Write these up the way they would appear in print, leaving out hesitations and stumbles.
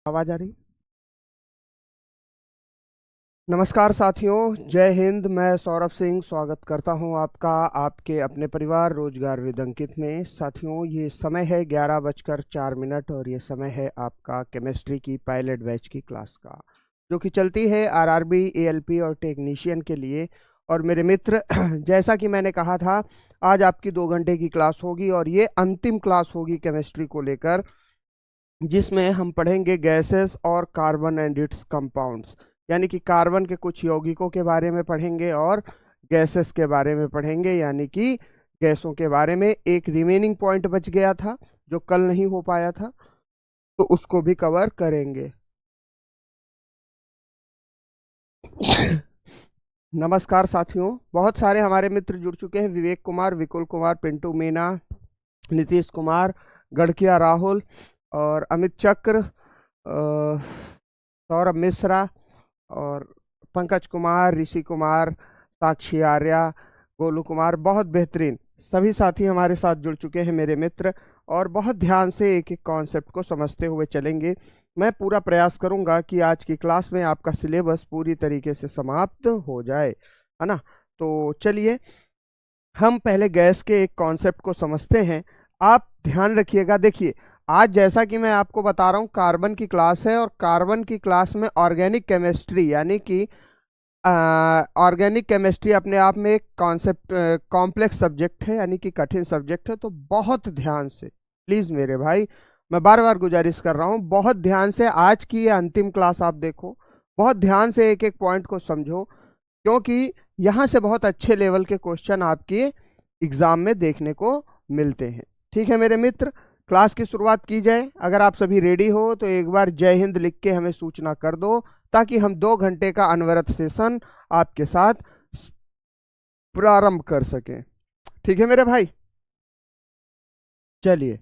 आवाज आ रही? नमस्कार साथियों, जय हिंद। मैं सौरभ सिंह स्वागत करता हूं आपका आपके अपने परिवार रोजगार विद अंकित में। साथियों, ये समय है 11:04 और ये समय है आपका केमिस्ट्री की पायलट बैच की क्लास का, जो कि चलती है आरआरबी, एएलपी और टेक्नीशियन के लिए। और मेरे मित्र, जैसा कि मैंने कहा था, आज आपकी 2 घंटे की क्लास होगी और ये अंतिम क्लास होगी केमिस्ट्री को लेकर, जिसमें हम पढ़ेंगे गैसेस और कार्बन एंड इट्स कंपाउंड्स। यानी कि कार्बन के कुछ यौगिकों के बारे में पढ़ेंगे और गैसेस के बारे में पढ़ेंगे, यानी कि गैसों के बारे में। एक रिमेनिंग पॉइंट बच गया था जो कल नहीं हो पाया था, तो उसको भी कवर करेंगे। नमस्कार साथियों, बहुत सारे हमारे मित्र जुड़ चुके हैं। विवेक कुमार, विकुल कुमार, पिंटू मीना, नीतीश कुमार, गढ़किया राहुल और अमित चक्र, सौरभ मिश्रा और पंकज कुमार, ऋषि कुमार, साक्षी आर्या, गोलू कुमार। बहुत बेहतरीन सभी साथी हमारे साथ जुड़ चुके हैं मेरे मित्र, और बहुत ध्यान से एक एक कॉन्सेप्ट को समझते हुए चलेंगे। मैं पूरा प्रयास करूंगा कि आज की क्लास में आपका सिलेबस पूरी तरीके से समाप्त हो जाए, है ना। तो चलिए हम पहले गैस के एक कॉन्सेप्ट को समझते हैं। आप ध्यान रखिएगा। देखिए, आज जैसा कि मैं आपको बता रहा हूँ, कार्बन की क्लास है और कार्बन की क्लास में ऑर्गेनिक केमिस्ट्री, यानी कि ऑर्गेनिक केमिस्ट्री अपने आप में एक कॉन्सेप्ट कॉम्प्लेक्स सब्जेक्ट है, यानी कि कठिन सब्जेक्ट है। तो बहुत ध्यान से प्लीज़ मेरे भाई, मैं बार बार गुजारिश कर रहा हूँ, बहुत ध्यान से आज की ये अंतिम क्लास आप देखो, बहुत ध्यान से एक एक पॉइंट को समझो, क्योंकि यहाँ से बहुत अच्छे लेवल के क्वेश्चन आपके एग्जाम में देखने को मिलते हैं। ठीक है मेरे मित्र, क्लास की शुरुआत की जाए। अगर आप सभी रेडी हो तो एक बार जय हिंद लिख के हमें सूचना कर दो, ताकि हम 2 घंटे का अनवरत सेशन आपके साथ प्रारंभ कर सकें। ठीक है मेरे भाई, चलिए।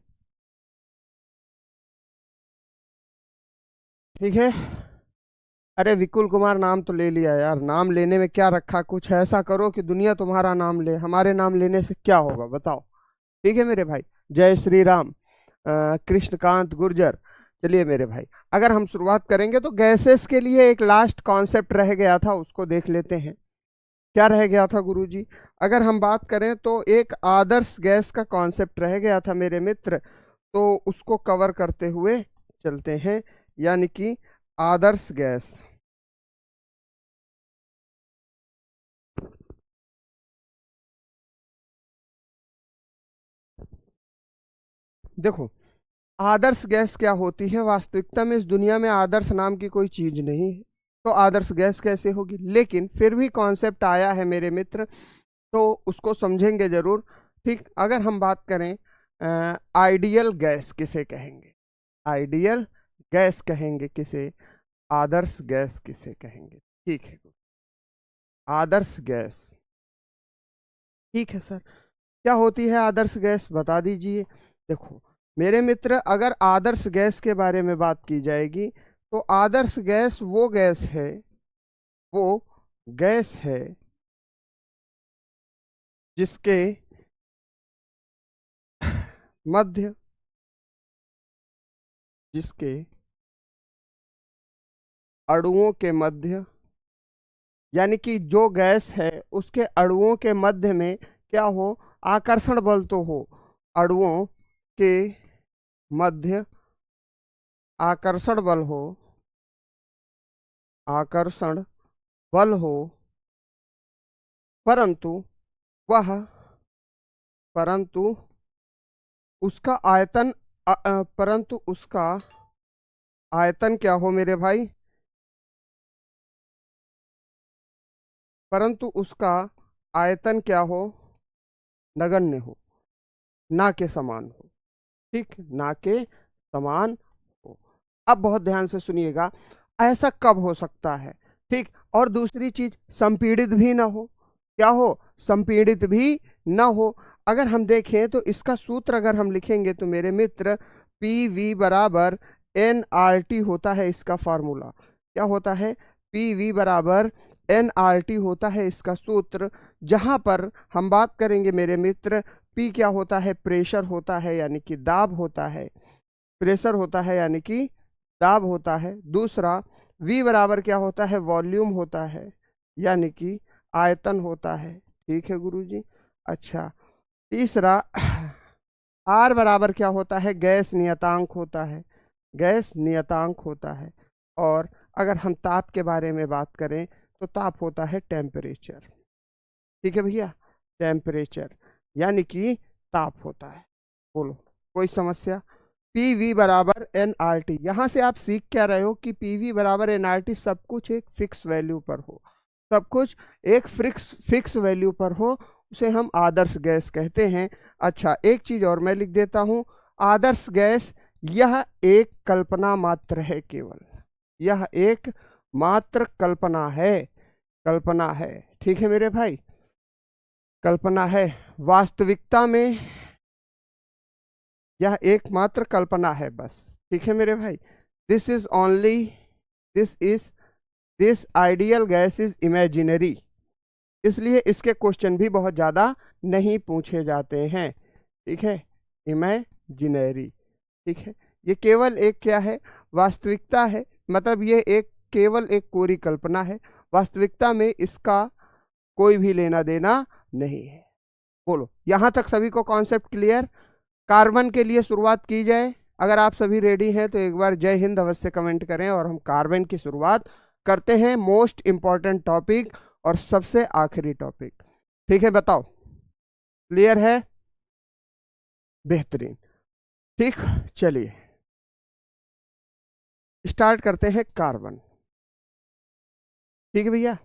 ठीक है। अरे विकुल कुमार, नाम तो ले लिया यार, नाम लेने में क्या रखा। कुछ ऐसा करो कि दुनिया तुम्हारा नाम ले, हमारे नाम लेने से क्या होगा बताओ। ठीक है मेरे भाई, जय श्री राम। कृष्णकांत गुर्जर। चलिए मेरे भाई, अगर हम शुरुआत करेंगे तो गैसेस के लिए एक लास्ट कॉन्सेप्ट रह गया था, उसको देख लेते हैं। क्या रह गया था गुरुजी? अगर हम बात करें तो एक आदर्श गैस का कॉन्सेप्ट रह गया था मेरे मित्र, तो उसको कवर करते हुए चलते हैं। यानी कि आदर्श गैस। देखो, आदर्श गैस क्या होती है? वास्तविकता में इस दुनिया में आदर्श नाम की कोई चीज नहीं है, तो आदर्श गैस कैसे होगी? लेकिन फिर भी कॉन्सेप्ट आया है मेरे मित्र, तो उसको समझेंगे जरूर। ठीक, अगर हम बात करें आइडियल गैस किसे कहेंगे? आइडियल गैस कहेंगे किसे? आदर्श गैस किसे कहेंगे? ठीक है, आदर्श गैस। ठीक है सर, क्या होती है आदर्श गैस, बता दीजिए। देखो मेरे मित्र, अगर आदर्श गैस के बारे में बात की जाएगी तो आदर्श गैस वो गैस है, वो गैस है जिसके मध्य, जिसके अणुओं के मध्य, यानी कि जो गैस है उसके अणुओं के मध्य में क्या हो? आकर्षण बल तो हो। अणुओं के मध्य आकर्षण बल हो, आकर्षण बल हो, परंतु वह परंतु उसका आयतन परंतु उसका आयतन क्या हो मेरे भाई? परंतु उसका आयतन क्या हो? नगण्य हो, ना के समान हो। ठीक, ना के समान हो। अब बहुत ध्यान से सुनिएगा, ऐसा कब हो सकता है? ठीक, और दूसरी चीज, संपीड़ित भी ना हो। क्या हो? संपीड़ित भी ना हो। अगर हम देखें तो इसका सूत्र अगर हम लिखेंगे तो मेरे मित्र, पी वी बराबर एन आर टी होता है इसका फार्मूला। क्या होता है? पी वी बराबर एन आर टी होता है इसका सूत्र। जहां पर हम बात करेंगे मेरे मित्र, पी क्या होता है? प्रेशर होता है, यानी कि दाब होता है। प्रेशर होता है यानी कि दाब होता है। दूसरा V बराबर क्या होता है, वॉल्यूम होता है, यानी कि आयतन होता है। ठीक है गुरुजी। अच्छा, तीसरा R बराबर क्या होता है, गैस नियतांक होता है, गैस नियतांक होता है। और अगर हम ताप के बारे में बात करें तो ताप होता है टेम्परेचर। ठीक है भैया, टेम्परेचर यानी कि ताप होता है। बोलो कोई समस्या। पी वी बराबर एन आर टी, यहाँ से आप सीख क्या रहे हो कि पी वी बराबर एन आर टी, सब कुछ एक फिक्स वैल्यू पर हो, सब कुछ एक फिक्स वैल्यू पर हो, उसे हम आदर्श गैस कहते हैं। अच्छा, एक चीज और मैं लिख देता हूं, आदर्श गैस यह एक कल्पना मात्र है, केवल यह एक मात्र कल्पना है, कल्पना है। ठीक है मेरे भाई, कल्पना है। वास्तविकता में यह एकमात्र कल्पना है बस। ठीक है मेरे भाई, this is only, this ideal gas is imaginary, इसलिए इसके क्वेश्चन भी बहुत ज़्यादा नहीं पूछे जाते हैं। ठीक है, इमेजिनरी। ठीक है, ये केवल एक क्या है, वास्तविकता है, मतलब ये एक केवल एक कोरी कल्पना है, वास्तविकता में इसका कोई भी लेना देना नहीं है। बोलो यहाँ तक सभी को कॉन्सेप्ट क्लियर। कार्बन के लिए शुरुआत की जाए। अगर आप सभी रेडी हैं तो एक बार जय हिंद अवश्य कमेंट करें और हम कार्बन की शुरुआत करते हैं, मोस्ट इंपॉर्टेंट टॉपिक और सबसे आखिरी टॉपिक। ठीक है, बताओ क्लियर है, बेहतरीन। ठीक, चलिए स्टार्ट करते हैं कार्बन। ठीक है भैया,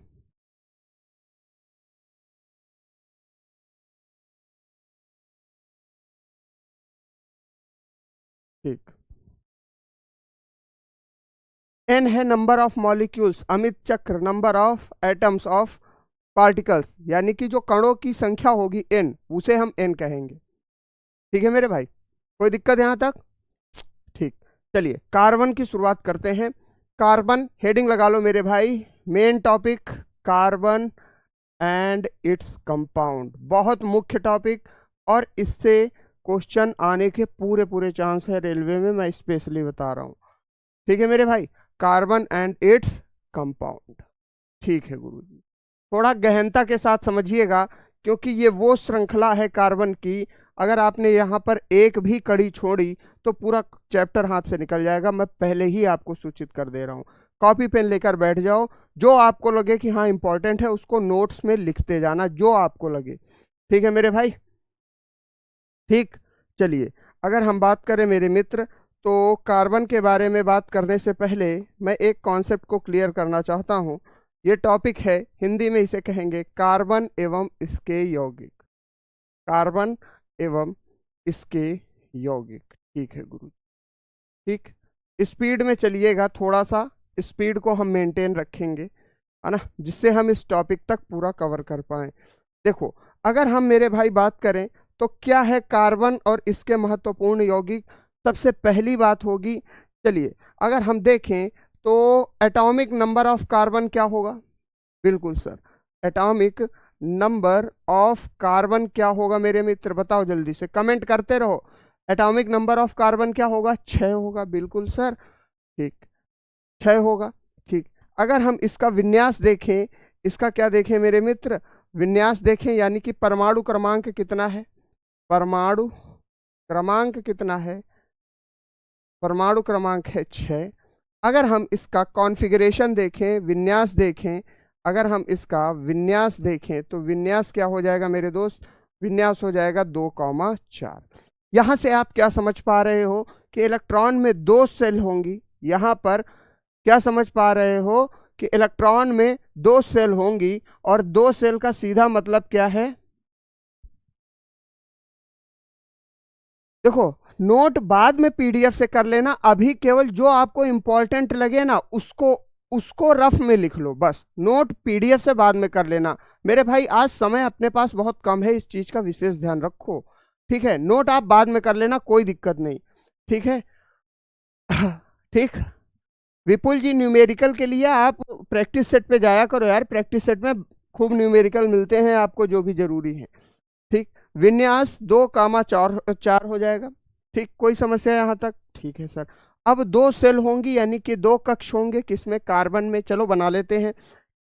ठीक। एन है नंबर ऑफ मॉलिक्यूल्स, अमित चक्र, number of atoms of particles, यानी कि जो कणों की संख्या होगी एन, उसे हम एन कहेंगे। ठीक है मेरे भाई, कोई दिक्कत यहां तक? ठीक, चलिए कार्बन की शुरुआत करते हैं। कार्बन हेडिंग लगा लो मेरे भाई, main topic carbon and its compound, बहुत मुख्य टॉपिक और इससे क्वेश्चन आने के पूरे पूरे चांस है रेलवे में, मैं स्पेशली बता रहा हूं। ठीक है मेरे भाई, कार्बन एंड इट्स कंपाउंड। ठीक है गुरुजी, थोड़ा गहनता के साथ समझिएगा, क्योंकि ये वो श्रृंखला है कार्बन की, अगर आपने यहाँ पर एक भी कड़ी छोड़ी तो पूरा चैप्टर हाथ से निकल जाएगा। मैं पहले ही आपको सूचित कर दे रहा हूँ, कॉपी पेन लेकर बैठ जाओ, जो आपको लगे कि हाँ इंपॉर्टेंट है उसको नोट्स में लिखते जाना, जो आपको लगे। ठीक है मेरे भाई, ठीक। चलिए, अगर हम बात करें मेरे मित्र, तो कार्बन के बारे में बात करने से पहले मैं एक कॉन्सेप्ट को क्लियर करना चाहता हूँ। ये टॉपिक है, हिंदी में इसे कहेंगे कार्बन एवं इसके यौगिक, कार्बन एवं इसके यौगिक। ठीक है गुरु, ठीक। स्पीड में चलिएगा, थोड़ा सा स्पीड को हम मेंटेन रखेंगे, है ना, जिससे हम इस टॉपिक तक पूरा कवर कर पाए। देखो, अगर हम मेरे भाई बात करें तो क्या है कार्बन और इसके महत्वपूर्ण यौगिक, सबसे पहली बात होगी, चलिए अगर हम देखें तो एटॉमिक नंबर ऑफ कार्बन क्या होगा, बिल्कुल sir, atomic number of carbon क्या होगा मेरे मित्र, बताओ जल्दी से, कमेंट करते रहो। एटॉमिक नंबर ऑफ कार्बन क्या होगा, 6 होगा, बिल्कुल सर, ठीक, 6 होगा। ठीक, अगर हम इसका विन्यास देखें, इसका क्या देखें मेरे मित्र, विन्यास देखें, यानी कि परमाणु क्रमांक कितना है, परमाणु क्रमांक कितना है, परमाणु क्रमांक है 6। अगर हम इसका कॉन्फ़िगरेशन देखें, विन्यास देखें, अगर हम इसका विन्यास देखें तो विन्यास क्या हो जाएगा मेरे दोस्त, विन्यास हो जाएगा 2,4। यहाँ से आप क्या समझ पा रहे हो कि इलेक्ट्रॉन में 2 सेल होंगी, यहाँ पर क्या समझ पा रहे हो कि इलेक्ट्रॉन में 2 सेल होंगी, और 2 सेल का सीधा मतलब क्या है, देखो नोट बाद में पीडीएफ से कर लेना, अभी केवल जो आपको इंपॉर्टेंट लगे ना उसको उसको रफ में लिख लो बस, नोट पीडीएफ से बाद में कर लेना। मेरे भाई आज समय अपने पास बहुत कम है, इस चीज का विशेष ध्यान रखो। ठीक है, नोट आप बाद में कर लेना, कोई दिक्कत नहीं। ठीक है ठीक, विपुल जी न्यूमेरिकल के लिए आप प्रैक्टिस सेट पे जाया करो यार, प्रैक्टिस सेट में खूब न्यूमेरिकल मिलते हैं आपको, जो भी जरूरी है। ठीक, विन्यास 2,4 हो जाएगा। ठीक, कोई समस्या यहाँ तक? ठीक है सर। अब दो सेल होंगी यानी कि दो कक्ष होंगे, किसमें, कार्बन में। चलो बना लेते हैं,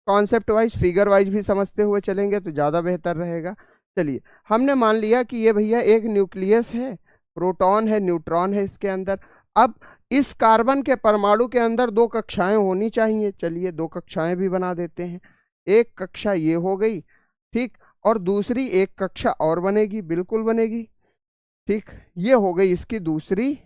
कॉन्सेप्ट वाइज फिगर वाइज भी समझते हुए चलेंगे तो ज़्यादा बेहतर रहेगा। चलिए, हमने मान लिया कि ये भैया एक न्यूक्लियस है, प्रोटॉन है, न्यूट्रॉन है इसके अंदर। अब इस कार्बन के परमाणु के अंदर दो कक्षाएं होनी चाहिए। चलिए दो कक्षाएं भी बना देते हैं। एक कक्षा ये हो गई, ठीक, और दूसरी एक कक्षा और बनेगी, बिल्कुल बनेगी, ठीक। ये हो गई इसकी दूसरी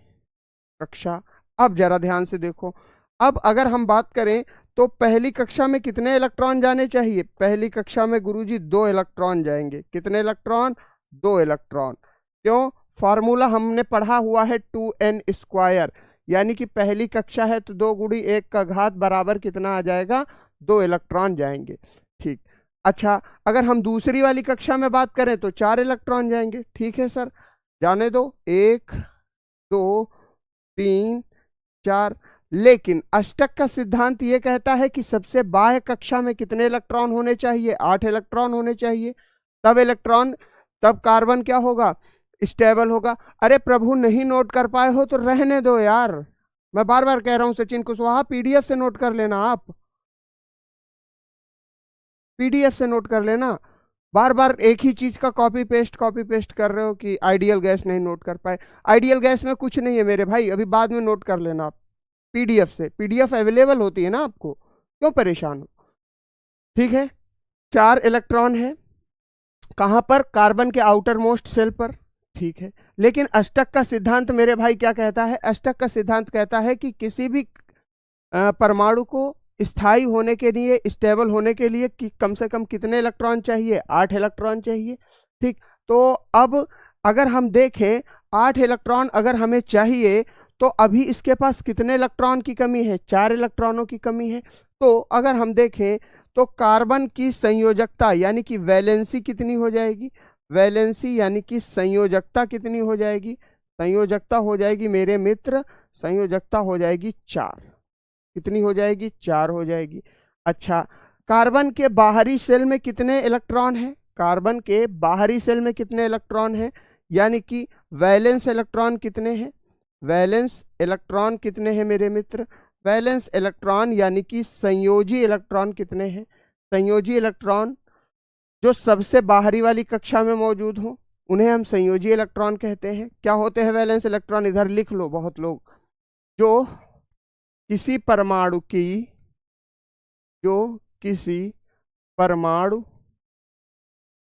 कक्षा। अब जरा ध्यान से देखो, अब अगर हम बात करें तो पहली कक्षा में कितने इलेक्ट्रॉन जाने चाहिए? पहली कक्षा में गुरुजी 2 इलेक्ट्रॉन जाएंगे। कितने इलेक्ट्रॉन? 2 इलेक्ट्रॉन। क्यों? फार्मूला हमने पढ़ा हुआ है 2n², यानी कि पहली कक्षा है तो 2 गुणी 1 का घात बराबर कितना आ जाएगा? 2 इलेक्ट्रॉन जाएंगे, ठीक। अच्छा, अगर हम दूसरी वाली कक्षा में बात करें तो 4 इलेक्ट्रॉन जाएंगे। ठीक है सर, जाने दो, 1 2 3 4। लेकिन अष्टक का सिद्धांत ये कहता है कि सबसे बाह्य कक्षा में कितने इलेक्ट्रॉन होने चाहिए? 8 इलेक्ट्रॉन होने चाहिए। तब कार्बन क्या होगा? स्टेबल होगा। अरे प्रभु, नहीं नोट कर पाए हो तो रहने दो यार, मैं बार बार कह रहा हूं सचिन कुशवाहा, पीडीएफ से नोट कर लेना, आप पीडीएफ से नोट कर लेना। बार बार एक ही चीज का कॉपी पेस्ट कर रहे हो कि आइडियल गैस नहीं नोट कर पाए। आइडियल गैस में कुछ नहीं है मेरे भाई, अभी बाद में नोट कर लेना आप पीडीएफ से। पीडीएफ अवेलेबल होती है ना आपको, क्यों परेशान हो? ठीक है, 4 इलेक्ट्रॉन है, कहां पर? कार्बन के आउटर मोस्ट सेल पर, ठीक है। लेकिन अष्टक का सिद्धांत मेरे भाई क्या कहता है? अष्टक का सिद्धांत कहता है कि किसी भी परमाणु को स्थायी होने के लिए, स्टेबल होने के लिए कि कम से कम कितने इलेक्ट्रॉन चाहिए? 8 इलेक्ट्रॉन चाहिए, ठीक। तो अब अगर हम देखें 8 इलेक्ट्रॉन अगर हमें चाहिए तो अभी इसके पास कितने इलेक्ट्रॉन की कमी है? 4 इलेक्ट्रॉनों की कमी है। तो अगर हम देखें तो कार्बन की संयोजकता यानी कि वैलेंसी कितनी हो जाएगी? वैलेंसी यानी कि संयोजकता कितनी हो जाएगी? संयोजकता हो जाएगी मेरे मित्र, संयोजकता हो जाएगी 4। कितनी हो जाएगी? 4 हो जाएगी। अच्छा, कार्बन के बाहरी सेल में कितने इलेक्ट्रॉन हैं? कार्बन के बाहरी सेल में कितने इलेक्ट्रॉन हैं? यानी कि वैलेंस इलेक्ट्रॉन कितने हैं? वैलेंस इलेक्ट्रॉन कितने हैं मेरे मित्र? वैलेंस इलेक्ट्रॉन यानी कि संयोजी इलेक्ट्रॉन कितने हैं? संयोजी इलेक्ट्रॉन जो सबसे बाहरी वाली कक्षा में मौजूद हो उन्हें हम संयोजी इलेक्ट्रॉन कहते हैं। क्या होते हैं वैलेंस इलेक्ट्रॉन? इधर लिख लो बहुत लोग। जो किसी परमाणु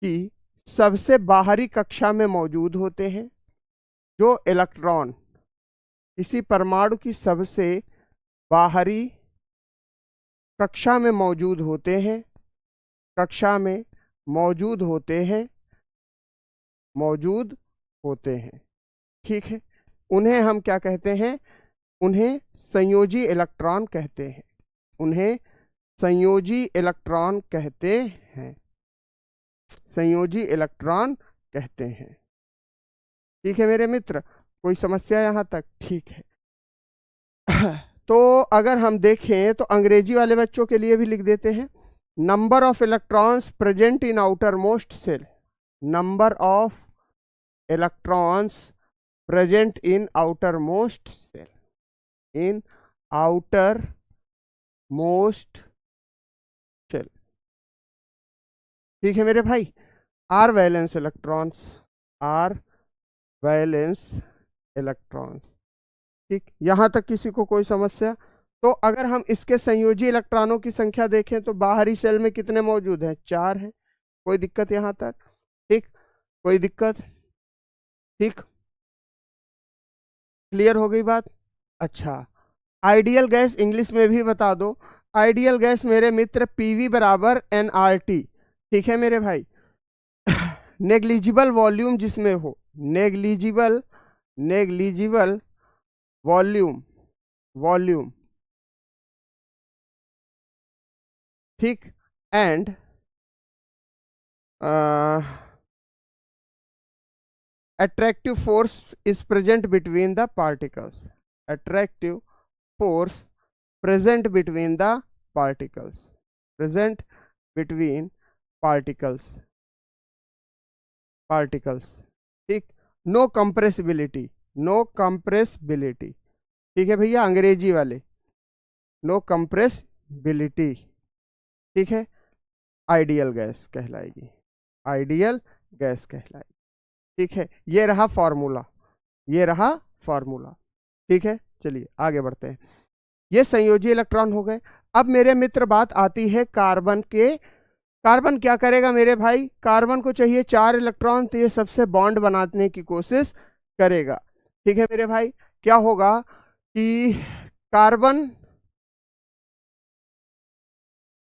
की सबसे बाहरी कक्षा में मौजूद होते हैं। जो इलेक्ट्रॉन किसी परमाणु की सबसे बाहरी कक्षा में मौजूद होते हैं, कक्षा में मौजूद होते हैं, ठीक है, उन्हें हम क्या कहते हैं? उन्हें संयोजी इलेक्ट्रॉन कहते हैं। उन्हें संयोजी इलेक्ट्रॉन कहते हैं। संयोजी इलेक्ट्रॉन कहते हैं, ठीक है मेरे मित्र। कोई समस्या यहां तक? ठीक है। तो अगर हम देखें तो अंग्रेजी वाले बच्चों के लिए भी लिख देते हैं, number of electrons present in outermost shell. Number of electrons present in outermost shell, in outermost shell, ठीक है मेरे भाई। Are valence electrons, are valence electrons, ठीक। यहां तक किसी को कोई समस्या? तो अगर हम इसके संयोजी इलेक्ट्रॉनों की संख्या देखें तो बाहरी सेल में कितने मौजूद हैं? 4 हैं। कोई दिक्कत यहां तक? ठीक, कोई दिक्कत? ठीक, क्लियर हो गई बात? अच्छा, आइडियल गैस इंग्लिश में भी बता दो। आइडियल गैस मेरे मित्र पीवी बराबर nRT, ठीक है मेरे भाई। नेग्लिजिबल वॉल्यूम जिसमें हो, नेग्लिजिबल वॉल्यूम, ठीक, and attractive force is present between the particles. Attractive force present between the particles, present between particles, ठीक। नो कंप्रेसिबिलिटी, ठीक है भैया, अंग्रेजी वाले, नो कंप्रेसिबिलिटी, ठीक है, आइडियल गैस कहलाएगी, आइडियल गैस कहलाएगी। ठीक है, ये रहा फॉर्मूला, ये रहा फॉर्मूला। ठीक है, चलिए आगे बढ़ते हैं। ये संयोजी इलेक्ट्रॉन हो गए। अब मेरे मित्र बात आती है कार्बन के। कार्बन क्या करेगा मेरे भाई, कार्बन को चाहिए 4 इलेक्ट्रॉन, तो ये सबसे बॉन्ड बनाने की कोशिश करेगा। ठीक है मेरे भाई, क्या होगा कि कार्बन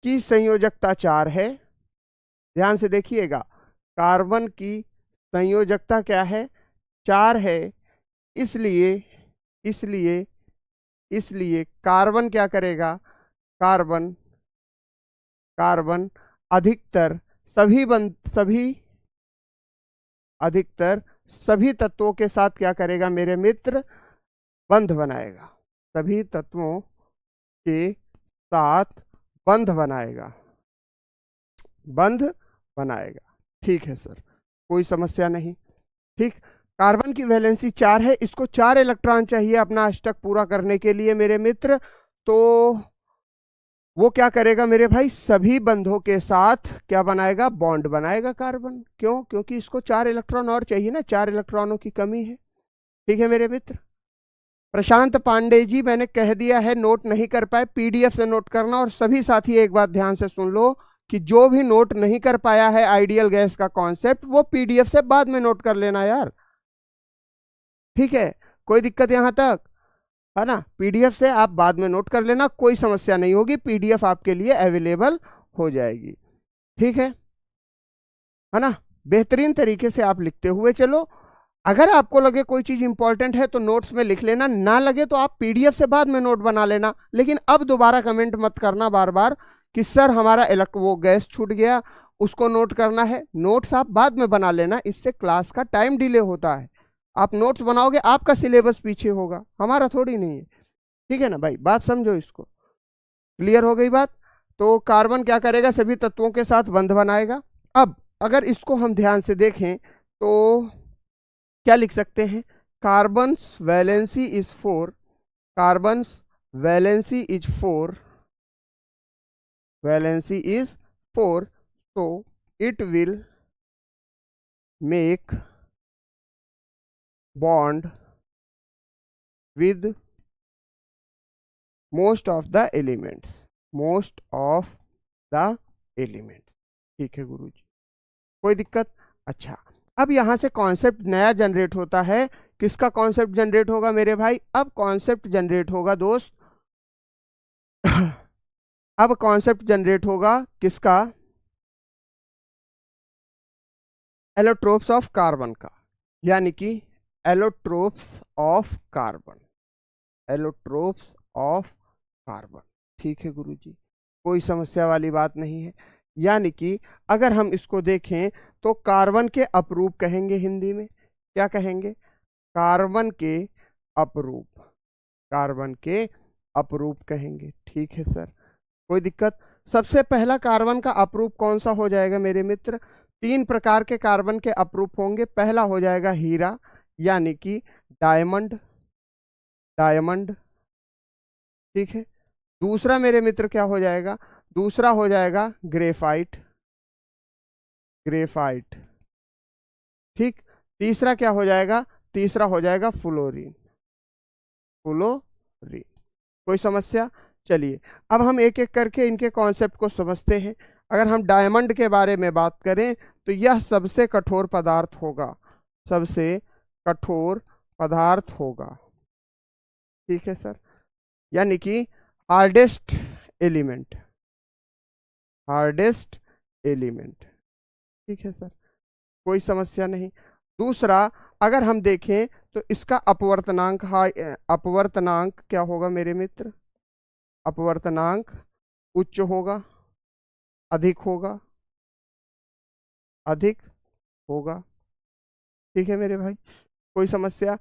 की संयोजकता 4 है, ध्यान से देखिएगा, कार्बन की संयोजकता क्या है, 4 है। इसलिए इसलिए इसलिए कार्बन क्या करेगा, कार्बन कार्बन अधिकतर अधिकतर सभी तत्वों के साथ क्या करेगा मेरे मित्र, बंध बनाएगा, सभी तत्वों के साथ बंध बनाएगा, बंध बनाएगा। ठीक है सर, कोई समस्या नहीं। ठीक, कार्बन की वैलेंसी 4 है, इसको 4 इलेक्ट्रॉन चाहिए अपना अष्टक पूरा करने के लिए मेरे मित्र। तो वो क्या करेगा मेरे भाई, सभी बंधों के साथ क्या बनाएगा, बॉन्ड बनाएगा कार्बन। क्यों, क्योंकि इसको 4 इलेक्ट्रॉन और चाहिए ना, 4 इलेक्ट्रॉनों की कमी है। ठीक है मेरे मित्र, प्रशांत पांडे जी मैंने कह दिया है, नोट नहीं कर पाए पीडीएफ से नोट करना। और सभी साथी एक बात ध्यान से सुन लो कि जो भी नोट नहीं कर पाया है आइडियल गैस का कॉन्सेप्ट, वो पीडीएफ से बाद में नोट कर लेना यार। ठीक है, कोई दिक्कत यहां तक है ना, पीडीएफ से आप बाद में नोट कर लेना, कोई समस्या नहीं होगी, पीडीएफ आपके लिए अवेलेबल हो जाएगी। ठीक है ना, बेहतरीन तरीके से आप लिखते हुए चलो। अगर आपको लगे कोई चीज इंपॉर्टेंट है तो नोट्स में लिख लेना, ना लगे तो आप पीडीएफ से बाद में नोट बना लेना। लेकिन अब दोबारा कमेंट मत करना बार बार कि सर हमारा वो गैस छूट गया, उसको नोट करना है। नोट्स आप बाद में बना लेना, इससे क्लास का टाइम डिले होता है। आप नोट्स बनाओगे, आपका सिलेबस पीछे होगा, हमारा थोड़ी नहीं है। ठीक है ना भाई, बात समझो इसको, क्लियर हो गई बात। तो कार्बन क्या करेगा, सभी तत्वों के साथ बंध बनाएगा। अब अगर इसको हम ध्यान से देखें तो क्या लिख सकते हैं, carbons valency is 4, carbons valency is 4, valency is 4, so it will make bond with most of the elements, most of the elements। ठीक है गुरुजी, कोई दिक्कत। अच्छा, अब यहां से कॉन्सेप्ट नया जनरेट होता है। किसका कॉन्सेप्ट जनरेट होगा मेरे भाई, अब कॉन्सेप्ट जनरेट होगा दोस्त अब कॉन्सेप्ट जनरेट होगा किसका, एलोट्रोप्स ऑफ कार्बन का, यानी कि allotropes of carbon, allotropes of carbon. ठीक है गुरुजी, कोई समस्या वाली बात नहीं है। यानी कि अगर हम इसको देखें तो कार्बन के अपरूप कहेंगे, हिंदी में क्या कहेंगे, कार्बन के अपरूप, कार्बन के अपरूप कहेंगे। ठीक है सर, कोई दिक्कत। सबसे पहला कार्बन का अपरूप कौन सा हो जाएगा मेरे मित्र, 3 प्रकार के कार्बन के अपरूप होंगे। पहला हो जाएगा हीरा, यानी कि डायमंड, डायमंड। ठीक है, दूसरा मेरे मित्र क्या हो जाएगा, दूसरा हो जाएगा ग्रेफाइट, ग्रेफाइट। ठीक, तीसरा क्या हो जाएगा, तीसरा हो जाएगा फ्लोरीन, फ्लोरीन। कोई समस्या। चलिए अब हम एक एक करके इनके कॉन्सेप्ट को समझते हैं। अगर हम डायमंड के बारे में बात करें तो यह सबसे कठोर पदार्थ होगा, सबसे कठोर पदार्थ होगा। ठीक है सर, यानी कि हार्डेस्ट एलिमेंट, हार्डेस्ट एलिमेंट। ठीक है सर, कोई समस्या नहीं। दूसरा, अगर हम देखें तो इसका अपवर्तनांक, अपवर्तनांक क्या होगा मेरे मित्र, अपवर्तनांक उच्च होगा, अधिक होगा, अधिक होगा। ठीक है मेरे भाई, कोई समस्या।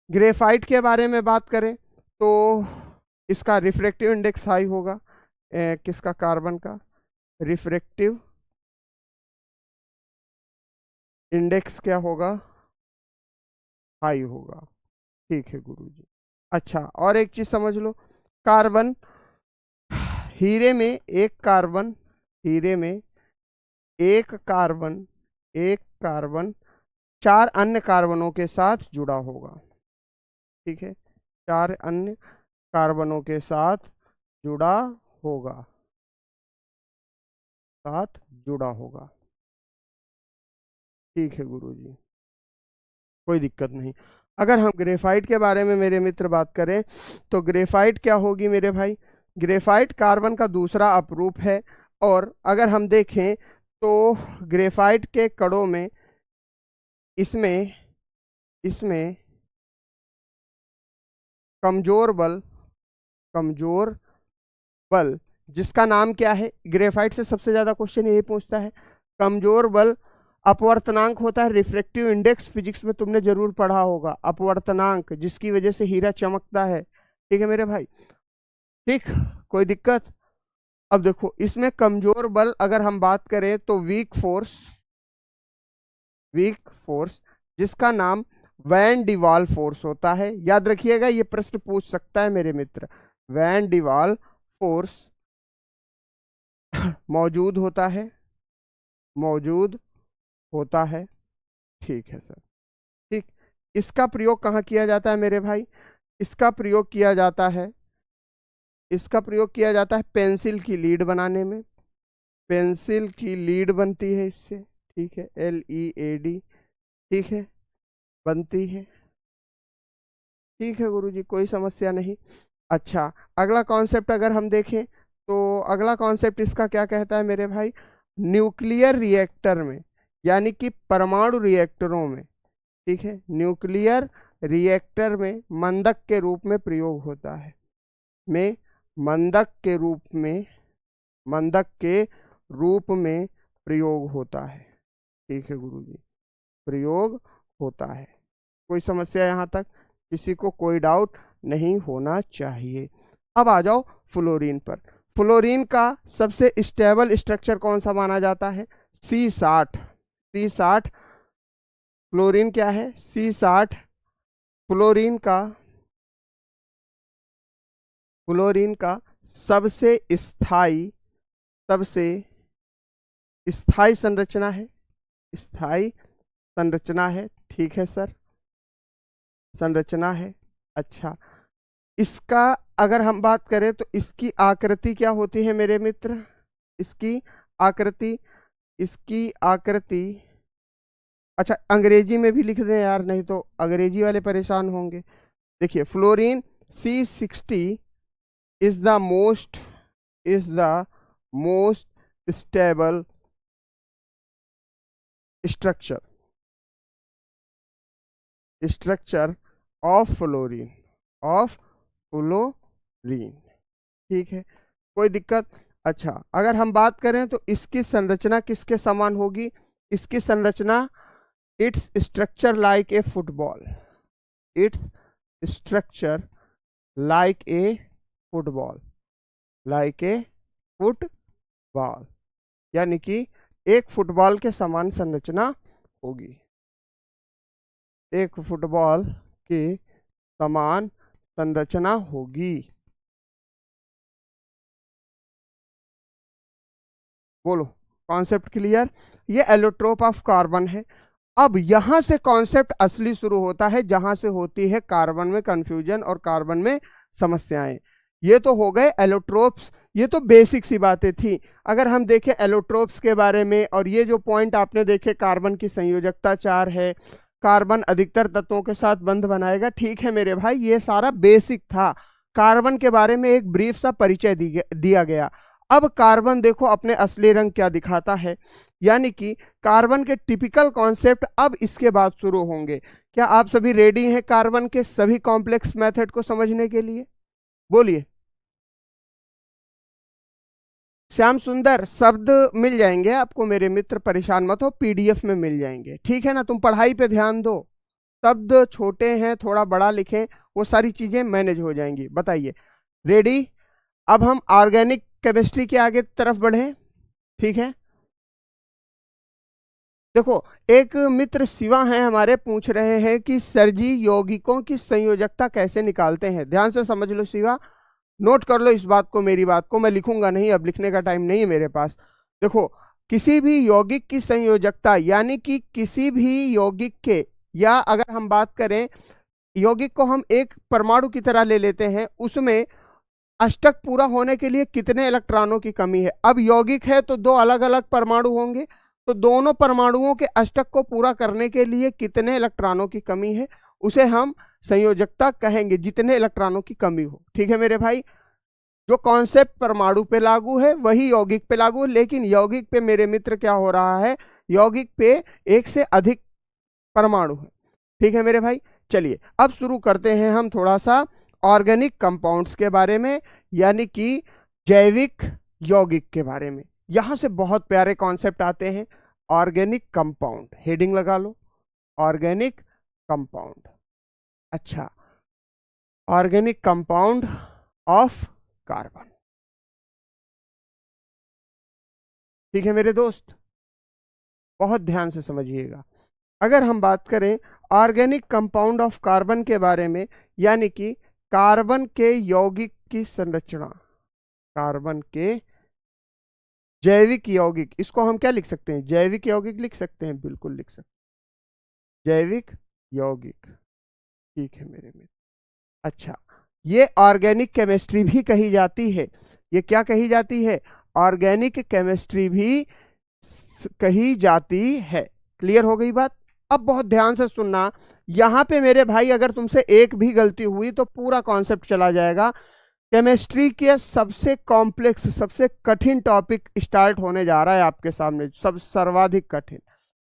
ग्रेफाइट के बारे में बात करें तो इसका रिफ्रैक्टिव इंडेक्स हाई होगा, किसका, कार्बन का रिफ्रैक्टिव इंडेक्स क्या होगा, हाई होगा। ठीक है गुरुजी, अच्छा, और एक चीज समझ लो, कार्बन, हीरे में एक कार्बन, हीरे में एक कार्बन, एक कार्बन 4 अन्य कार्बनों के साथ जुड़ा होगा। ठीक है, 4 अन्य कार्बनों के साथ जुड़ा होगा, साथ जुड़ा होगा। ठीक है गुरुजी, कोई दिक्कत नहीं। अगर हम ग्रेफाइट के बारे में मेरे मित्र बात करें तो ग्रेफाइट क्या होगी मेरे भाई? ग्रेफाइट कार्बन का दूसरा अपरूप है। और अगर हम देखें तो ग्रेफाइट के कणों में इसमें इसमें कमजोर बल, कमजोर बल जिसका नाम क्या है? ग्रेफाइट से सबसे ज्यादा क्वेश्चन यही पूछता है, कमजोर बल अपवर्तनांक होता है, रिफ्रैक्टिव इंडेक्स फिजिक्स में तुमने जरूर पढ़ा होगा, अपवर्तनांक जिसकी वजह से हीरा चमकता है। ठीक है मेरे भाई, ठीक, कोई दिक्कत? अब देखो इसमें कमजोर बल अगर हम बात करें तो वीक फोर्स, वीक फोर्स जिसका नाम वैन डिवाल फोर्स होता है। याद रखिएगा, ये प्रश्न पूछ सकता है मेरे मित्र, वैन डिवाल फोर्स मौजूद होता है, मौजूद होता है। ठीक है सर, ठीक। इसका प्रयोग कहाँ किया जाता है मेरे भाई? इसका प्रयोग किया जाता है, इसका प्रयोग किया जाता है पेंसिल की लीड बनाने में, पेंसिल की लीड बनती है इससे। ठीक है, LED, ठीक है, बनती है। ठीक है गुरुजी, कोई समस्या नहीं। अच्छा, अगला कॉन्सेप्ट अगर हम देखें तो अगला कॉन्सेप्ट इसका क्या कहता है मेरे भाई? न्यूक्लियर रिएक्टर में, यानी कि परमाणु रिएक्टरों में, ठीक है, न्यूक्लियर रिएक्टर में मंदक के रूप में प्रयोग होता है, में मंदक के रूप में, मंदक के रूप में प्रयोग होता है। ठीक है गुरुजी, प्रयोग होता है। कोई समस्या यहाँ तक? किसी को कोई डाउट नहीं होना चाहिए। अब आ जाओ फ्लोरीन पर। फ्लोरीन का सबसे स्टेबल स्ट्रक्चर कौन सा माना जाता है? C60, C60 फ्लोरीन क्या है? C60 फ्लोरीन का, फ्लोरीन का सबसे स्थाई, सबसे स्थाई संरचना है, स्थाई संरचना है। ठीक है सर, संरचना है। अच्छा, इसका अगर हम बात करें तो इसकी आकृति क्या होती है मेरे मित्र? इसकी आकृति, इसकी आकृति, अच्छा अंग्रेजी में भी लिख दें यार, नहीं तो अंग्रेजी वाले परेशान होंगे। देखिए, fluorine C60 is the most, is the most stable structure, structure of fluorine, of fluorine. ठीक है, कोई दिक्कत? अच्छा, अगर हम बात करें तो इसकी संरचना किसके समान होगी? इसकी संरचना, its structure like a football, its structure like a football, like a football, यानी कि एक फुटबॉल के समान संरचना होगी, एक फुटबॉल की समान संरचना होगी। बोलो, कॉन्सेप्ट क्लियर? ये एलोट्रोप ऑफ कार्बन है। अब यहां से कॉन्सेप्ट असली शुरू होता है, जहां से होती है कार्बन में कंफ्यूजन और कार्बन में समस्याएं। ये तो हो गए एलोट्रोप्स, ये तो बेसिक सी बातें थी। अगर हम देखें एलोट्रोप्स के बारे में, और ये जो पॉइंट आपने देखे, कार्बन की संयोजकता 4 है, कार्बन अधिकतर तत्वों के साथ बंध बनाएगा। ठीक है मेरे भाई, ये सारा बेसिक था। कार्बन के बारे में एक ब्रीफ सा परिचय दिया गया। अब कार्बन देखो अपने असली रंग क्या दिखाता है, यानी कि कार्बन के टिपिकल कॉन्सेप्ट अब इसके बाद शुरू होंगे। क्या आप सभी रेडी हैं कार्बन के सभी कॉम्प्लेक्स मेथड को समझने के लिए? बोलिए। श्याम सुंदर, शब्द मिल जाएंगे आपको मेरे मित्र, परेशान मत हो, PDF में मिल जाएंगे। ठीक है ना, तुम पढ़ाई पे ध्यान दो। शब्द छोटे हैं, थोड़ा बड़ा लिखें, वो सारी चीजें मैनेज हो जाएंगी। बताइए, रेडी? अब हम ऑर्गेनिक केमिस्ट्री के आगे तरफ बढ़े। ठीक है, देखो, एक मित्र शिवा हैं हमारे, पूछ रहे हैं कि सर जी यौगिकों की संयोजकता कैसे निकालते हैं। ध्यान से समझ लो शिवा, नोट कर लो इस बात को, मेरी बात को। मैं लिखूंगा नहीं, अब लिखने का टाइम नहीं है मेरे पास। देखो, किसी भी यौगिक की संयोजकता यानी कि किसी भी यौगिक के, या अगर हम बात करें यौगिक को हम एक परमाणु की तरह ले लेते हैं, उसमें अष्टक पूरा होने के लिए कितने इलेक्ट्रॉनों की कमी है। अब यौगिक है तो दो अलग अलग परमाणु होंगे, तो दोनों परमाणुओं के अष्टक को पूरा करने के लिए कितने इलेक्ट्रॉनों की कमी है, उसे हम संयोजकता कहेंगे, जितने इलेक्ट्रॉनों की कमी हो। ठीक है मेरे भाई, जो कॉन्सेप्ट परमाणु पे लागू है वही यौगिक पे लागू है, लेकिन यौगिक पे मेरे मित्र क्या हो रहा है, यौगिक पे एक से अधिक परमाणु है। ठीक है मेरे भाई, चलिए अब शुरू करते हैं हम थोड़ा सा ऑर्गेनिक कंपाउंड्स के बारे में, यानी कि जैविक यौगिक के बारे में। यहां से बहुत प्यारे कॉन्सेप्ट आते हैं। ऑर्गेनिक कंपाउंड, हेडिंग लगा लो, ऑर्गेनिक कंपाउंड। अच्छा, ऑर्गेनिक कंपाउंड ऑफ कार्बन। ठीक है मेरे दोस्त, बहुत ध्यान से समझिएगा। अगर हम बात करें ऑर्गेनिक कंपाउंड ऑफ कार्बन के बारे में, यानी कि कार्बन के यौगिक की संरचना, कार्बन के जैविक यौगिक, इसको हम क्या लिख सकते हैं, जैविक यौगिक लिख सकते हैं, बिल्कुल लिख सकते हैं, जैविक यौगिक। ठीक है मेरे में। अच्छा, ये ऑर्गेनिक केमिस्ट्री भी कही जाती है। ये क्या कही जाती है, ऑर्गेनिक केमिस्ट्री भी कही जाती है। क्लियर हो गई बात। अब बहुत ध्यान से सुनना, यहां पे मेरे भाई अगर तुमसे एक भी गलती हुई तो पूरा कॉन्सेप्ट चला जाएगा। केमिस्ट्री के सबसे कॉम्प्लेक्स, सबसे कठिन टॉपिक स्टार्ट होने जा रहा है आपके सामने, सब सर्वाधिक कठिन।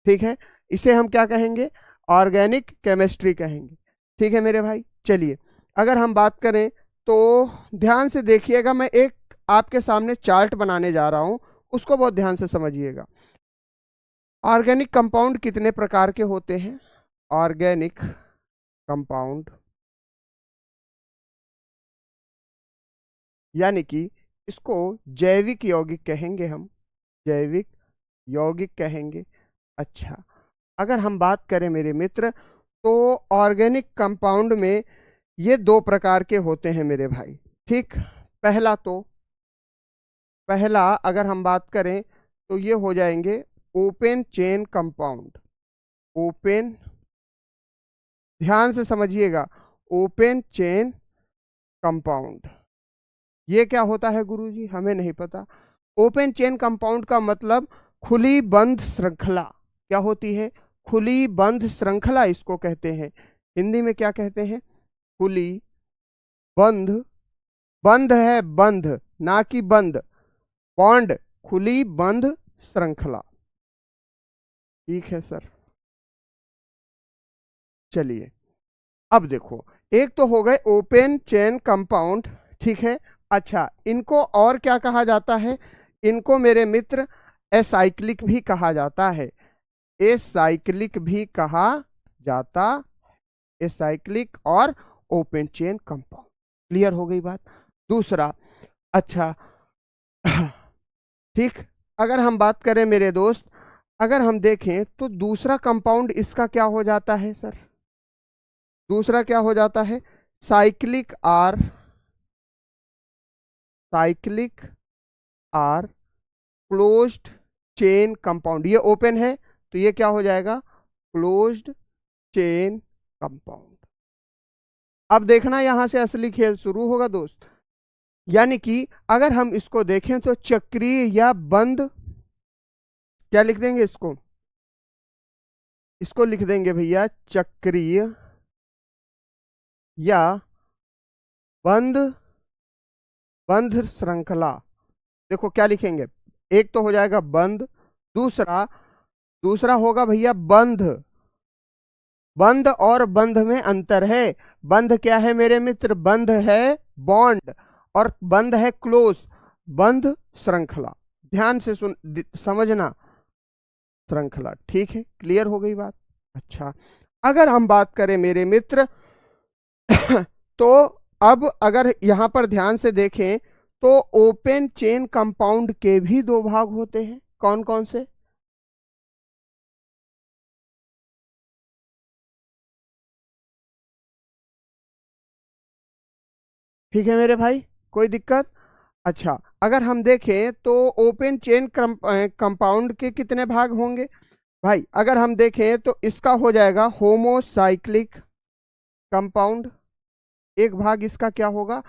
ठीक है, इसे हम क्या कहेंगे, ऑर्गेनिक केमिस्ट्री कहेंगे। ठीक है मेरे भाई, चलिए अगर हम बात करें तो ध्यान से देखिएगा, मैं एक आपके सामने चार्ट बनाने जा रहा हूं, उसको बहुत ध्यान से समझिएगा। ऑर्गेनिक कंपाउंड कितने प्रकार के होते हैं, ऑर्गेनिक कंपाउंड यानी कि इसको जैविक यौगिक कहेंगे हम, जैविक यौगिक कहेंगे। अच्छा, अगर हम बात करें मेरे मित्र तो ऑर्गेनिक कंपाउंड में ये दो प्रकार के होते हैं मेरे भाई। ठीक, पहला अगर हम बात करें तो ये हो जाएंगे ओपन चेन कंपाउंड। ओपन, ध्यान से समझिएगा, ओपन चेन कंपाउंड। ये क्या होता है गुरुजी, हमें नहीं पता। ओपन चेन कंपाउंड का मतलब खुली बंद श्रृंखला। क्या होती है, खुली बंद श्रृंखला इसको कहते हैं। हिंदी में क्या कहते हैं, खुली बंद, बंद है बंध, ना कि बंद, बॉन्ड, खुली बंद श्रृंखला। ठीक है सर, चलिए अब देखो, एक तो हो गए ओपन चेन कंपाउंड। ठीक है, अच्छा इनको और क्या कहा जाता है, इनको मेरे मित्र एसाइक्लिक भी कहा जाता है, एसाइक्लिक भी कहा जाता, एसाइक्लिक और ओपन चेन कंपाउंड। क्लियर हो गई बात। दूसरा, अच्छा ठीक, अगर हम बात करें मेरे दोस्त, अगर हम देखें तो दूसरा कंपाउंड इसका क्या हो जाता है सर, दूसरा क्या हो जाता है, cyclic or, cyclic or closed chain compound. ये ओपन है तो ये क्या हो जाएगा, क्लोज्ड चेन कंपाउंड। अब देखना यहां से असली खेल शुरू होगा दोस्त, यानी कि अगर हम इसको देखें तो चक्रीय या बंद, क्या लिख देंगे इसको, इसको लिख देंगे भैया चक्रीय या बंद, बंध श्रृंखला। देखो क्या लिखेंगे, एक तो हो जाएगा बंद, दूसरा, दूसरा होगा भैया बंध। बंध और बंध में अंतर है। बंध क्या है मेरे मित्र, बंध है बॉन्ड, और बंध है क्लोज, बंध श्रृंखला। ध्यान से समझना, श्रृंखला। ठीक है, क्लियर हो गई बात। अच्छा, अगर हम बात करें मेरे मित्र तो अब अगर यहां पर ध्यान से देखें तो ओपन चेन कंपाउंड के भी दो भाग होते हैं। कौन कौन से, ठीक है मेरे भाई, कोई दिक्कत? अच्छा, अगर हम देखें तो ओपन चेन कंपाउंड के कितने भाग होंगे भाई? अगर हम देखें तो इसका हो जाएगा होमोसाइक्लिक कंपाउंड। एक भाग इसका क्या होगा?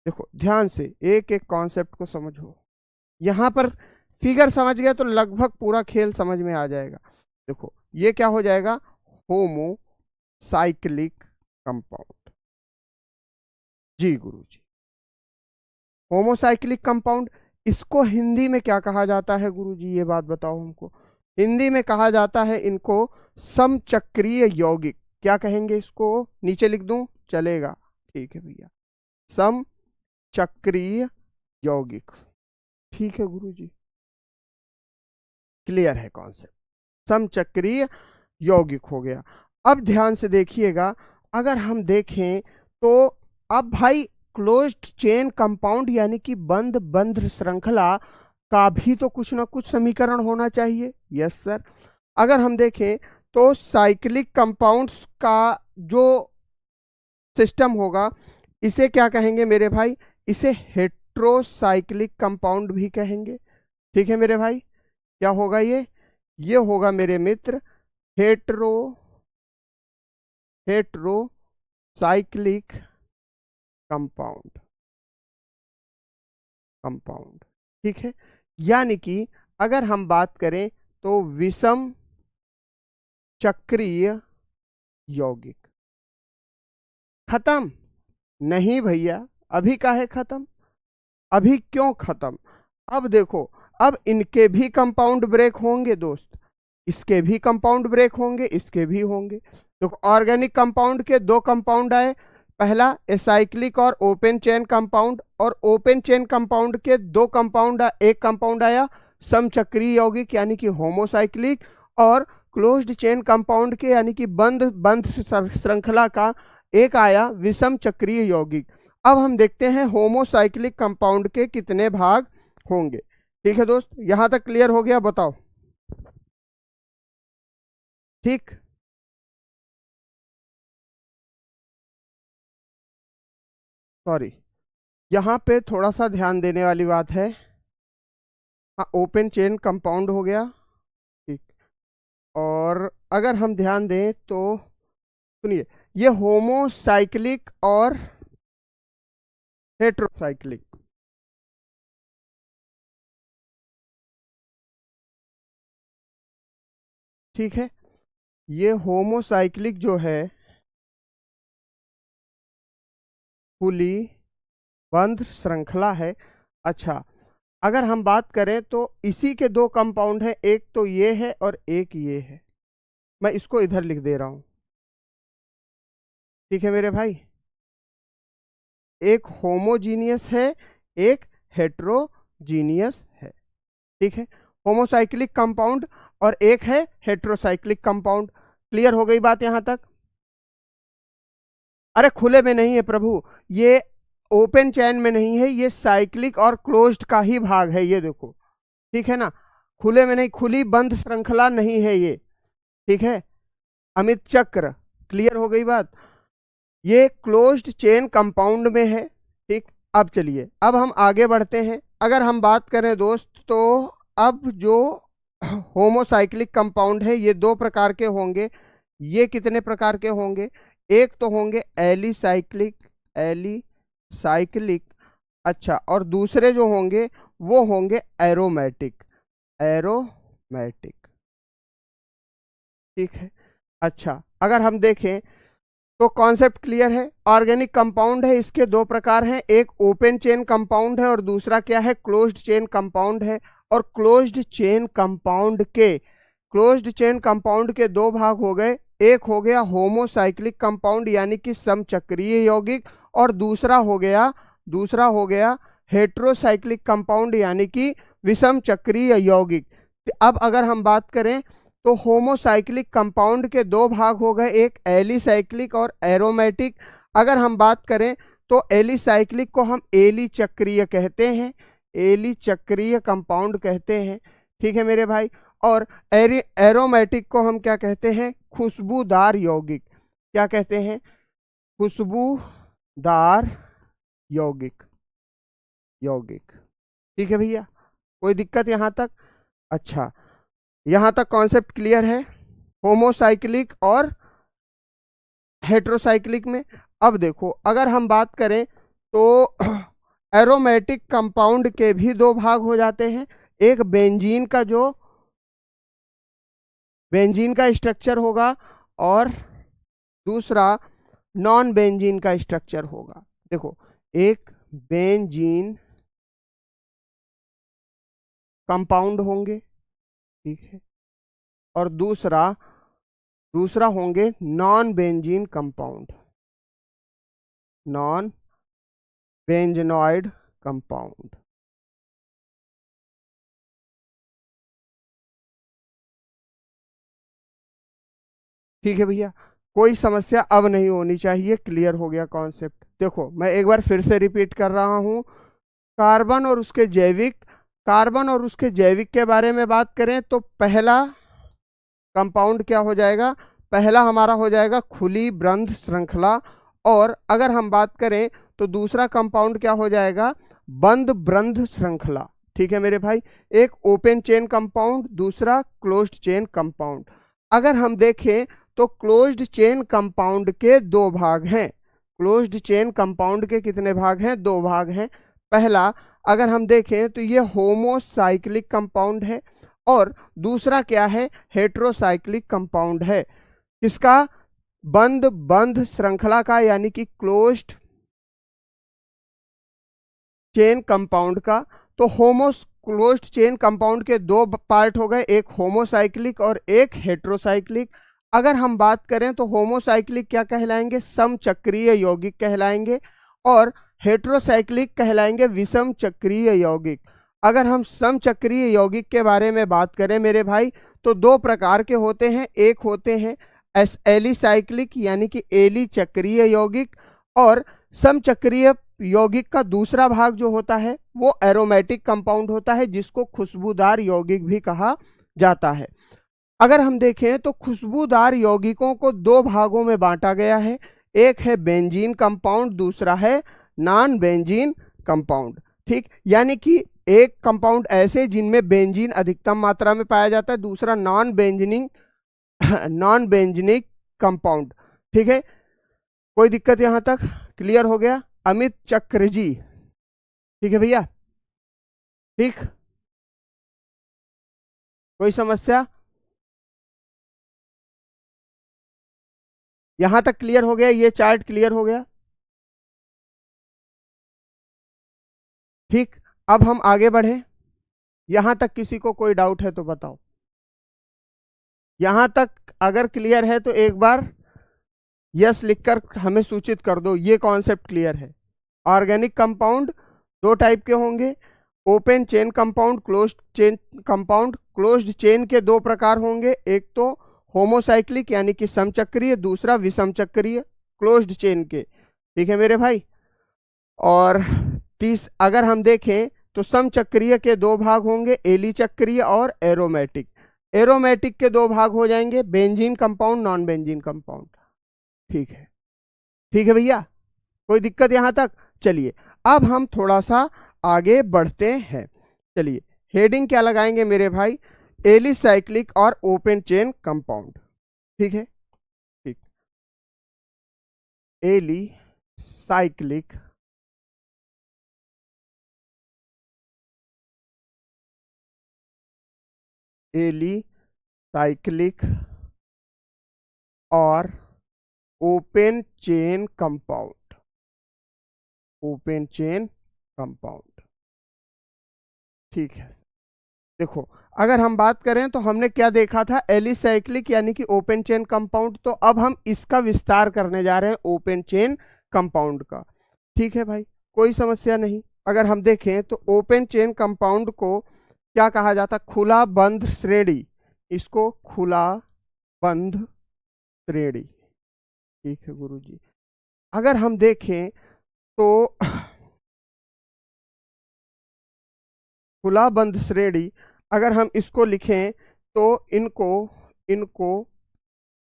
देखो ध्यान से एक एक कॉन्सेप्ट को समझो, यहां पर फिगर समझ गया तो लगभग पूरा खेल समझ में आ जाएगा। देखो ये क्या हो जाएगा? Homocyclic compound. जी गुरुजी, होमोसाइक्लिक कंपाउंड, इसको हिंदी में क्या कहा जाता है गुरुजी, ये बात बताओ हमको। हिंदी में कहा जाता है इनको समचक्रीय यौगिक। क्या कहेंगे इसको? नीचे लिख दूं, चलेगा? ठीक है भैया, समचक्रीय यौगिक। ठीक है गुरुजी, क्लियर है कॉन्सेप्ट, समचक्रीय यौगिक हो गया। अब ध्यान से देखिएगा, अगर हम देखें तो अब भाई क्लोज्ड चेन कंपाउंड यानी कि बंद बंध श्रृंखला का भी तो कुछ ना कुछ समीकरण होना चाहिए। Yes sir. अगर हम देखें तो साइक्लिक कंपाउंड्स का जो सिस्टम होगा इसे क्या कहेंगे मेरे भाई? इसे हेट्रोसाइक्लिक कंपाउंड भी कहेंगे। ठीक है मेरे भाई, क्या होगा ये होगा मेरे मित्र हेट्रोसाइक्लिक कंपाउंड। ठीक है, यानी कि अगर हम बात करें तो विषम चक्रीय यौगिक। खत्म? नहीं भैया, अभी का है खत्म? अभी क्यों खत्म? अब देखो, अब इनके भी कंपाउंड ब्रेक होंगे दोस्त, इसके भी कंपाउंड ब्रेक होंगे, इसके भी होंगे। तो ऑर्गेनिक कंपाउंड के दो कंपाउंड आए, पहला एसाइक्लिक और ओपन चेन कंपाउंड, और ओपन चेन कंपाउंड के दो कंपाउंड, एक कंपाउंड आया समचक्रीय यौगिक यानी कि होमोसाइक्लिक, और क्लोज्ड चेन कंपाउंड के यानी कि बंद बंध श्रृंखला का एक आया विषम चक्रीय यौगिक। अब हम देखते हैं होमोसाइक्लिक कंपाउंड के कितने भाग होंगे। ठीक है दोस्त, यहां तक क्लियर हो गया? बताओ। ठीक, सॉरी, यहाँ पे थोड़ा सा ध्यान देने वाली बात है। हाँ, ओपन चेन कंपाउंड हो गया, ठीक। और अगर हम ध्यान दें तो सुनिए, ये होमोसाइक्लिक और हेट्रोसाइक्लिक, ठीक है। ये होमोसाइक्लिक जो है पुली बंध श्रृंखला है। अच्छा, अगर हम बात करें तो इसी के दो कंपाउंड है, एक तो ये है और एक ये है। मैं इसको इधर लिख दे रहा हूं, ठीक है मेरे भाई। एक होमोजीनियस है, एक हेट्रोजीनियस है। ठीक है, होमोसाइक्लिक कंपाउंड और एक है हेट्रोसाइक्लिक कंपाउंड। क्लियर हो गई बात यहां तक? अरे खुले में नहीं है प्रभु, ये ओपन चैन में नहीं है, ये साइक्लिक और क्लोज्ड का ही भाग है, ये देखो। ठीक है ना, खुले में नहीं, खुली बंद श्रृंखला नहीं है ये। ठीक है अमित चक्र, क्लियर हो गई बात? ये क्लोज्ड चेन कंपाउंड में है। ठीक, अब चलिए, अब हम आगे बढ़ते हैं। अगर हम बात करें दोस्त तो अब जो होमोसाइक्लिक कंपाउंड है ये दो प्रकार के होंगे। ये कितने प्रकार के होंगे? एक तो होंगे एलिसाइक्लिक, अच्छा, और दूसरे जो होंगे वो होंगे एरोमेटिक। ठीक है, अच्छा, अगर हम देखें तो कॉन्सेप्ट क्लियर है। ऑर्गेनिक कंपाउंड है, इसके दो प्रकार हैं, एक ओपन चेन कंपाउंड है और दूसरा क्या है? क्लोज्ड चेन कंपाउंड है। और क्लोज्ड चेन कंपाउंड के दो भाग हो गए, एक हो गया होमोसाइक्लिक कंपाउंड यानी कि समचक्रीय यौगिक, और दूसरा हो गया हेट्रोसाइक्लिक कंपाउंड यानी कि विषम चक्रीय यौगिक। अब अगर हम बात करें तो होमोसाइक्लिक कंपाउंड के दो भाग हो गए, एक एलिसाइक्लिक और एरोमेटिक। अगर हम बात करें तो एलिसाइक्लिक को हम एली चक्रीय कहते हैं, एली चक्रीय कंपाउंड कहते हैं। ठीक है मेरे भाई, और एरोमेटिक को हम क्या कहते हैं? खुशबूदार यौगिक। क्या कहते हैं? खुशबूदार यौगिक, यौगिक। ठीक है भैया, कोई दिक्कत यहाँ तक? अच्छा, यहाँ तक कॉन्सेप्ट क्लियर है होमोसाइक्लिक और हेट्रोसाइक्लिक में। अब देखो, अगर हम बात करें तो एरोमेटिक कंपाउंड के भी दो भाग हो जाते हैं। एक बेंजीन का, जो बेंजीन का स्ट्रक्चर होगा, और दूसरा नॉन बेंजीन का स्ट्रक्चर होगा। देखो, एक बेंजीन कंपाउंड होंगे, ठीक है, और दूसरा होंगे non benzene compound, non benzenoid compound. ठीक है भैया, कोई समस्या अब नहीं होनी चाहिए, क्लियर हो गया कॉन्सेप्ट। देखो, मैं एक बार फिर से रिपीट कर रहा हूं, कार्बन और उसके जैविक, कार्बन और उसके जैविक के बारे में बात करें तो पहला कंपाउंड क्या हो जाएगा? पहला हमारा हो जाएगा खुली बंध श्रृंखला, और अगर हम बात करें तो दूसरा कंपाउंड क्या हो जाएगा? बंद बंध श्रृंखला। ठीक है मेरे भाई, एक ओपन चेन कंपाउंड, दूसरा क्लोज्ड चेन कंपाउंड। अगर हम देखें तो क्लोज्ड चेन कंपाउंड के दो भाग हैं। क्लोज्ड चेन कंपाउंड के कितने भाग हैं? दो भाग हैं। पहला अगर हम देखें तो ये होमोसाइक्लिक कंपाउंड है, और दूसरा क्या है? हेट्रोसाइक्लिक कंपाउंड है। किसका? बंद बंध श्रृंखला का, यानी कि क्लोज्ड चेन कंपाउंड का। तो क्लोज्ड चेन कंपाउंड के दो पार्ट हो गए, एक होमोसाइक्लिक और एक हेट्रोसाइक्लिक। अगर हम बात करें तो होमोसाइक्लिक क्या कहलाएंगे? समचक्रीय यौगिक कहलाएंगे, और हेट्रोसाइक्लिक कहलाएंगे विषम चक्रीय यौगिक। अगर हम समचक्रीय यौगिक के बारे में बात करें मेरे भाई, तो दो प्रकार के होते हैं। एक होते हैं एलिसाइक्लिक, यानी कि एली चक्रीय यौगिक, और समचक्रीय यौगिक का दूसरा भाग जो होता है वो एरोमेटिक कंपाउंड होता है, जिसको खुशबूदार यौगिक भी कहा जाता है। अगर हम देखें तो खुशबूदार यौगिकों को दो भागों में बांटा गया है, एक है बेंजीन कंपाउंड, दूसरा है नॉन बेंजीन कंपाउंड। ठीक, यानी कि एक कंपाउंड ऐसे जिनमें बेंजीन अधिकतम मात्रा में पाया जाता है, दूसरा नॉन बेंजीनिक कंपाउंड। ठीक है, कोई दिक्कत यहां तक? क्लियर हो गया? अमित चक्र जी, ठीक है भैया? ठीक, कोई समस्या? यहां तक क्लियर हो गया? ये चार्ट क्लियर हो गया? ठीक, अब हम आगे बढ़े। यहां तक किसी को कोई डाउट है तो बताओ। यहां तक अगर क्लियर है तो एक बार यस लिखकर हमें सूचित कर दो, ये कॉन्सेप्ट क्लियर है। ऑर्गेनिक कंपाउंड दो टाइप के होंगे, open chain compound, closed chain compound. Closed chain के दो प्रकार होंगे, एक तो होमोसाइक्लिक यानी कि समचक्रीय, दूसरा विषम चक्रीय क्लोज्ड चेन के। ठीक है मेरे भाई? और अगर हम देखें तो समचक्रीय के दो भाग होंगे, एली चक्रीय और एरोमेटिक। एरोमेटिक के दो भाग हो जाएंगे, benzene compound, non benzene compound. ठीक है, ठीक है भैया, कोई दिक्कत यहां तक? चलिए अब हम थोड़ा सा आगे बढ़ते हैं। चलिए, हेडिंग क्या लगाएंगे मेरे भाई? एलिसाइक्लिक और ओपन चेन कंपाउंड। ठीक है, ठीक, एलिसाइक्लिक एलिसाइक्लिक और open chain compound, open chain compound. ठीक है, देखो अगर हम बात करें तो हमने क्या देखा था? एलिसाइक्लिक यानी कि ओपन चेन कंपाउंड। तो अब हम इसका विस्तार करने जा रहे हैं, ओपन चेन कंपाउंड का। ठीक है भाई, कोई समस्या नहीं। अगर हम देखें तो ओपन चेन कंपाउंड को क्या कहा जाता? खुला बंध श्रेणी, इसको खुला बंध श्रेणी। ठीक है गुरुजी। अगर हम देखें तो खुला बंध श्रेणी, अगर हम इसको लिखें तो इनको इनको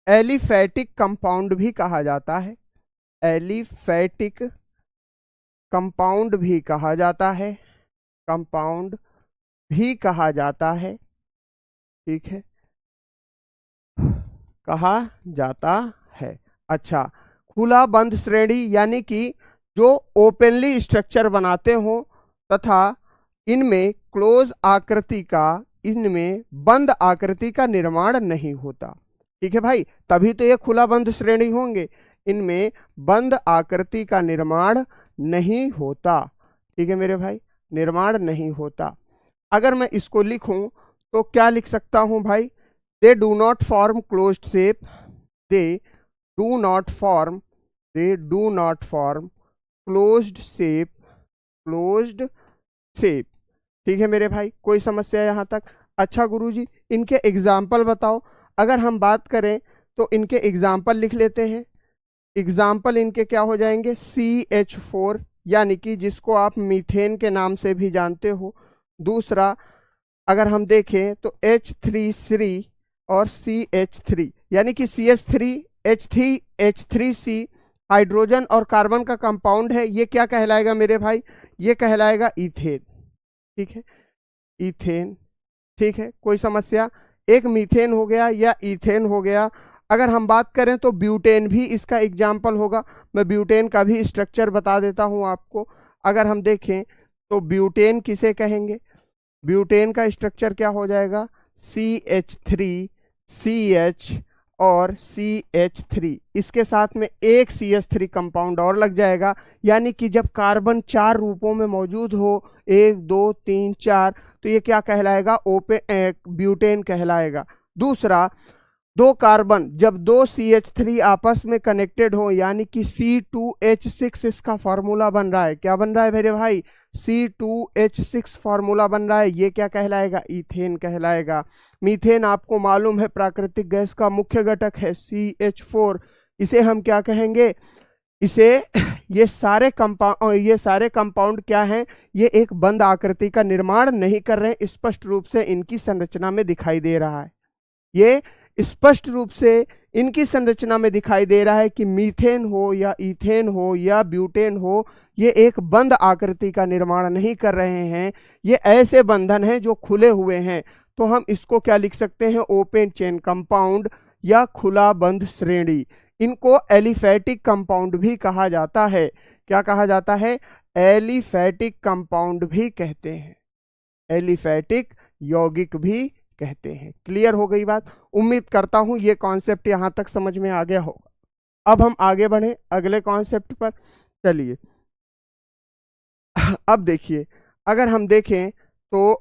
एलिफैटिक कंपाउंड भी कहा जाता है। एलिफैटिक कंपाउंड भी कहा जाता है, कंपाउंड भी कहा जाता है, ठीक है, कहा जाता है। अच्छा, खुला बंद श्रेणी यानी कि जो ओपनली स्ट्रक्चर बनाते हो तथा इनमें क्लोज आकृति का, इनमें बंद आकृति का निर्माण नहीं होता, ठीक है भाई, तभी तो ये खुला बंद श्रेणी होंगे, इनमें बंद आकृति का निर्माण नहीं होता, ठीक है मेरे भाई, निर्माण नहीं होता। अगर मैं इसको लिखूं तो क्या लिख सकता हूं भाई, they do not form closed shape, they do not form, they do not form closed shape, closed shape, ठीक है मेरे भाई, कोई समस्या यहाँ तक। अच्छा गुरुजी, इनके एग्जाम्पल बताओ। अगर हम बात करें तो इनके एग्जाम्पल लिख लेते हैं। एग्जाम्पल इनके क्या हो जाएंगे, CH4 यानी कि जिसको आप मीथेन के नाम से भी जानते हो। दूसरा अगर हम देखें तो H3 और CH3 यानी कि CH3 H3C हाइड्रोजन और कार्बन का कंपाउंड है, ये क्या कहलाएगा मेरे भाई, ये कहलाएगा इथेन, ठीक है, इथेन, ठीक है, कोई समस्या। एक मीथेन हो गया या इथेन हो गया। अगर हम बात करें तो ब्यूटेन भी इसका एग्जाम्पल होगा, मैं ब्यूटेन का भी स्ट्रक्चर बता देता हूं आपको। अगर हम देखें तो ब्यूटेन किसे कहेंगे, ब्यूटेन का स्ट्रक्चर क्या हो जाएगा, CH3 CH और CH3, इसके साथ में एक CH3 कंपाउंड और लग जाएगा, यानी कि जब कार्बन 4 रूपों में मौजूद हो, 1 2 3 4, तो ये क्या कहलाएगा, ब्यूटेन कहलाएगा। दूसरा, दो कार्बन जब दो CH3 आपस में कनेक्टेड हो, यानी कि C2H6 इसका फॉर्मूला बन रहा है, क्या बन रहा है मेरे भाई, C2H6 फॉर्मूला बन रहा है, ये क्या कहलाएगा, इथेन कहलाएगा। मीथेन आपको मालूम है प्राकृतिक गैस का मुख्य घटक है, CH4, इसे हम क्या कहेंगे, इसे ये सारे कंपाउंड क्या हैं, ये एक बंद आकृति का निर्माण नहीं कर रहे हैं, स्पष्ट रूप से इनकी संरचना में दिखाई दे रहा है, ये स्पष्ट रूप से इनकी संरचना में दिखाई दे रहा है कि मीथेन हो या इथेन हो या ब्यूटेन हो, ये एक बंद आकृति का निर्माण नहीं कर रहे हैं, ये ऐसे बंधन हैं जो खुले हुए हैं। तो हम इसको क्या लिख सकते हैं, ओपन चेन कंपाउंड या खुला बंद श्रेणी। इनको एलिफैटिक कंपाउंड भी कहा जाता है, क्या कहा जाता है, एलिफैटिक कंपाउंड भी कहते हैं, एलिफैटिक यौगिक भी कहते हैं। क्लियर हो गई बात, उम्मीद करता हूं ये कॉन्सेप्ट यहां तक समझ में आ गया होगा। अब हम आगे बढ़े अगले कॉन्सेप्ट पर, चलिए। अब देखिए, अगर हम देखें तो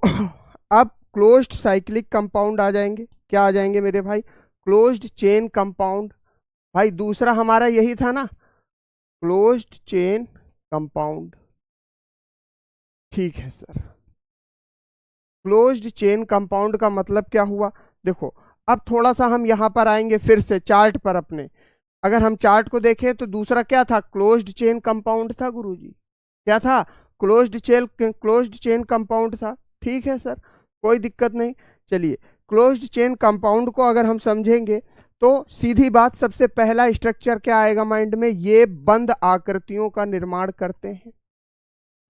अब क्लोज्ड साइक्लिक कंपाउंड आ जाएंगे, क्या आ जाएंगे मेरे भाई, क्लोज्ड चेन कंपाउंड। भाई दूसरा हमारा यही था ना, क्लोज्ड चेन कंपाउंड, ठीक है सर। क्लोज्ड चेन कंपाउंड का मतलब क्या हुआ, देखो अब थोड़ा सा हम यहां पर आएंगे फिर से चार्ट पर अपने। अगर हम चार्ट को देखें तो दूसरा क्या था, क्लोज्ड चेन कंपाउंड था गुरुजी, क्या था, क्लोज्ड चेन कंपाउंड था, ठीक है सर, कोई दिक्कत नहीं। चलिए, क्लोज्ड चेन कंपाउंड को अगर हम समझेंगे तो सीधी बात, सबसे पहला स्ट्रक्चर क्या आएगा माइंड में, ये बंद आकृतियों का निर्माण करते हैं,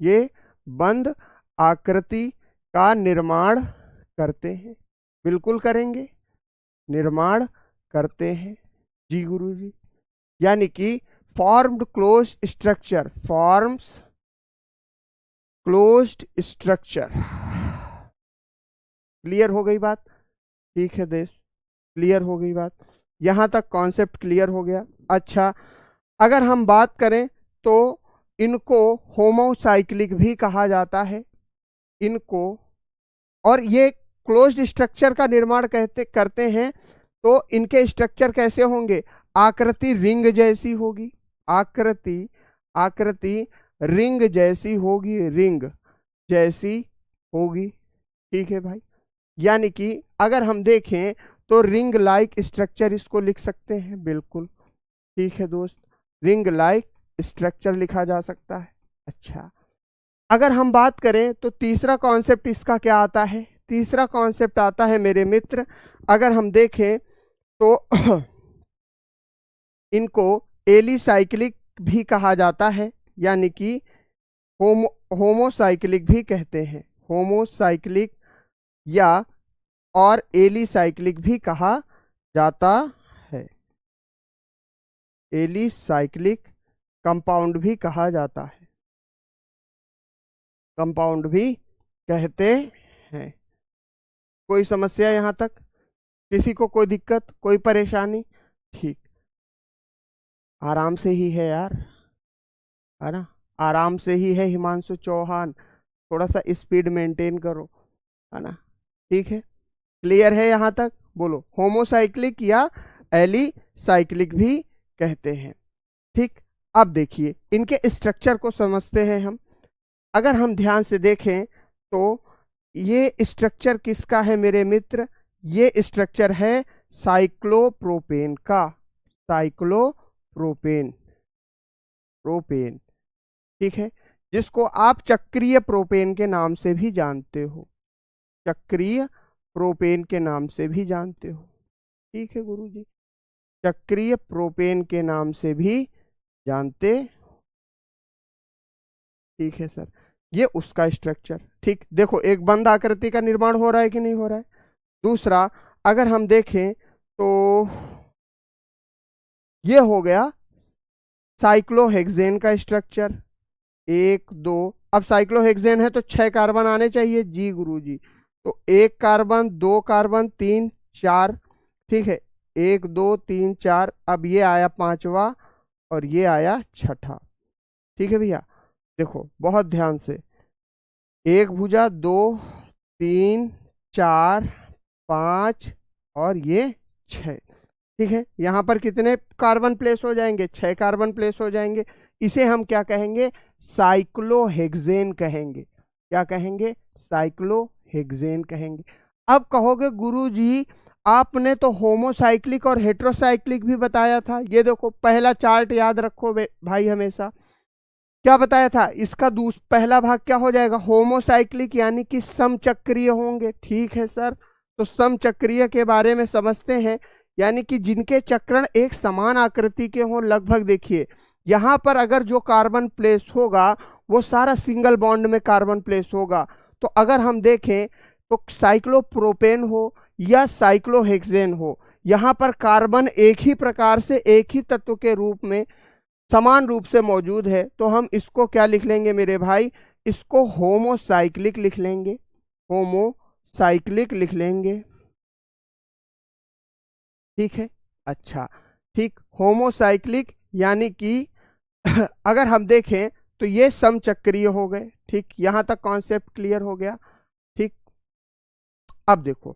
ये बंद आकृति का निर्माण करते हैं, बिल्कुल करेंगे, निर्माण करते हैं जी गुरुजी, यानी कि formed close structure, forms closed structure. Clear हो गई बात, ठीक है देश, क्लियर हो गई बात, यहां तक कॉन्सेप्ट क्लियर हो गया। अच्छा, अगर हम बात करें तो इनको होमोसाइक्लिक भी कहा जाता है, इनको, और ये क्लोज्ड स्ट्रक्चर का निर्माण करते हैं, तो इनके स्ट्रक्चर कैसे होंगे, आकृति रिंग जैसी होगी, आकृति रिंग जैसी होगी, रिंग जैसी होगी, ठीक है भाई, यानी कि अगर हम देखें तो रिंग लाइक स्ट्रक्चर इसको लिख सकते हैं, बिल्कुल ठीक है दोस्त, रिंग लाइक स्ट्रक्चर लिखा जा सकता है। अच्छा, अगर हम बात करें तो तीसरा कॉन्सेप्ट इसका क्या आता है, तीसरा कॉन्सेप्ट आता है मेरे मित्र, अगर हम देखें तो इनको एलिसाइक्लिक भी कहा जाता है, यानी कि होमोसाइक्लिक भी कहते हैं, होमोसाइक्लिक या और एलिसाइक्लिक भी कहा जाता है, एलिसाइक्लिक कंपाउंड भी कहा जाता है, कंपाउंड भी कहते हैं। कोई समस्या यहाँ तक? किसी को कोई दिक्कत, कोई परेशानी? ठीक, आराम से ही है यार, है ना, आराम से ही है हिमांशु चौहान, थोड़ा सा स्पीड मेंटेन करो, है ना। ठीक है, क्लियर है यहाँ तक? बोलो, होमोसाइक्लिक या एलिसाइक्लिक भी कहते हैं। ठीक, अब देखिए इनके स्ट्रक्चर को समझते हैं हम। अगर हम ध्यान से देखें तो ये स्ट्रक्चर किसका है मेरे मित्र? ये स्ट्रक्चर है साइक्लोप्रोपेन का, साइक्लोप्रोपेन, प्रोपेन, ठीक है, जिसको आप चक्रीय प्रोपेन के नाम से भी जानते हो, चक्रीय प्रोपेन के नाम से भी जानते हो। ठीक है गुरुजी, चक्रीय प्रोपेन के नाम से भी जानते। ठीक है सर, ये उसका स्ट्रक्चर। ठीक, देखो एक बंद आकृति का निर्माण हो रहा है कि नहीं हो रहा है। दूसरा, अगर हम देखें तो ये हो गया साइक्लोहेक्सेन का स्ट्रक्चर, 1 2, अब साइक्लोहेक्सेन है तो 6 कार्बन आने चाहिए जी गुरुजी, तो 1 कार्बन, 2 कार्बन, 3 4, ठीक है, 1 2 3 4, अब ये आया 5वां और ये आया 6ठा। ठीक है भैया, देखो बहुत ध्यान से, 1 भुजा, 2 3 4 5 और ये 6। ठीक है, यहाँ पर कितने कार्बन प्लेस हो जाएंगे? 6 कार्बन प्लेस हो जाएंगे। इसे हम क्या कहेंगे? साइक्लोहेक्सेन कहेंगे। क्या कहेंगे? साइक्लोहेक्सेन कहेंगे। अब कहोगे गुरुजी आपने तो होमोसाइक्लिक और हेट्रोसाइक्लिक भी बताया था। ये देखो पहला चार्ट याद रखो भाई हमेशा, क्या बताया था? इसका पहला भाग क्या हो जाएगा? होमोसाइक्लिक यानी कि समचक्रीय होंगे। ठीक है सर, तो समचक्रीय के बारे में समझते हैं, यानी कि जिनके चक्रण एक समान आकृति के हों। लगभग देखिए यहाँ पर अगर जो कार्बन प्लेस होगा वो सारा सिंगल बॉन्ड में कार्बन प्लेस होगा। तो अगर हम देखें तो साइक्लोप्रोपेन हो या साइक्लोहेक्सेन हो, यहाँ पर कार्बन एक ही प्रकार से एक ही तत्व के रूप में समान रूप से मौजूद है, तो हम इसको क्या लिख लेंगे मेरे भाई? इसको होमोसाइक्लिक लिख लेंगे, होमोसाइक्लिक लिख लेंगे। ठीक है, अच्छा, ठीक, होमोसाइक्लिक यानी कि अगर हम देखें तो ये समचक्रीय हो गए। ठीक, यहां तक कॉन्सेप्ट क्लियर हो गया। ठीक, अब देखो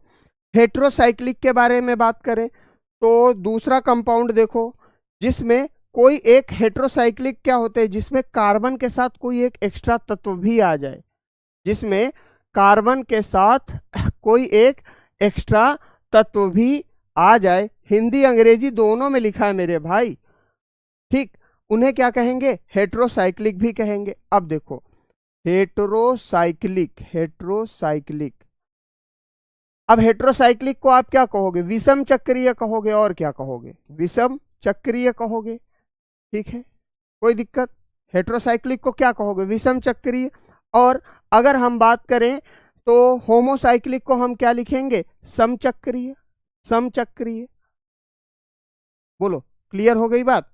हेट्रोसाइक्लिक के बारे में बात करें तो दूसरा कंपाउंड देखो जिसमें कोई एक हेट्रोसाइक्लिक क्या होते हैं? जिसमें कार्बन के साथ कोई एक एक्स्ट्रा तत्व भी आ जाए, जिसमें कार्बन के साथ कोई एक एक्स्ट्रा तत्व भी आ जाए। हिंदी अंग्रेजी दोनों में लिखा है मेरे भाई। ठीक, उन्हें क्या कहेंगे? हेट्रोसाइक्लिक भी कहेंगे। अब देखो हेट्रोसाइक्लिक, हेट्रोसाइक्लिक, अब हेट्रोसाइक्लिक को आप क्या कहोगे? विषम चक्रीय कहोगे और क्या कहोगे? विषम चक्रीय कहोगे। ठीक है, कोई दिक्कत? हेट्रोसाइक्लिक को क्या कहोगे? विषम चक्रीय। और अगर हम बात करें तो होमोसाइक्लिक को हम क्या लिखेंगे? समचक्रीय, समचक्रीय। बोलो, क्लियर हो गई बात?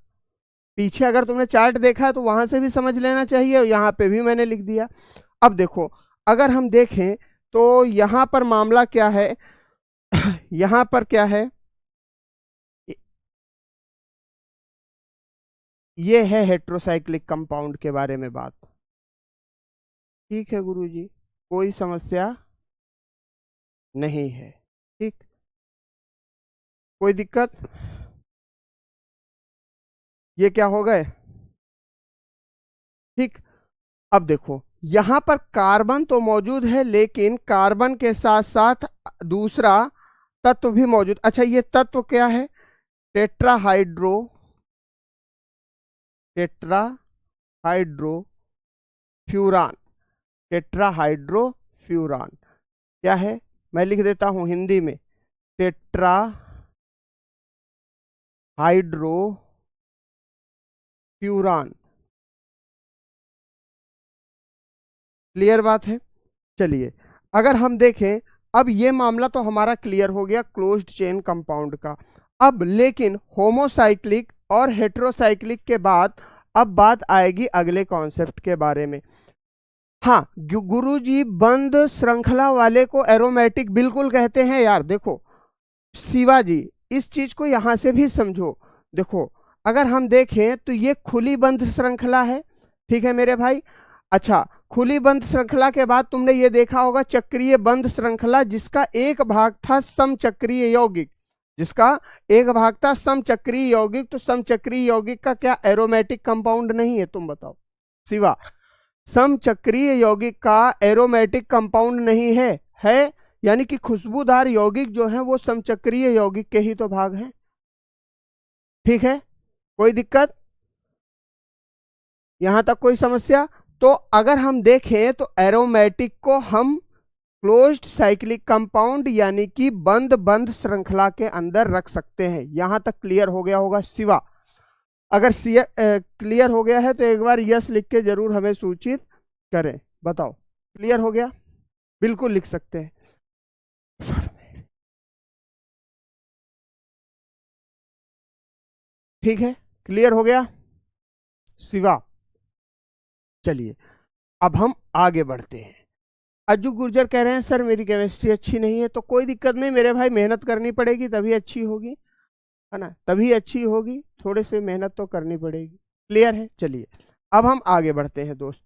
पीछे अगर तुमने चार्ट देखा है तो वहां से भी समझ लेना चाहिए, यहाँ पे भी मैंने लिख दिया। अब देखो अगर हम देखें तो यहाँ पर मामला क्या है? यहाँ पर क्या है? ये है हेट्रोसाइक्लिक कंपाउंड के बारे में बात। ठीक है गुरुजी, कोई समस्या नहीं है। ठीक, कोई दिक्कत? ये क्या हो गए? ठीक, अब देखो यहां पर कार्बन तो मौजूद है लेकिन कार्बन के साथ साथ दूसरा तत्व भी मौजूद। अच्छा, ये तत्व क्या है? टेट्राहाइड्रो, टेट्राहाइड्रो फ्यूरान, टेट्राहाइड्रोफ्यूरान क्या है? मैं लिख देता हूं हिंदी में, टेट्रा हाइड्रोफ्यूरान। क्लियर बात है। चलिए अगर हम देखें, अब ये मामला तो हमारा क्लियर हो गया क्लोज्ड चेन कंपाउंड का। अब लेकिन होमोसाइक्लिक और हेटेरोसाइक्लिक के बाद अब बात आएगी अगले कॉन्सेप्ट के बारे में। हाँ गुरुजी, बंद श्रृंखला वाले को एरोमेटिक बिल्कुल कहते हैं यार। देखो शिवाजी, इस चीज को यहां से भी समझो। देखो अगर हम देखें तो ये खुली बंद श्रृंखला है, ठीक है मेरे भाई। अच्छा, खुली बंद श्रृंखला के बाद तुमने ये देखा होगा चक्रीय बंद श्रृंखला, जिसका एक भाग था समचक्रीय यौगिक, जिसका एक भाग था समचक्रीय यौगिक। तो समचक्रीय यौगिक का क्या एरोमेटिक कंपाउंड नहीं है? तुम बताओ शिवा, समचक्रीय यौगिक का एरोमेटिक कंपाउंड नहीं है यानी कि खुशबूदार यौगिक जो है वो समचक्रीय यौगिक के ही तो भाग हैं। ठीक है, कोई दिक्कत यहां तक, कोई समस्या? तो अगर हम देखें तो एरोमेटिक को हम क्लोज्ड साइक्लिक कंपाउंड यानी कि बंद बंद श्रृंखला के अंदर रख सकते हैं। यहां तक क्लियर हो गया होगा शिवा? अगर क्लियर हो गया है तो एक बार यस लिख के जरूर हमें सूचित करें। बताओ क्लियर हो गया? बिल्कुल लिख सकते हैं। ठीक है, क्लियर हो गया शिवा? चलिए अब हम आगे बढ़ते हैं। अज्जू गुर्जर कह रहे हैं सर मेरी केमिस्ट्री अच्छी नहीं है। तो कोई दिक्कत नहीं मेरे भाई, मेहनत करनी पड़ेगी तभी अच्छी होगी, है ना, तभी अच्छी होगी। थोड़े से मेहनत तो करनी पड़ेगी। क्लियर है? चलिए अब हम आगे बढ़ते हैं दोस्त।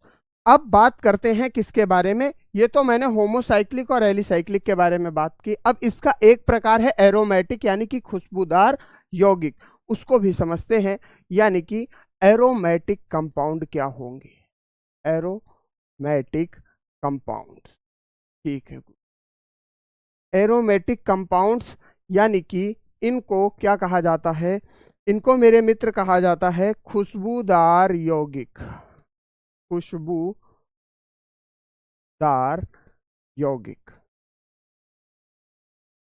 अब बात करते हैं किसके बारे में? ये तो मैंने होमोसाइक्लिक और एलिसाइक्लिक के बारे में बात की। अब इसका एक प्रकार है एरोमेटिक यानी कि खुशबूदार यौगिक, उसको भी समझते हैं। यानी कि एरोमेटिक कंपाउंड क्या होंगे? एरोमेटिक कंपाउंड, ठीक है। एरोमेटिक कंपाउंड्स यानी कि इनको क्या कहा जाता है? इनको मेरे मित्र कहा जाता है खुशबूदार यौगिक, खुशबूदार यौगिक।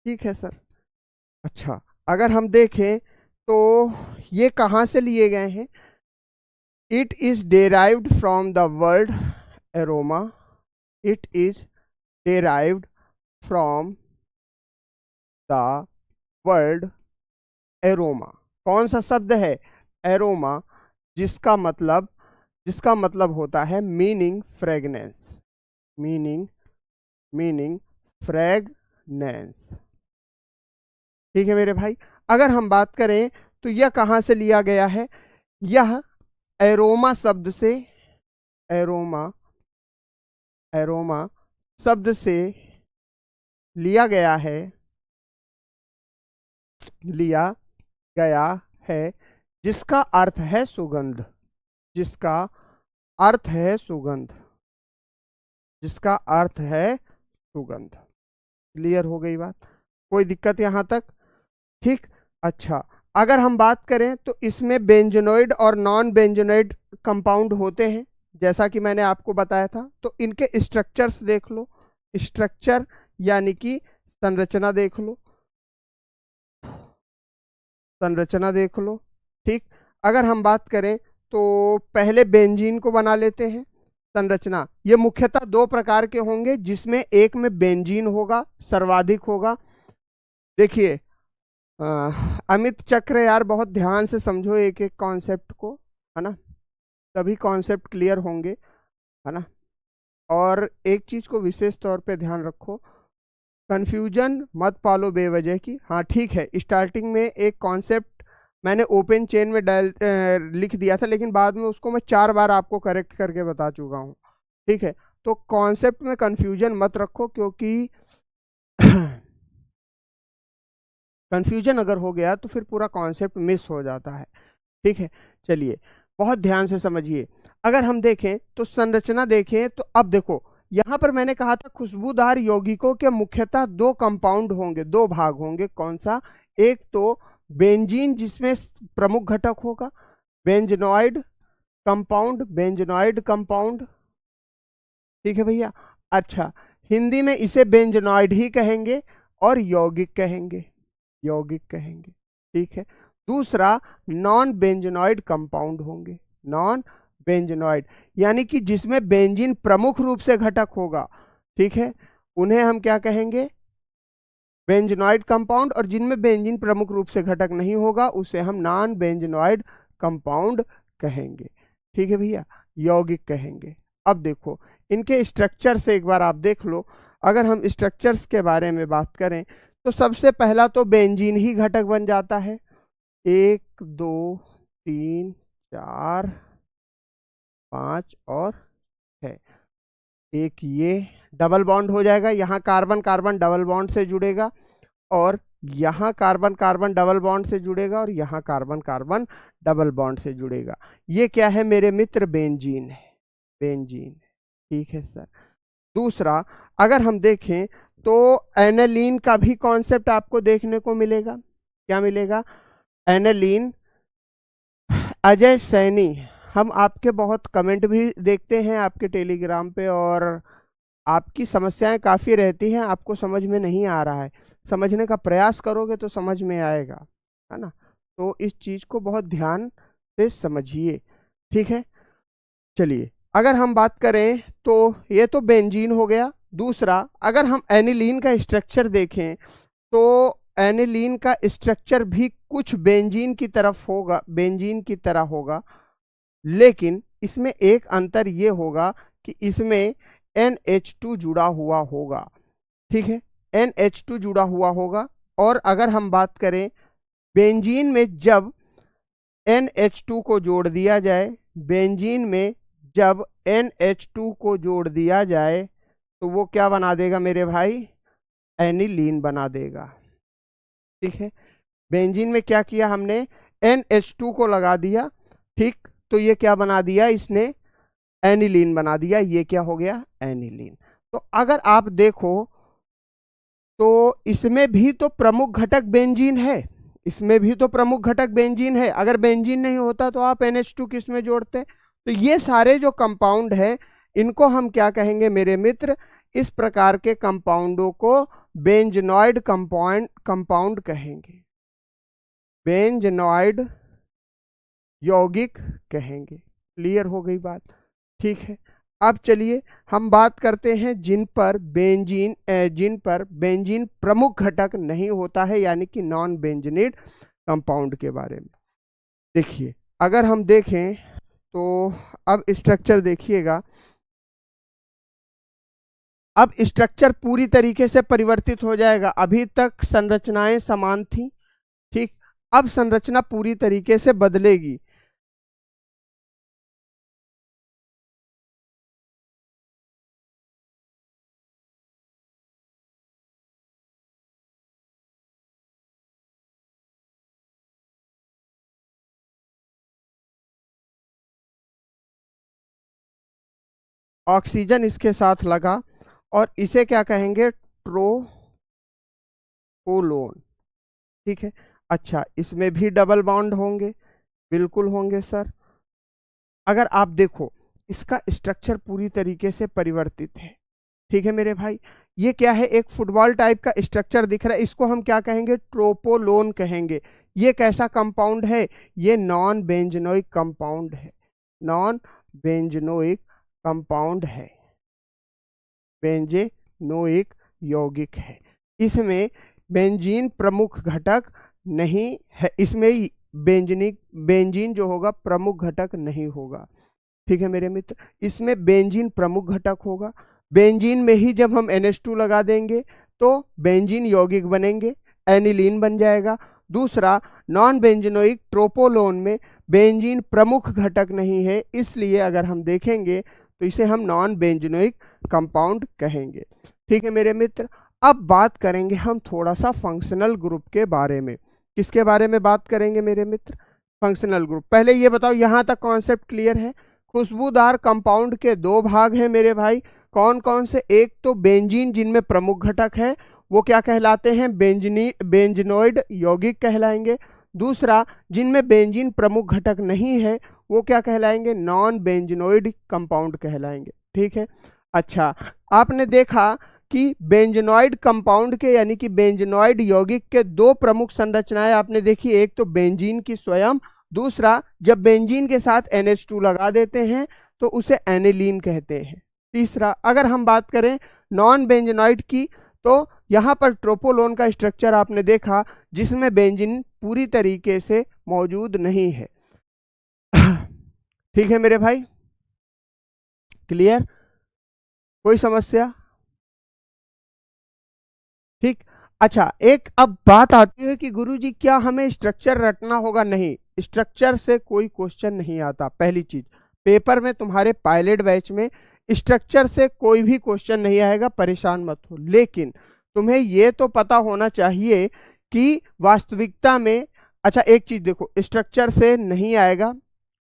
ठीक है सर। अच्छा, अगर हम देखें तो ये कहां से लिए गए हैं? It is derived from the word aroma, it is derived from the word aroma. कौन सा शब्द है? एरोमा, जिसका मतलब होता है मीनिंग फ्रेगनेंस, मीनिंग फ्रेगनेंस। ठीक है मेरे भाई। अगर हम बात करें तो यह कहां से लिया गया है? यह एरोमा शब्द से, एरोमा शब्द से लिया गया है, जिसका अर्थ है सुगंध, जिसका अर्थ है सुगंध। क्लियर हो गई बात? कोई दिक्कत यहां तक? ठीक। अच्छा, अगर हम बात करें तो इसमें बेंजोनोइड और नॉन बेंजोनोइड कंपाउंड होते हैं, जैसा कि मैंने आपको बताया था। तो इनके स्ट्रक्चर्स देख लो, स्ट्रक्चर यानी कि संरचना देख लो, ठीक। अगर हम बात करें तो पहले बेंजीन को बना लेते हैं। संरचना ये मुख्यतः दो प्रकार के होंगे, जिसमें एक में बेंजीन होगा, सर्वाधिक होगा। देखिए अमित चक्र यार, बहुत ध्यान से समझो एक एक कॉन्सेप्ट को, है ना, तभी कॉन्सेप्ट क्लियर होंगे, है ना। और एक चीज को विशेष तौर पे ध्यान रखो, कंफ्यूजन मत पालो बेवजह की। हाँ ठीक है, स्टार्टिंग में एक कॉन्सेप्ट मैंने ओपन चेन में लिख दिया था, लेकिन बाद में उसको मैं 4 बार आपको करेक्ट करके बता चुका हूँ। ठीक है, तो कॉन्सेप्ट में कंफ्यूजन मत रखो, क्योंकि कंफ्यूजन अगर हो गया तो फिर पूरा कॉन्सेप्ट मिस हो जाता है। ठीक है, चलिए बहुत ध्यान से समझिए। अगर हम देखें तो संरचना देखें तो अब देखो यहां पर मैंने कहा था खुशबूदार यौगिकों के मुख्यतः 2 कंपाउंड होंगे, 2 भाग होंगे। कौन सा? एक तो बेंजीन, जिसमें प्रमुख घटक होगा बेंजनॉइड कंपाउंड। ठीक है भैया। अच्छा, हिंदी में इसे बेंजनॉइड ही कहेंगे और यौगिक कहेंगे। ठीक है। दूसरा नॉन बेंजनॉइड कंपाउंड होंगे, नॉन बेंजीनॉइड, यानी कि जिसमें बेंजीन प्रमुख रूप से घटक होगा, ठीक है, उन्हें हम क्या कहेंगे, बेंजीनॉइड कंपाउंड। और जिनमें बेंजीन प्रमुख रूप से घटक नहीं होगा उसे हम नॉन बेंजीनॉइड कंपाउंड कहेंगे। ठीक है भैया, यौगिक कहेंगे। अब देखो इनके स्ट्रक्चर से एक बार आप देख लो। अगर हम स्ट्रक्चर्स के बारे में बात करें तो सबसे पहला तो बेंजीन ही घटक बन जाता है। 1 2 3 4 5 और 6। एक ये डबल बॉन्ड हो जाएगा, यहाँ कार्बन कार्बन डबल बॉन्ड से जुड़ेगा, और यहाँ कार्बन कार्बन डबल बॉन्ड से जुड़ेगा, और यहाँ कार्बन कार्बन डबल बॉन्ड से जुड़ेगा। ये क्या है मेरे मित्र, बेंजीन है, बेंजीन। ठीक है सर। दूसरा अगर हम देखें तो एनालीन का भी कॉन्सेप्ट आपको देखने को मिलेगा। क्या मिलेगा, एनालीन। अजय सैनी, हम आपके बहुत कमेंट भी देखते हैं आपके टेलीग्राम पे, और आपकी समस्याएं काफ़ी रहती हैं, आपको समझ में नहीं आ रहा है, समझने का प्रयास करोगे तो समझ में आएगा, है ना। तो इस चीज़ को बहुत ध्यान से समझिए, ठीक है। चलिए अगर हम बात करें तो ये तो बेंजीन हो गया। दूसरा अगर हम एनिलीन का स्ट्रक्चर देखें तो एनिलीन का स्ट्रक्चर भी कुछ बेंजीन की तरफ होगा, बेंजीन की तरह होगा, लेकिन इसमें एक अंतर ये होगा कि इसमें NH2 जुड़ा हुआ होगा। ठीक है, NH2 जुड़ा हुआ होगा। और अगर हम बात करें बेंजीन में जब NH2 को जोड़ दिया जाए, बेंजीन में जब NH2 को जोड़ दिया जाए तो वो क्या बना देगा मेरे भाई, एनिलीन बना देगा। ठीक है, बेंजीन में क्या किया हमने, NH2 को लगा दिया, ठीक, तो ये क्या बना दिया इसने, एनिलीन बना दिया। ये क्या हो गया, एनिलीन। तो अगर आप देखो तो इसमें भी तो प्रमुख घटक बेंजीन है, इसमें भी तो प्रमुख घटक बेंजीन है। अगर बेंजीन नहीं होता तो आप NH2 किस में जोड़ते। तो ये सारे जो कंपाउंड है इनको हम क्या कहेंगे मेरे मित्र, इस प्रकार के कंपाउंडों को बेंजीनॉइड कंपाउंड कहेंगे, बेंजीनॉइड यौगिक कहेंगे। क्लियर हो गई बात, ठीक है। अब चलिए हम बात करते हैं जिन पर बेंजीन प्रमुख घटक नहीं होता है, यानी कि नॉन बेंजीनेट कंपाउंड के बारे में। देखिए अगर हम देखें तो अब स्ट्रक्चर देखिएगा, अब स्ट्रक्चर पूरी तरीके से परिवर्तित हो जाएगा। अभी तक संरचनाएं समान थी, ठीक, अब संरचना पूरी तरीके से बदलेगी। ऑक्सीजन इसके साथ लगा और इसे क्या कहेंगे, ट्रोपोलोन। ठीक है, अच्छा इसमें भी डबल बॉन्ड होंगे, बिल्कुल होंगे सर। अगर आप देखो इसका स्ट्रक्चर पूरी तरीके से परिवर्तित है, ठीक है मेरे भाई। ये क्या है, एक फुटबॉल टाइप का स्ट्रक्चर दिख रहा है, इसको हम क्या कहेंगे, ट्रोपोलोन कहेंगे। ये कैसा कंपाउंड है, ये नॉन बेंजनोइक कंपाउंड है, नॉन बेंजनोइक कंपाउंड है, बेंजेनोइक यौगिक है। इसमें बेंजीन प्रमुख घटक नहीं है, इसमें बेंजीन जो होगा प्रमुख घटक नहीं होगा। ठीक है मेरे मित्र, इसमें बेंजीन प्रमुख घटक होगा। बेंजीन में ही जब हम NH2 लगा देंगे तो बेंजीन यौगिक बनेंगे, एनिलीन बन जाएगा। दूसरा नॉन बेंजीनोइक ट्रोपोलोन में बेंजीन प्रमुख घटक नहीं है, इसलिए अगर हम देखेंगे तो इसे हम नॉन बेंजीनोइक कंपाउंड कहेंगे। ठीक है मेरे मित्र, अब बात करेंगे हम थोड़ा सा फंक्शनल ग्रुप के बारे में। किसके बारे में बात करेंगे मेरे मित्र, फंक्शनल ग्रुप। पहले ये बताओ यहाँ तक कॉन्सेप्ट क्लियर है। खुशबूदार कंपाउंड के दो भाग हैं मेरे भाई, कौन कौन से, एक तो बेंजीन जिनमें प्रमुख घटक है वो क्या कहलाते हैं, बेंजीनोइड यौगिक कहलाएंगे। दूसरा जिनमें बेंजीन प्रमुख घटक नहीं है वो क्या कहलाएंगे, नॉन बेंजीनोइड कंपाउंड कहलाएंगे। ठीक है, अच्छा आपने देखा कि बेंजीनोइड कंपाउंड के यानी कि बेंजीनोइड यौगिक के दो प्रमुख संरचनाएं आपने देखी, एक तो बेंजीन की स्वयं दूसरा, जब बेंजीन के साथ NH2 लगा देते हैं तो उसे एनिलीन कहते हैं। तीसरा, अगर हम बात करें नॉन बेंजनॉइड की, तो यहाँ पर ट्रोपोलोन का स्ट्रक्चर आपने देखा जिसमें बेंजीन पूरी तरीके से मौजूद नहीं है। ठीक है मेरे भाई, क्लियर? कोई समस्या? ठीक। अच्छा, एक अब बात आती है कि गुरुजी क्या हमें स्ट्रक्चर रटना होगा? नहीं, स्ट्रक्चर से कोई क्वेश्चन नहीं आता। पहली चीज, पेपर में तुम्हारे पायलट बैच में स्ट्रक्चर से कोई भी क्वेश्चन नहीं आएगा, परेशान मत हो। लेकिन तुम्हें ये तो पता होना चाहिए कि वास्तविकता में, अच्छा एक चीज देखो, स्ट्रक्चर से नहीं आएगा,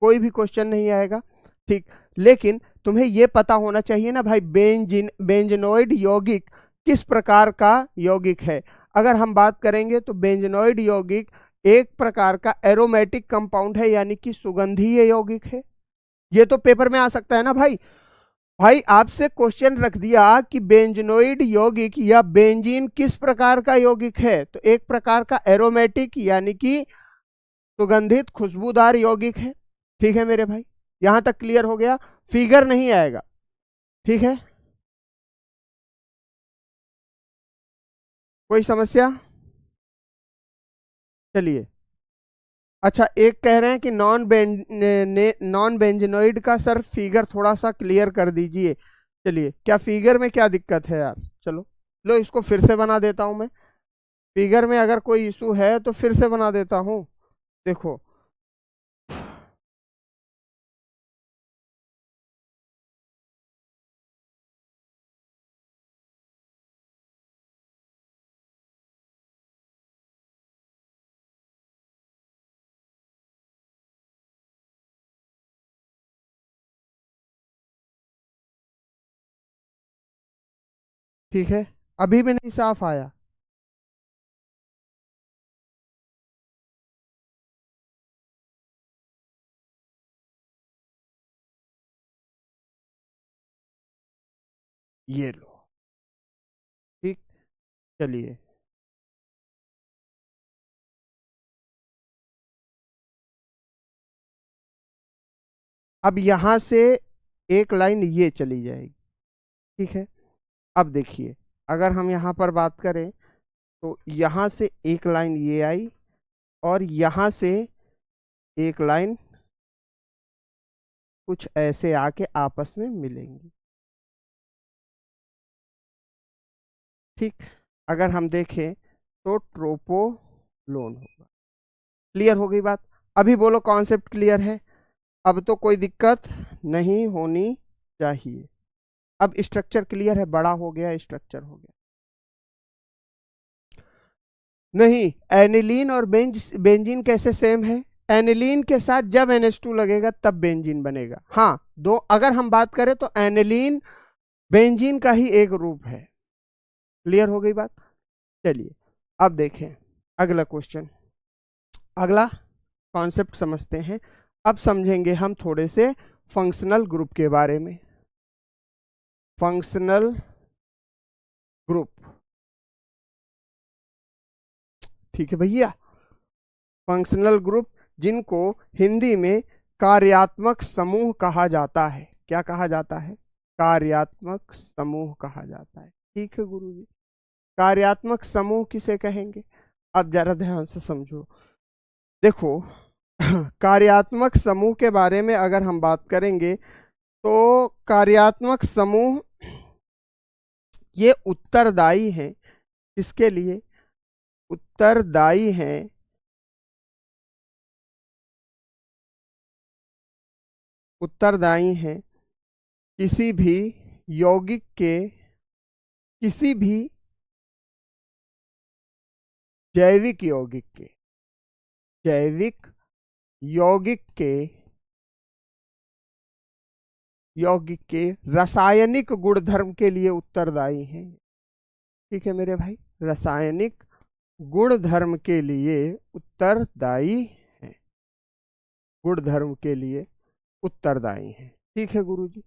कोई भी क्वेश्चन नहीं आएगा, ठीक, लेकिन तुम्हें ये पता होना चाहिए ना भाई, बेंजनोइड यौगिक किस प्रकार का यौगिक है। अगर हम बात करेंगे तो बेंजनोइड यौगिक एक प्रकार का एरोमेटिक कंपाउंड है, यानी कि सुगंधीय यौगिक है। ये तो पेपर में आ सकता है ना भाई। भाई आपसे क्वेश्चन रख दिया कि बेंजनोइड यौगिक या बेंजीन किस प्रकार का यौगिक है, तो एक प्रकार का एरोमेटिक यानी कि सुगंधित खुशबूदार यौगिक है। ठीक है मेरे भाई, यहां तक क्लियर हो गया? फिगर नहीं आएगा, ठीक है? कोई समस्या? चलिए, अच्छा एक कह रहे हैं कि नॉन बेंजनोइड का सर फिगर थोड़ा सा क्लियर कर दीजिए। चलिए, क्या फिगर में क्या दिक्कत है यार? चलो लो, इसको फिर से बना देता हूं मैं। फिगर में अगर कोई इशू है तो फिर से बना देता हूं। देखो, ठीक है, अभी भी नहीं साफ आया? ये लो, ठीक, चलिए। अब यहां से एक लाइन ये चली जाएगी, ठीक है? अब देखिए, अगर हम यहाँ पर बात करें तो यहाँ से एक लाइन ये आई और यहाँ से एक लाइन कुछ ऐसे आके आपस में मिलेंगी, ठीक। अगर हम देखें तो ट्रोपोलोन होगा। क्लियर हो गई बात? अभी बोलो कॉन्सेप्ट क्लियर है? अब तो कोई दिक्कत नहीं होनी चाहिए। अब स्ट्रक्चर क्लियर है, बड़ा हो गया, स्ट्रक्चर हो गया। नहीं, एनिलीन और बेंजीन कैसे सेम है? एनिलीन के साथ जब NH2 लगेगा तब बेंजीन बनेगा। हाँ, दो अगर हम बात करें तो एनिलीन बेंजीन का ही एक रूप है। क्लियर हो गई बात? चलिए, अब देखें अगला क्वेश्चन, अगला कॉन्सेप्ट समझते हैं। अब समझेंगे हम थोड़े से फंक्शनल ग्रुप के बारे में। फंक्शनल ग्रुप, ठीक है भैया। फंक्शनल ग्रुप जिनको हिंदी में कार्यात्मक समूह कहा जाता है। क्या कहा जाता है? कार्यात्मक समूह कहा जाता है। ठीक है गुरुजी, कार्यात्मक समूह किसे कहेंगे? अब जरा ध्यान से समझो। देखो, कार्यात्मक समूह के बारे में अगर हम बात करेंगे तो कार्यात्मक समूह ये उत्तरदायी हैं। किसके लिए उत्तरदायी हैं? उत्तरदायी हैं किसी भी यौगिक के, किसी भी जैविक यौगिक के, जैविक यौगिक के रासायनिक गुणधर्म के लिए उत्तरदायी हैं। ठीक है मेरे भाई, रासायनिक गुणधर्म के लिए उत्तरदायी हैं, गुणधर्म के लिए उत्तरदायी हैं। ठीक है गुरुजी,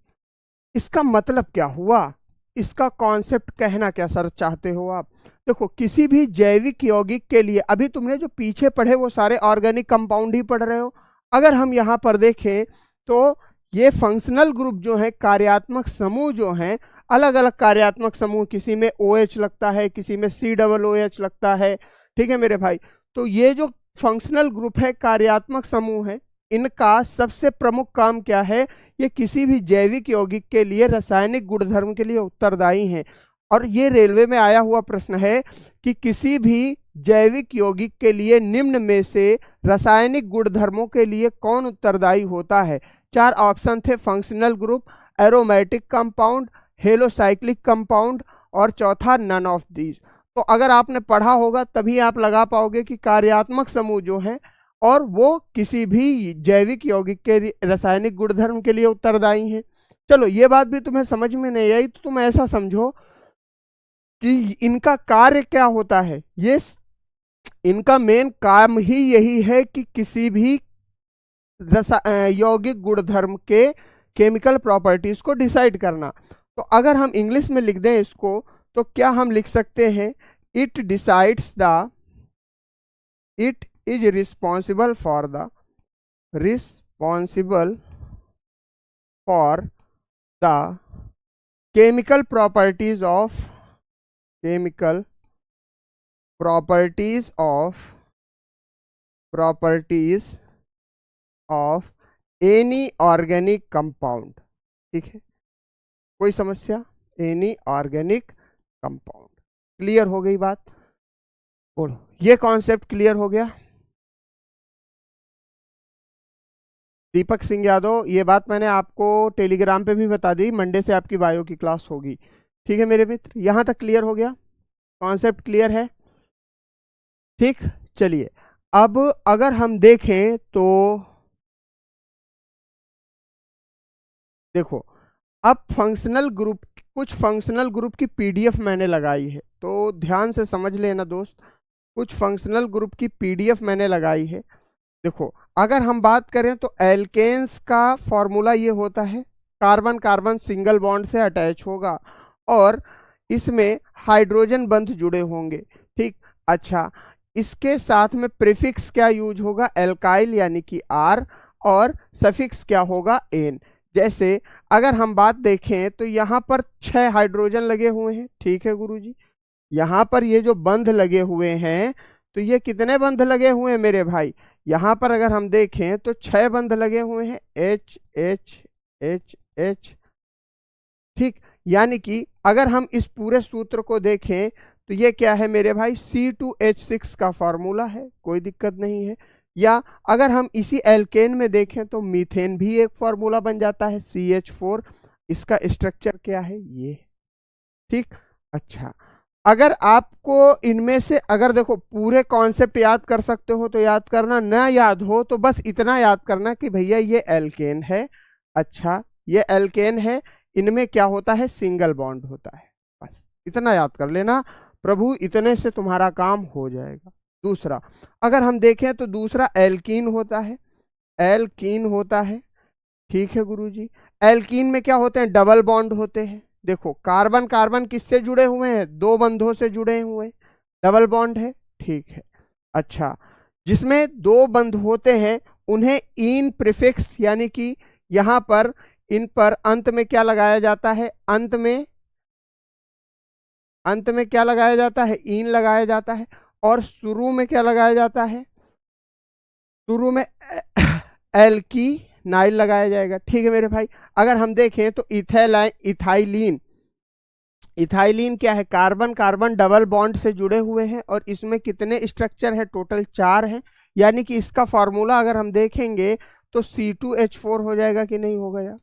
इसका मतलब क्या हुआ? इसका कॉन्सेप्ट कहना क्या सर चाहते हो आप? देखो, किसी भी जैविक यौगिक के लिए, अभी तुमने जो पीछे पढ़े वो सारे ऑर्गेनिक कंपाउंड ही पढ़ रहे हो, अगर हम यहाँ पर देखें तो ये फंक्शनल ग्रुप जो है, कार्यात्मक समूह जो हैं, अलग अलग कार्यात्मक समूह, किसी में OH लगता है, किसी में COOH लगता है, ठीक है मेरे भाई। तो ये जो फंक्शनल ग्रुप है, कार्यात्मक समूह है, इनका सबसे प्रमुख काम क्या है, ये किसी भी जैविक यौगिक के लिए रासायनिक गुणधर्म के लिए उत्तरदायी हैं। और ये रेलवे में आया हुआ प्रश्न है कि किसी भी जैविक यौगिक के लिए निम्न में से रासायनिक गुणधर्मों के लिए कौन उत्तरदायी होता है। 4 ऑप्शन थे, functional group, aromatic compound, halocyclic compound, और चौथा नन ऑफ दीज। तो अगर आपने पढ़ा होगा तभी आप लगा पाओगे कि कार्यात्मक समूह जो है और वो किसी भी जैविक यौगिक के रासायनिक गुणधर्म के लिए उत्तरदायी हैं। चलो ये बात भी तुम्हें समझ में नहीं आई तो तुम ऐसा समझो कि इनका कार्य क्या होता है। ये इनका मेन काम ही यही है कि किसी भी यौगिक गुणधर्म के केमिकल प्रॉपर्टीज को डिसाइड करना। तो अगर हम इंग्लिश में लिख दें इसको तो क्या हम लिख सकते हैं, it is responsible for the chemical properties of any organic compound. ठीक है, कोई समस्या, एनी ऑर्गेनिक कंपाउंड। क्लियर हो गई बात, बोलो ये कॉन्सेप्ट क्लियर हो गया। दीपक सिंह यादव, ये बात मैंने आपको टेलीग्राम पे भी बता दी, मंडे से आपकी बायो की क्लास होगी। ठीक है मेरे मित्र, यहां तक क्लियर हो गया, कॉन्सेप्ट क्लियर है। ठीक, चलिए अब अगर हम देखें तो देखो, अब कुछ फंक्शनल ग्रुप की PDF मैंने लगाई है, तो ध्यान से समझ लेना दोस्त। कुछ फंक्शनल ग्रुप की PDF मैंने लगाई है। देखो, अगर हम बात करें तो एल्केन्स का फॉर्मूला ये होता है, कार्बन कार्बन सिंगल बॉन्ड से अटैच होगा और इसमें हाइड्रोजन बंध जुड़े होंगे। ठीक, अच्छा, इसके साथ में प्रीफिक्स क्या यूज होगा, एल्काइल यानी कि R, और सफिक्स क्या होगा, N। जैसे अगर हम बात देखें तो यहाँ पर 6 हाइड्रोजन लगे हुए हैं। ठीक है गुरुजी, यहाँ पर ये जो बंध लगे हुए हैं, तो ये कितने बंध लगे हुए हैं मेरे भाई, यहाँ पर अगर हम देखें तो 6 बंध लगे हुए हैं, H H H H। ठीक, यानी कि अगर हम इस पूरे सूत्र को देखें तो ये क्या है मेरे भाई, C2H6 का फॉर्मूला है, कोई दिक्कत नहीं है। या अगर हम इसी एल्केन में देखें तो मीथेन भी एक फॉर्मूला बन जाता है, CH4। इसका स्ट्रक्चर क्या है, ये। ठीक, अच्छा, अगर आपको इनमें से अगर देखो पूरे कॉन्सेप्ट याद कर सकते हो तो याद करना, ना याद हो तो बस इतना याद करना कि भैया ये एल्केन है। अच्छा, ये एल्केन है, इनमें क्या होता है, सिंगल बॉन्ड होता है, बस इतना याद कर लेना प्रभु, इतने से तुम्हारा काम हो जाएगा। दूसरा अगर हम देखें तो दूसरा एल्कीन होता है। ठीक है गुरुजी, एल्कीन में क्या होते हैं, डबल बॉन्ड होते हैं। देखो, कार्बन कार्बन किससे जुड़े हुए हैं, 2 बंधों से जुड़े हुए, डबल बॉन्ड है। ठीक है, अच्छा, जिसमें 2 बंध होते हैं उन्हें इन प्रीफिक्स यानी कि यहां पर इन पर अंत में क्या लगाया जाता है, अंत में क्या लगाया जाता है, इन लगाया जाता है। और शुरू में क्या लगाया जाता है, शुरू में एल्कीनाइल लगाया जाएगा। ठीक है मेरे भाई, अगर हम देखें तो इथाइलिन क्या है, कार्बन कार्बन डबल बॉन्ड से जुड़े हुए हैं और इसमें कितने स्ट्रक्चर है, टोटल 4 हैं। यानी कि इसका फॉर्मूला अगर हम देखेंगे तो C2H4 हो जाएगा कि नहीं होगा यार।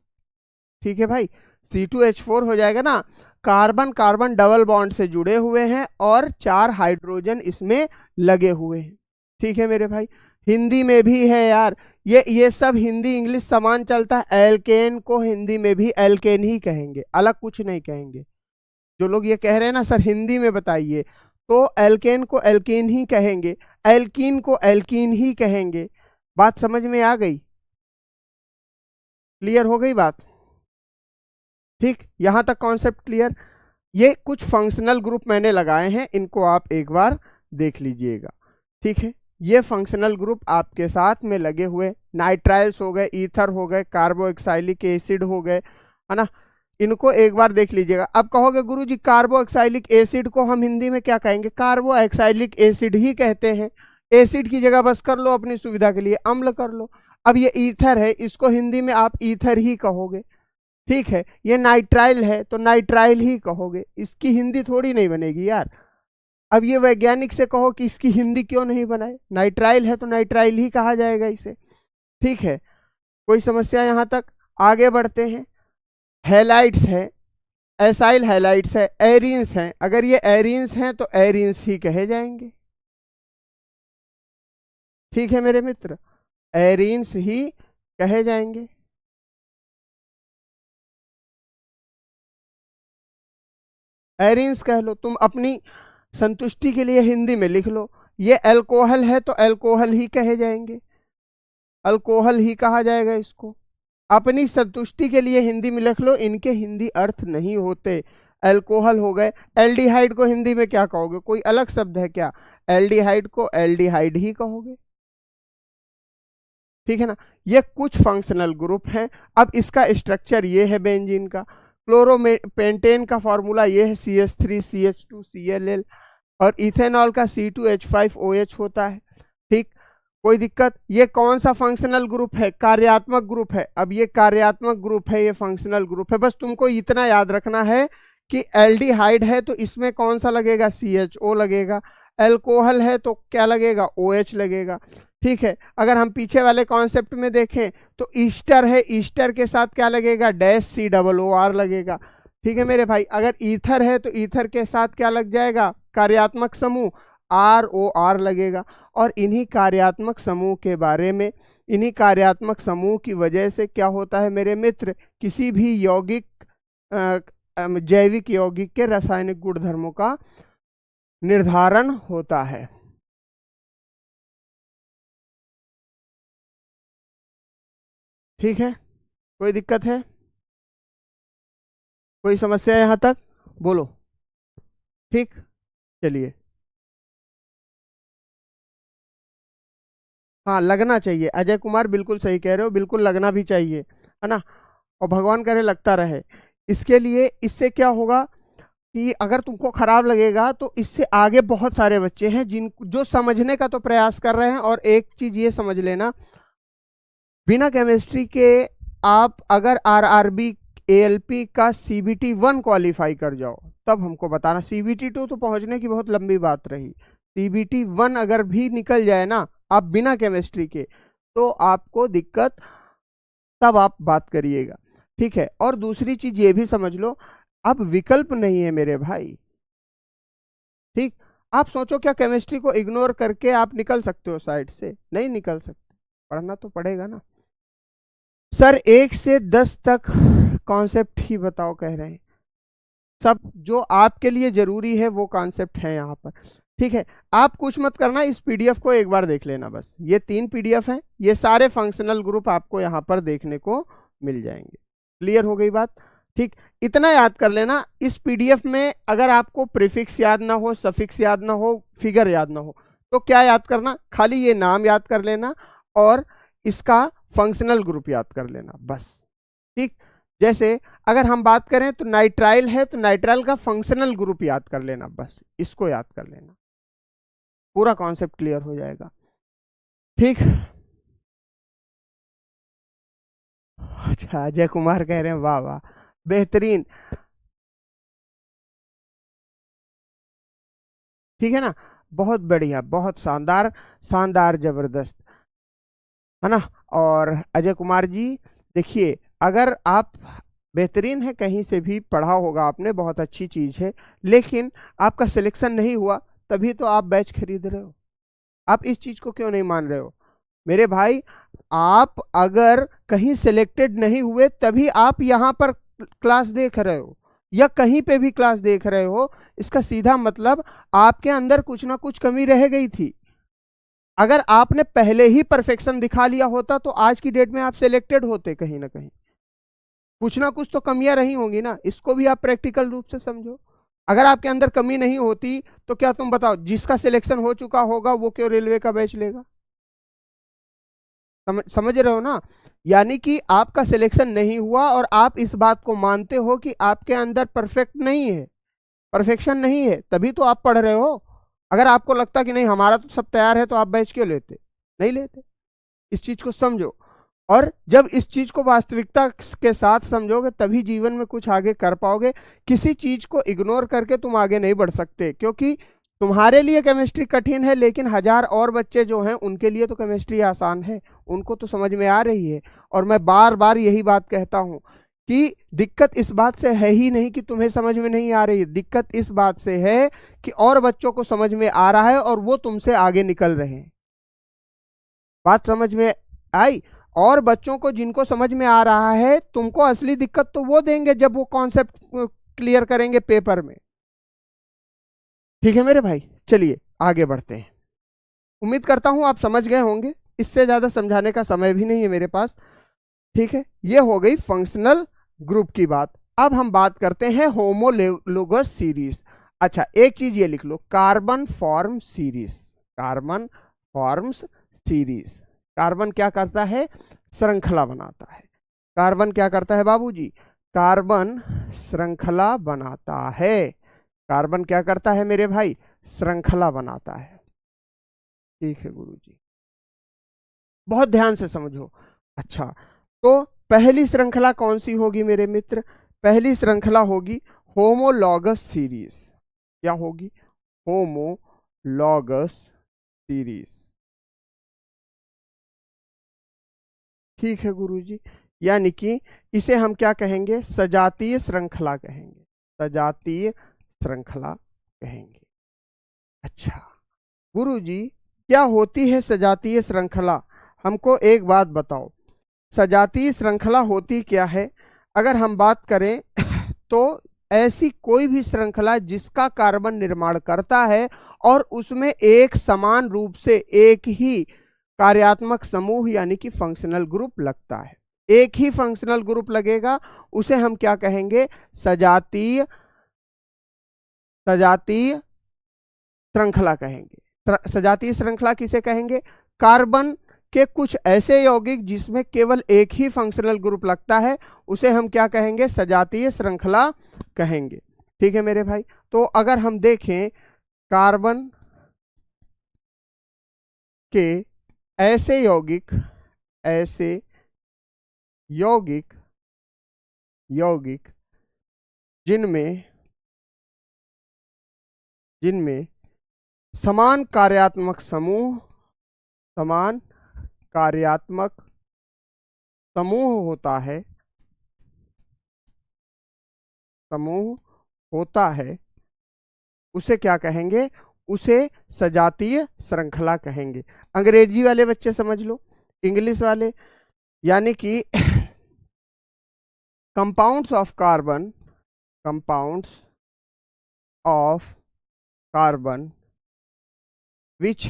ठीक है भाई, C2H4 हो जाएगा ना, कार्बन कार्बन डबल बॉन्ड से जुड़े हुए हैं और 4 हाइड्रोजन इसमें लगे हुए हैं। ठीक है मेरे भाई, हिंदी में भी है यार, ये सब हिंदी इंग्लिश समान चलता है। एल्केन को हिंदी में भी एल्केन ही कहेंगे, अलग कुछ नहीं कहेंगे। जो लोग ये कह रहे हैं ना सर हिंदी में बताइए, तो एल्केन को एल्कीन ही कहेंगे, एल्कीन को एल्कीन ही कहेंगे। बात समझ में आ गई, क्लियर हो गई बात। ठीक, यहां तक कॉन्सेप्ट क्लियर। ये कुछ फंक्शनल ग्रुप मैंने लगाए हैं, इनको आप एक बार देख लीजिएगा। ठीक है, ये फंक्शनल ग्रुप आपके साथ में लगे हुए, नाइट्राइल्स हो गए, ईथर हो गए, कार्बोक्सिलिक एसिड हो गए, है ना, इनको एक बार देख लीजिएगा। अब कहोगे गुरुजी कार्बोक्सिलिक एसिड को हम हिंदी में क्या कहेंगे? कार्बोक्सिलिक एसिड ही कहते हैं। एसिड की जगह बस कर लो अपनी सुविधा के लिए अम्ल कर लो। अब ये ईथर है, इसको हिंदी में आप ईथर ही कहोगे, ठीक है। ये नाइट्राइल है तो नाइट्राइल ही कहोगे, इसकी हिंदी थोड़ी नहीं बनेगी यार। अब ये वैज्ञानिक से कहो कि इसकी हिंदी क्यों नहीं बनाए, नाइट्राइल है तो नाइट्राइल ही कहा जाएगा इसे, ठीक है। कोई समस्या यहां तक? आगे बढ़ते हैं। हैलाइड्स है, एसाइल हैलाइड्स है, एरीन्स हैं। अगर ये एरीन्स हैं तो एरीन्स ही कहे जाएंगे, ठीक है मेरे मित्र, एरीन्स ही कहे जाएंगे। एरीन्स कह लो, तुम अपनी संतुष्टि के लिए हिंदी में लिख लो। ये अल्कोहल है तो अल्कोहल ही कहे जाएंगे, अल्कोहल ही कहा जाएगा इसको। अपनी संतुष्टि के लिए हिंदी में लिख लो, इनके हिंदी अर्थ नहीं होते। अल्कोहल हो गए। एल्डिहाइड को हिंदी में क्या कहोगे? कोई अलग शब्द है क्या? एल्डिहाइड को एल्डिहाइड ही कहोगे, ठीक है ना। ये कुछ फंक्शनल ग्रुप हैं। अब इसका स्ट्रक्चर ये है बेंजीन का। क्लोरोपेंटेन का फॉर्मूला ये है CH3CH2Cl, और इथेनॉल का C2H5OH होता है, ठीक। कोई दिक्कत? ये कौन सा फंक्शनल ग्रुप है? कार्यात्मक ग्रुप है। अब ये कार्यात्मक ग्रुप है, ये फंक्शनल ग्रुप है। बस तुमको इतना याद रखना है कि एल्डिहाइड है तो इसमें कौन सा लगेगा? CHO लगेगा। अल्कोहल है तो क्या लगेगा? OH लगेगा, ठीक है। अगर हम पीछे वाले कॉन्सेप्ट में देखें तो ईस्टर है, ईस्टर के साथ क्या लगेगा? -COOR लगेगा, ठीक है मेरे भाई। अगर ईथर है तो ईथर के साथ क्या लग जाएगा? कार्यात्मक समूह ROR लगेगा। और इन्हीं कार्यात्मक समूह के बारे में, इन्हीं कार्यात्मक समूह की वजह से क्या होता है मेरे मित्र? किसी भी यौगिक, जैविक यौगिक के रासायनिक गुणधर्मों का निर्धारण होता है, ठीक है। कोई दिक्कत है? कोई समस्या यहां तक? बोलो, ठीक। चलिए, हाँ लगना चाहिए। अजय कुमार बिल्कुल सही कह रहे हो, बिल्कुल लगना भी चाहिए, है ना। और भगवान करे लगता रहे। इसके लिए, इससे क्या होगा कि अगर तुमको खराब लगेगा तो इससे आगे बहुत सारे बच्चे हैं जो समझने का तो प्रयास कर रहे हैं। और एक चीज ये समझ लेना, बिना केमिस्ट्री के आप अगर RRB ALP का CBT 1 क्वालिफाई कर जाओ तब हमको बताना। CBT 2 तो पहुंचने की बहुत लंबी बात रही, CBT 1 अगर भी निकल जाए ना आप बिना केमिस्ट्री के, तो आपको दिक्कत, तब आप बात करिएगा, ठीक है। और दूसरी चीज ये भी समझ लो, अब विकल्प नहीं है मेरे भाई, ठीक। आप सोचो क्या केमिस्ट्री को इग्नोर करके आप निकल सकते हो साइड से? नहीं निकल सकते, पढ़ना तो पड़ेगा ना। सर 1 से 10 तक कॉन्सेप्ट ही बताओ कह रहे हैं, सब जो आपके लिए जरूरी है वो कॉन्सेप्ट है यहाँ पर, ठीक है। आप कुछ मत करना, इस PDF को एक बार देख लेना बस। ये 3 PDF हैं, ये सारे फंक्शनल ग्रुप आपको यहाँ पर देखने को मिल जाएंगे। क्लियर हो गई बात? ठीक। इतना याद कर लेना, इस PDF में अगर आपको प्रीफिक्स याद ना हो, सफिक्स याद ना हो, फिगर याद ना हो, तो क्या याद करना? खाली ये नाम याद कर लेना और इसका फंक्शनल ग्रुप याद कर लेना बस, ठीक। जैसे अगर हम बात करें तो नाइट्राइल है तो नाइट्राइल का फंक्शनल ग्रुप याद कर लेना, बस इसको याद कर लेना, पूरा कॉन्सेप्ट क्लियर हो जाएगा, ठीक। अच्छा, अजय कुमार कह रहे हैं वाह वाह बेहतरीन, ठीक है ना, बहुत बढ़िया, बहुत शानदार, शानदार जबरदस्त, है ना। और अजय कुमार जी देखिए, अगर आप बेहतरीन है, कहीं से भी पढ़ा होगा आपने, बहुत अच्छी चीज है, लेकिन आपका सिलेक्शन नहीं हुआ तभी तो आप बैच खरीद रहे हो। आप इस चीज को क्यों नहीं मान रहे हो मेरे भाई? आप अगर कहीं सिलेक्टेड नहीं हुए तभी आप यहाँ पर क्लास देख रहे हो या कहीं पे भी क्लास देख रहे हो, इसका सीधा मतलब आपके अंदर कुछ ना कुछ कमी रह गई थी। अगर आपने पहले ही परफेक्शन दिखा लिया होता तो आज की डेट में आप सिलेक्टेड होते कहीं ना कहीं। कुछ ना कुछ तो कमियां रही होंगी ना, इसको भी आप प्रैक्टिकल रूप से समझो। अगर आपके अंदर कमी नहीं होती तो क्या तुम बताओ, जिसका सिलेक्शन हो चुका होगा वो क्यों रेलवे का बैच लेगा? समझ रहे हो ना? यानी कि आपका सिलेक्शन नहीं हुआ और आप इस बात को मानते हो कि आपके अंदर परफेक्ट नहीं है, परफेक्शन नहीं है, तभी तो आप पढ़ रहे हो। अगर आपको लगता कि नहीं हमारा तो सब तैयार है, तो आप बैच क्यों लेते? नहीं लेते। इस चीज को समझो, और जब इस चीज को वास्तविकता के साथ समझोगे तभी जीवन में कुछ आगे कर पाओगे। किसी चीज को इग्नोर करके तुम आगे नहीं बढ़ सकते, क्योंकि तुम्हारे लिए केमिस्ट्री कठिन है, लेकिन हजार और बच्चे जो हैं उनके लिए तो केमिस्ट्री आसान है, उनको तो समझ में आ रही है। और मैं बार बार यही बात कहता हूं कि दिक्कत इस बात से है ही नहीं कि तुम्हें समझ में नहीं आ रही है, दिक्कत इस बात से है कि और बच्चों को समझ में आ रहा है और वो तुमसे आगे निकल रहे हैं। बात समझ में आई? और बच्चों को जिनको समझ में आ रहा है, तुमको असली दिक्कत तो वो देंगे जब वो कॉन्सेप्ट क्लियर करेंगे पेपर में। ठीक है मेरे भाई, चलिए आगे बढ़ते हैं। उम्मीद करता हूं आप समझ गए होंगे, इससे ज्यादा समझाने का समय भी नहीं है मेरे पास। ठीक है, ये हो गई फंक्शनल ग्रुप की बात। अब हम बात करते हैं होमोलोगस सीरीज। अच्छा, एक चीज ये लिख लो, carbon form series. Carbon forms series. Carbon क्या करता है? श्रृंखला बनाता है। कार्बन क्या करता है बाबूजी? कार्बन श्रृंखला बनाता है। कार्बन क्या करता है मेरे भाई? श्रृंखला बनाता है। ठीक है गुरुजी, बहुत ध्यान से समझो। अच्छा, तो पहली श्रृंखला कौन सी होगी मेरे मित्र? पहली श्रृंखला होगी होमोलॉगस सीरीज। क्या होगी? Homologous series. ठीक है गुरुजी, यानी कि इसे हम क्या कहेंगे? सजातीय श्रृंखला कहेंगे। सजातीय श्रृंखला कहेंगे। अच्छा गुरुजी, क्या होती है सजातीय श्रृंखला? हमको एक बात बताओ, सजातीय श्रृंखला होती क्या है? अगर हम बात करें तो ऐसी कोई भी श्रृंखला जिसका कार्बन निर्माण करता है और उसमें एक समान रूप से एक ही कार्यात्मक समूह यानी कि फंक्शनल ग्रुप लगता है, एक ही फंक्शनल ग्रुप लगेगा, उसे हम क्या कहेंगे? सजातीय सजातीय श्रृंखला कहेंगे। सजातीय श्रृंखला किसे कहेंगे? कार्बन के कुछ ऐसे यौगिक जिसमें केवल एक ही फंक्शनल ग्रुप लगता है, उसे हम क्या कहेंगे? सजातीय श्रृंखला कहेंगे। ठीक है मेरे भाई, तो अगर हम देखें कार्बन के ऐसे यौगिक जिनमें समान कार्यात्मक समूह होता है, उसे क्या कहेंगे? उसे सजातीय श्रृंखला कहेंगे। अंग्रेजी वाले बच्चे समझ लो, इंग्लिश वाले, यानी कि compounds of carbon which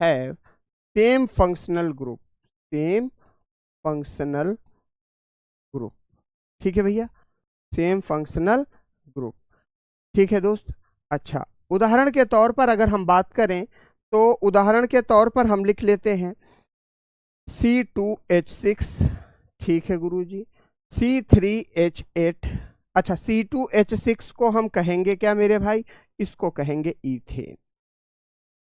have same functional group। ठीक है भैया, सेम फंक्शनल ग्रुप। ठीक है दोस्त। अच्छा, उदाहरण के तौर पर अगर हम बात करें तो उदाहरण के तौर पर हम लिख लेते हैं C2H6। ठीक है गुरुजी, C3H8। अच्छा, C2H6 को हम कहेंगे क्या मेरे भाई? इसको कहेंगे ईथेन।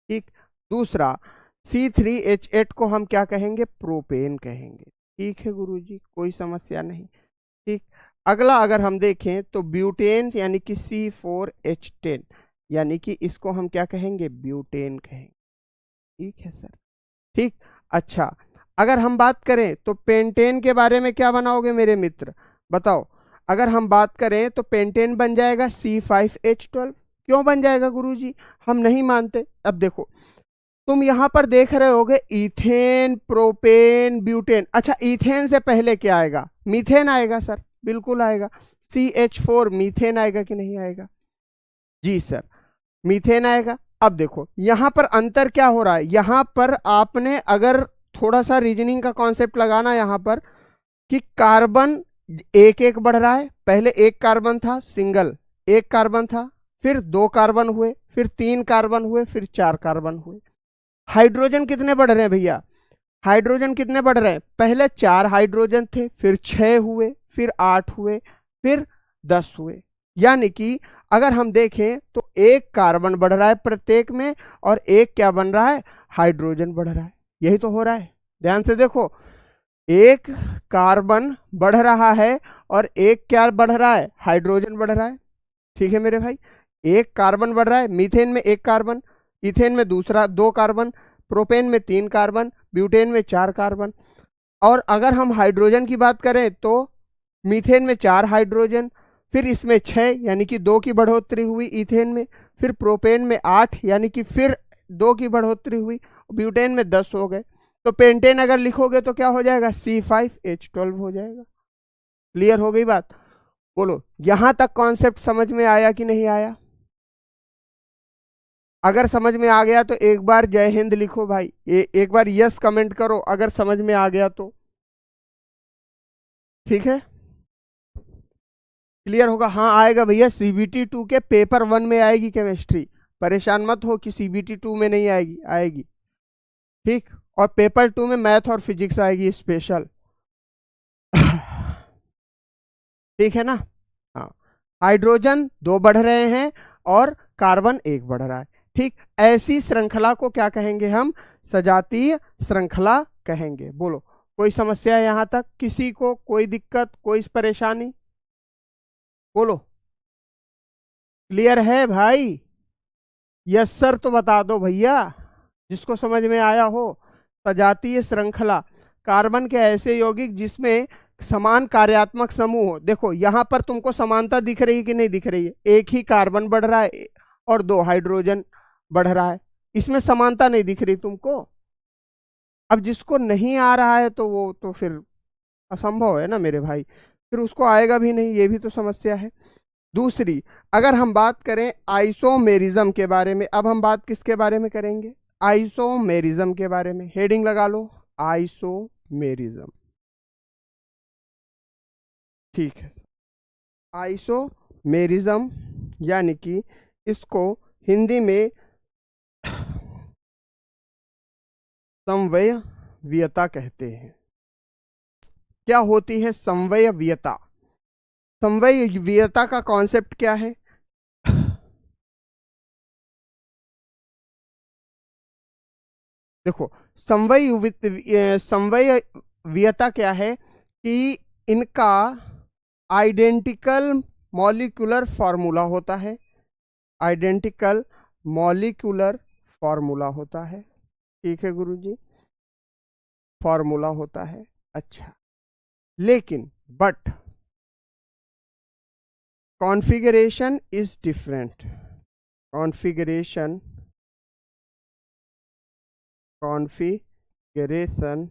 ठीक, दूसरा C3H8 को हम क्या कहेंगे? प्रोपेन कहेंगे। ठीक है गुरुजी, कोई समस्या नहीं। ठीक, अगला अगर हम देखें तो ब्यूटेन यानी कि C4H10, यानी कि इसको हम क्या कहेंगे? ब्यूटेन कहेंगे। ठीक है सर। ठीक, अच्छा अगर हम बात करें तो पेंटेन के बारे में क्या बनाओगे मेरे मित्र? बताओ। अगर हम बात करें तो पेंटेन बन जाएगा C5H12। क्यों बन जाएगा गुरुजी? हम नहीं मानते। अब देखो, तुम यहां पर देख रहे होगे इथेन, प्रोपेन, ब्यूटेन। अच्छा, इथेन से पहले क्या आएगा? मीथेन आएगा सर, बिल्कुल आएगा। CH4 मीथेन आएगा कि नहीं आएगा? जी सर, मीथेन आएगा। अब देखो यहां पर अंतर क्या हो रहा है? यहां पर आपने अगर थोड़ा सा रीजनिंग का कॉन्सेप्ट लगाना यहां पर, कि कार्बन एक एक बढ़ रहा है। पहले एक कार्बन था सिंगल, एक कार्बन था, फिर 2 कार्बन हुए, फिर 3 कार्बन हुए, फिर 4 कार्बन हुए। हाइड्रोजन कितने बढ़ रहे हैं भैया? हाइड्रोजन कितने बढ़ रहे हैं? पहले 4 हाइड्रोजन थे, फिर 6 हुए, फिर 8 हुए, फिर 10 हुए। यानी कि अगर हम देखें तो 1 कार्बन बढ़ रहा है प्रत्येक में, और 1 क्या बन रहा है? हाइड्रोजन बढ़ रहा है। यही तो हो रहा है, ध्यान से देखो। 1 कार्बन बढ़ रहा है और 1 क्या बढ़ रहा है? हाइड्रोजन बढ़ रहा है। ठीक है मेरे भाई, 1 कार्बन बढ़ रहा है, मीथेन में 1 कार्बन, इथेन में दूसरा 2 कार्बन, प्रोपेन में 3 कार्बन, ब्यूटेन में 4 कार्बन। और अगर हम हाइड्रोजन की बात करें तो मीथेन में 4 हाइड्रोजन, फिर इसमें 6 यानी कि 2 की बढ़ोतरी हुई इथेन में, फिर प्रोपेन में 8 यानी कि फिर 2 की बढ़ोतरी हुई, ब्यूटेन में 10 हो गए। तो पेंटेन अगर लिखोगे तो क्या हो जाएगा? C5H12 हो जाएगा। क्लियर हो गई बात? बोलो, यहां तक कॉन्सेप्ट समझ में आया कि नहीं आया? अगर समझ में आ गया तो एक बार जय हिंद लिखो भाई, एक बार यस कमेंट करो अगर समझ में आ गया तो। ठीक है, क्लियर होगा? हाँ आएगा भैया, CBT 2 के पेपर 1 में आएगी केमिस्ट्री, परेशान मत हो कि CBT 2 में नहीं आएगी, आएगी। ठीक, और पेपर 2 में मैथ और फिजिक्स आएगी स्पेशल। ठीक है ना? हाँ, हाइड्रोजन 2 बढ़ रहे हैं और कार्बन 1 बढ़ रहा है। ठीक, ऐसी श्रृंखला को क्या कहेंगे हम? सजातीय श्रृंखला कहेंगे। बोलो, कोई समस्या है यहां तक? किसी को कोई दिक्कत, कोई परेशानी? बोलो, क्लियर है भाई? यस सर तो बता दो भैया, जिसको समझ में आया हो। सजातीय श्रृंखला, कार्बन के ऐसे यौगिक जिसमें समान कार्यात्मक समूह हो। देखो यहां पर तुमको समानता दिख रही है कि नहीं दिख रही है? एक ही कार्बन बढ़ रहा है और 2 हाइड्रोजन बढ़ रहा है, इसमें समानता नहीं दिख रही तुमको। अब जिसको नहीं आ रहा है तो वो तो फिर असंभव है ना मेरे भाई, फिर उसको आएगा भी नहीं, ये भी तो समस्या है। दूसरी, अगर हम बात करें आइसोमेरिज्म के बारे में, अब हम बात किसके बारे में करेंगे? आइसोमेरिज्म के बारे में। हेडिंग लगा लो, आइसोमेरिज्म। ठीक है, आइसोमेरिज्म यानी कि इसको हिंदी में समवयवीयता कहते हैं। क्या होती है समवयवीयता? समवयवीयता का कॉन्सेप्ट क्या है? देखो, समवयवीयता क्या है कि इनका आइडेंटिकल मॉलिक्यूलर फॉर्मूला होता है। आइडेंटिकल मॉलिक्यूलर फॉर्मूला होता है। ठीक है गुरुजी, फॉर्मूला होता है। अच्छा, लेकिन but configuration is different. Configuration configuration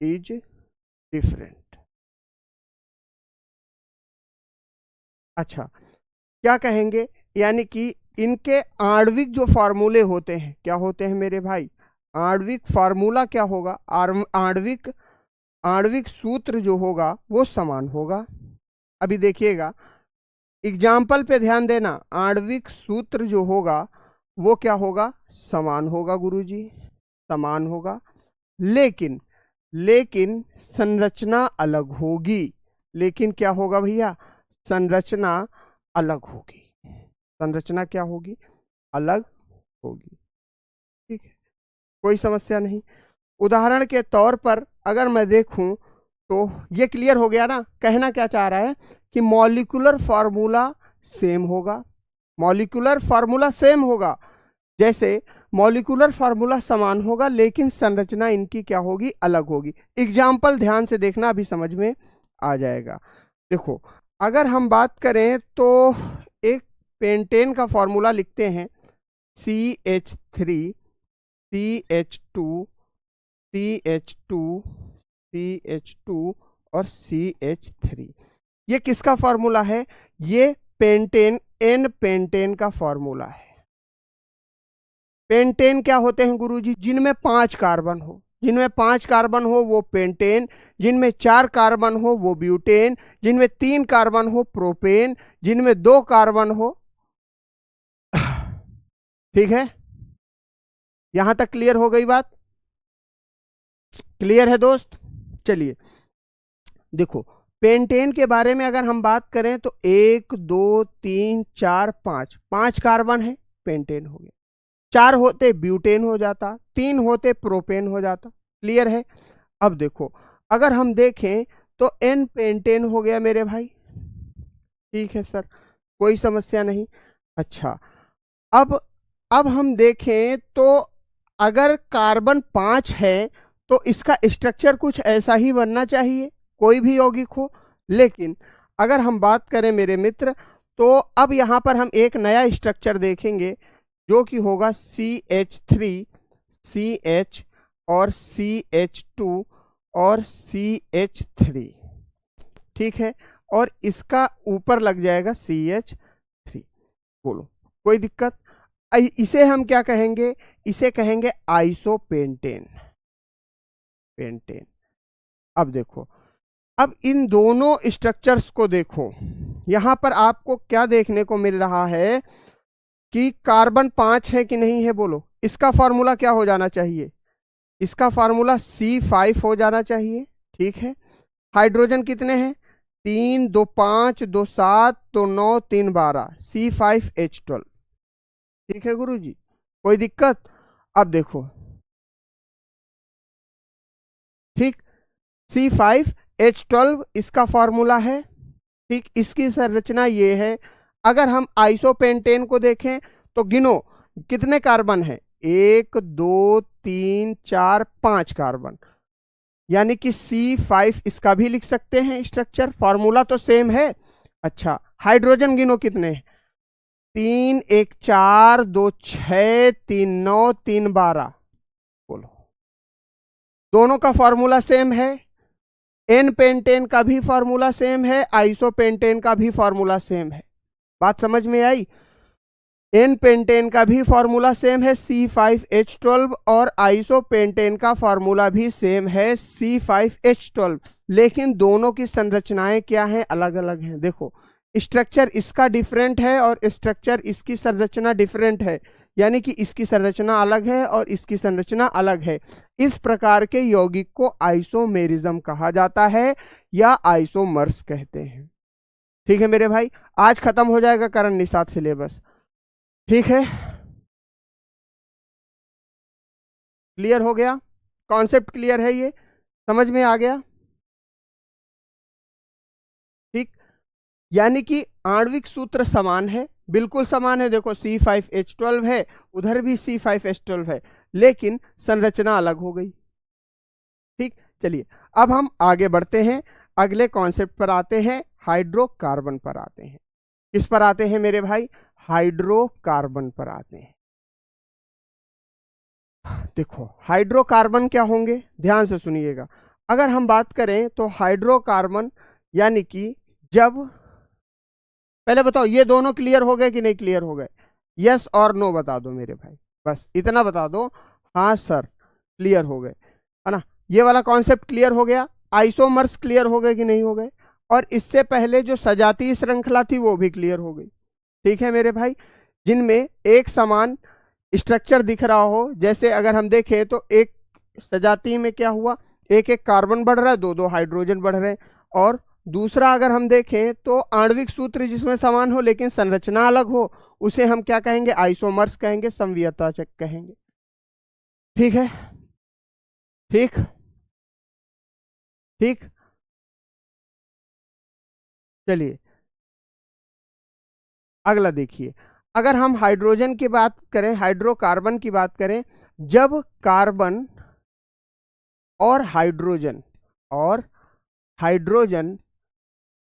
is different. अच्छा, क्या कहेंगे? यानी कि इनके आणविक जो फॉर्मूले होते हैं, क्या होते हैं मेरे भाई? आणविक फार्मूला क्या होगा? आणविक आणविक सूत्र जो होगा वो समान होगा। अभी देखिएगा, एग्जाम्पल पे ध्यान देना। आणविक सूत्र जो होगा वो क्या होगा? समान होगा गुरुजी, समान होगा, लेकिन लेकिन संरचना अलग होगी। लेकिन क्या होगा भैया? संरचना अलग होगी। संरचना क्या होगी? अलग होगी। ठीक है, कोई समस्या नहीं। उदाहरण के तौर पर अगर मैं देखूं तो ये क्लियर हो गया ना? कहना क्या चाह रहा है कि मॉलिक्यूलर फार्मूला सेम होगा। मॉलिक्यूलर फार्मूला सेम होगा, जैसे मॉलिक्यूलर फार्मूला समान होगा लेकिन संरचना इनकी क्या होगी? अलग होगी। एग्जाम्पल ध्यान से देखना, अभी समझ में आ जाएगा। देखो, अगर हम बात करें तो एक पेंटेन का फॉर्मूला लिखते हैं, CH3 CH2 CH2 CH2 और CH3। ये किसका फॉर्मूला है? ये पेंटेन, एन पेंटेन का फॉर्मूला है। पेंटेन क्या होते हैं गुरुजी? जिनमें 5 कार्बन हो। जिनमें 5 कार्बन हो वो पेंटेन, जिनमें 4 कार्बन हो वो ब्यूटेन, जिनमें 3 कार्बन हो प्रोपेन, जिनमें 2 कार्बन हो ठीक है, यहां तक क्लियर हो गई बात? क्लियर है दोस्त? चलिए देखो, पेंटेन के बारे में अगर हम बात करें तो 1 2 3 4 5, 5 कार्बन है, पेंटेन हो गया। 4 होते ब्यूटेन हो जाता, 3 होते प्रोपेन हो जाता। क्लियर है? अब देखो, अगर हम देखें तो एन पेंटेन हो गया मेरे भाई। ठीक है सर, कोई समस्या नहीं। अच्छा, अब हम देखें तो अगर कार्बन 5 है तो इसका स्ट्रक्चर कुछ ऐसा ही बनना चाहिए, कोई भी यौगिक हो। लेकिन अगर हम बात करें मेरे मित्र, तो अब यहाँ पर हम एक नया स्ट्रक्चर देखेंगे जो कि होगा CH3, CH और CH2 और CH3। ठीक है, और इसका ऊपर लग जाएगा CH3। बोलो, कोई दिक्कत? इसे हम क्या कहेंगे? इसे कहेंगे आइसोपेंटेन। पेंटेन। अब देखो, अब इन दोनों स्ट्रक्चर्स को देखो, यहां पर आपको क्या देखने को मिल रहा है कि कार्बन 5 है कि नहीं है? बोलो, इसका फॉर्मूला क्या हो जाना चाहिए? इसका फॉर्मूला C5 हो जाना चाहिए। ठीक है, हाइड्रोजन कितने हैं? 3 2 5 2 7 2 9 3 12, C5H12। ठीक है गुरुजी, कोई दिक्कत? अब देखो, ठीक, C5H12 इसका फॉर्मूला है। ठीक, इसकी संरचना ये है। अगर हम आइसोपेंटेन को देखें तो गिनो कितने कार्बन है? 1 2 3 4 5 कार्बन, यानी कि C5 इसका भी लिख सकते हैं स्ट्रक्चर, फॉर्मूला तो सेम है। अच्छा, हाइड्रोजन गिनो कितने हैं? 3 1 4 2 6 3 9 3 12। बोलो, दोनों का फॉर्मूला सेम है। एन पेंटेन का भी फॉर्मूला सेम है, आइसोपेंटेन का भी फॉर्मूला सेम है। बात समझ में आई? एन पेंटेन का भी फॉर्मूला सेम है C5H12 और आइसोपेंटेन का फॉर्मूला भी सेम है C5H12, लेकिन दोनों की संरचनाएं क्या हैं? अलग अलग हैं। देखो, स्ट्रक्चर इसका डिफरेंट है और स्ट्रक्चर इसकी संरचना डिफरेंट है, यानी कि इसकी संरचना अलग है और इसकी संरचना अलग है। इस प्रकार के यौगिक को आइसोमेरिज्म कहा जाता है या आइसोमर्स कहते हैं। ठीक है मेरे भाई, आज खत्म हो जाएगा करण निषाद सिलेबस। ठीक है, क्लियर हो गया? कॉन्सेप्ट क्लियर है? ये समझ में आ गया? ठीक, यानी कि आणविक सूत्र समान है, बिल्कुल समान है। देखो, C5H12 है, उधर भी C5H12 है, लेकिन संरचना अलग हो गई। ठीक, चलिए अब हम आगे बढ़ते हैं, अगले कॉन्सेप्ट पर आते हैं, हाइड्रोकार्बन पर आते हैं। किस पर आते हैं मेरे भाई? हाइड्रोकार्बन पर आते हैं। देखो, हाइड्रोकार्बन क्या होंगे, ध्यान से सुनिएगा। अगर हम बात करें तो हाइड्रोकार्बन यानी कि जब, पहले बताओ ये दोनों क्लियर हो गए कि नहीं क्लियर हो गए? यस और नो बता दो मेरे भाई, बस इतना बता दो। हाँ सर, क्लियर हो गए, है ना? ये वाला कॉन्सेप्ट क्लियर हो गया। आइसोमर्स क्लियर हो गए कि नहीं हो गए? और इससे पहले जो सजातीय श्रृंखला थी वो भी क्लियर हो गई। ठीक है मेरे भाई, जिनमें एक समान स्ट्रक्चर दिख रहा हो। जैसे अगर हम देखें तो एक सजाती में क्या हुआ, एक एक कार्बन बढ़ रहा है, दो दो हाइड्रोजन बढ़ रहे हैं। और दूसरा अगर हम देखें तो आणविक सूत्र जिसमें समान हो लेकिन संरचना अलग हो, उसे हम क्या कहेंगे? आइसोमर्स कहेंगे, समवियता कहेंगे। ठीक है, ठीक ठीक, चलिए अगला देखिए। अगर हम हाइड्रोजन की बात करें, हाइड्रोकार्बन की बात करें, जब कार्बन और हाइड्रोजन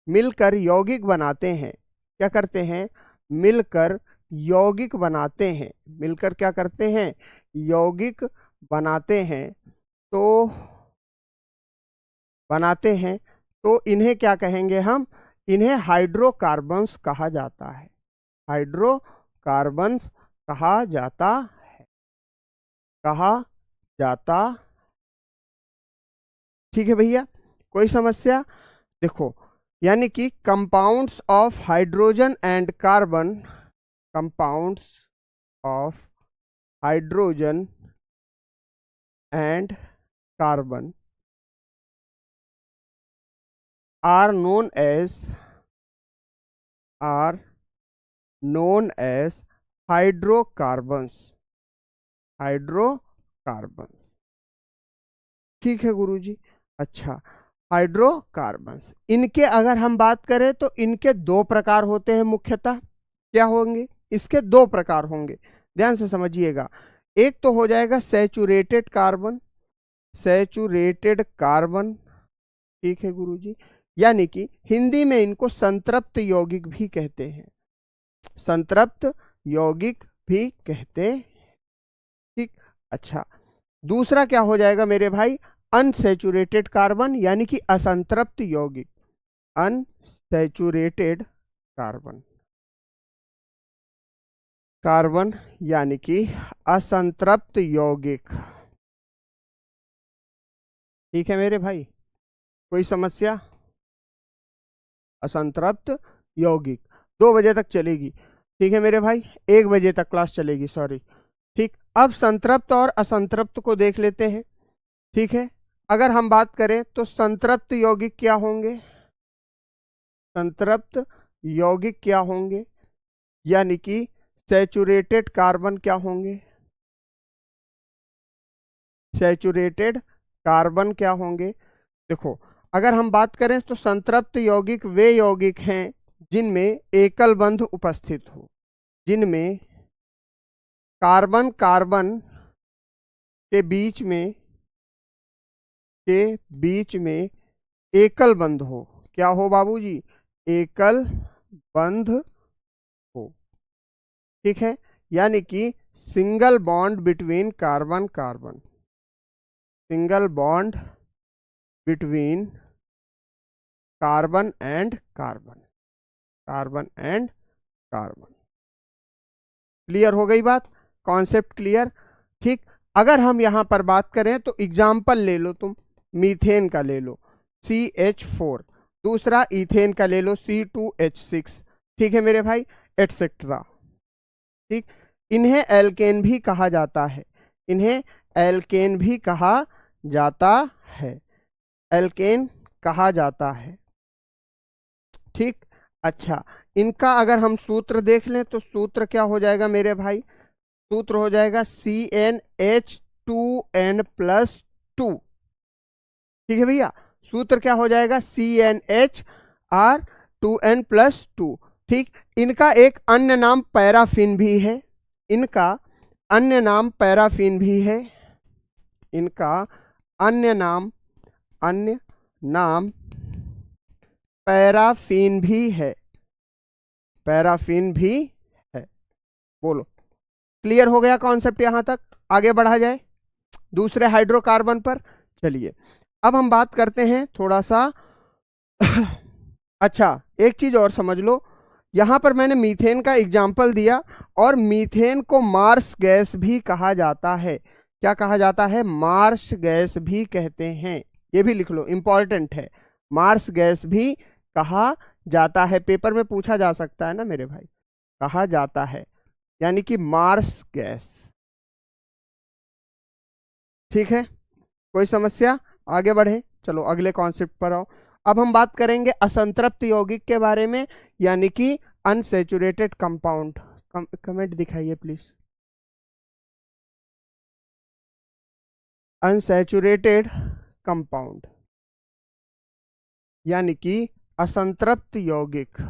मिलकर यौगिक बनाते हैं, क्या करते हैं? मिलकर यौगिक बनाते हैं। मिलकर क्या करते हैं? यौगिक बनाते हैं। तो इन्हें क्या कहेंगे हम? इन्हें हाइड्रोकार्बन्स कहा जाता है। हाइड्रोकार्बन्स कहा जाता। ठीक है भैया, कोई समस्या? देखो, यानी कि compounds of hydrogen and carbon, compounds of hydrogen and carbon are known as hydrocarbons. Hydrocarbons, ठीक है गुरुजी। अच्छा, हाइड्रोकार्बन्स, इनके अगर हम बात करें तो इनके दो प्रकार होते हैं मुख्यतः। क्या होंगे? इसके दो प्रकार होंगे, ध्यान से समझिएगा। एक तो हो जाएगा सैचुरेटेड कार्बन, सैचुरेटेड कार्बन, ठीक है गुरुजी, यानी कि हिंदी में इनको संतृप्त यौगिक भी कहते हैं, संतृप्त यौगिक भी कहते हैं, ठीक। अच्छा, दूसरा क्या हो जाएगा मेरे भाई? अनसैचुरेटेड कार्बन, यानी कि असंतृप्त यौगिक, अनसैचुरेटेड कार्बन, कार्बन यानी कि असंतृप्त यौगिक, ठीक है मेरे भाई। कोई समस्या? असंतृप्त यौगिक 2 बजे तक चलेगी, ठीक है मेरे भाई, 1 बजे तक क्लास चलेगी, सॉरी, ठीक। अब संतृप्त और असंतृप्त को देख लेते हैं, ठीक है। अगर हम बात करें तो संतृप्त यौगिक क्या होंगे? संतृप्त यौगिक क्या होंगे? यानी कि सैचुरेटेड कार्बन क्या होंगे? सैचुरेटेड कार्बन क्या होंगे? देखो, अगर हम बात करें तो संतृप्त यौगिक वे यौगिक हैं जिनमें एकल बंध उपस्थित हो, जिनमें कार्बन कार्बन के बीच में एकल बंध हो। क्या हो बाबूजी? एकल बंध हो, ठीक है, यानी कि single bond between carbon carbon, single bond between carbon and carbon, carbon and carbon. Clear हो गई बात? कॉन्सेप्ट क्लियर, ठीक। अगर हम यहां पर बात करें तो एग्जाम्पल ले लो तुम, मीथेन का ले लो CH4, दूसरा इथेन का ले लो C2H6, ठीक है मेरे भाई, एटसेट्रा, ठीक। इन्हें एल्केन भी कहा जाता है, इन्हें एल्केन भी कहा जाता है, एल्केन कहा जाता है, ठीक। अच्छा, इनका अगर हम सूत्र देख लें तो सूत्र क्या हो जाएगा मेरे भाई? सूत्र हो जाएगा CnH2n+2, ठीक है भैया। सूत्र क्या हो जाएगा? CnHr2n+2, ठीक। इनका एक अन्य नाम पैराफिन भी है, इनका अन्य नाम पैराफिन भी है, इनका अन्य नाम पैराफिन भी है, पैराफिन भी है। बोलो, क्लियर हो गया कॉन्सेप्ट? यहां तक आगे बढ़ा जाए दूसरे हाइड्रोकार्बन पर। चलिए, अब हम बात करते हैं थोड़ा सा अच्छा, एक चीज और समझ लो, यहां पर मैंने मीथेन का एग्जाम्पल दिया, और मीथेन को मार्स गैस भी कहा जाता है। क्या कहा जाता है? मार्स गैस भी कहते हैं, ये भी लिख लो, इंपॉर्टेंट है, मार्स गैस भी कहा जाता है। पेपर में पूछा जा सकता है ना मेरे भाई, कहा जाता है यानी कि मार्स गैस, ठीक है। कोई समस्या? आगे बढ़े, चलो अगले कॉन्सेप्ट पर आओ। अब हम बात करेंगे असंतृप्त यौगिक के बारे में, यानी कि अनसैचुरेटेड कंपाउंड। कमेंट दिखाइए प्लीज। अनसैचुरेटेड कंपाउंड यानी कि असंतृप्त यौगिक,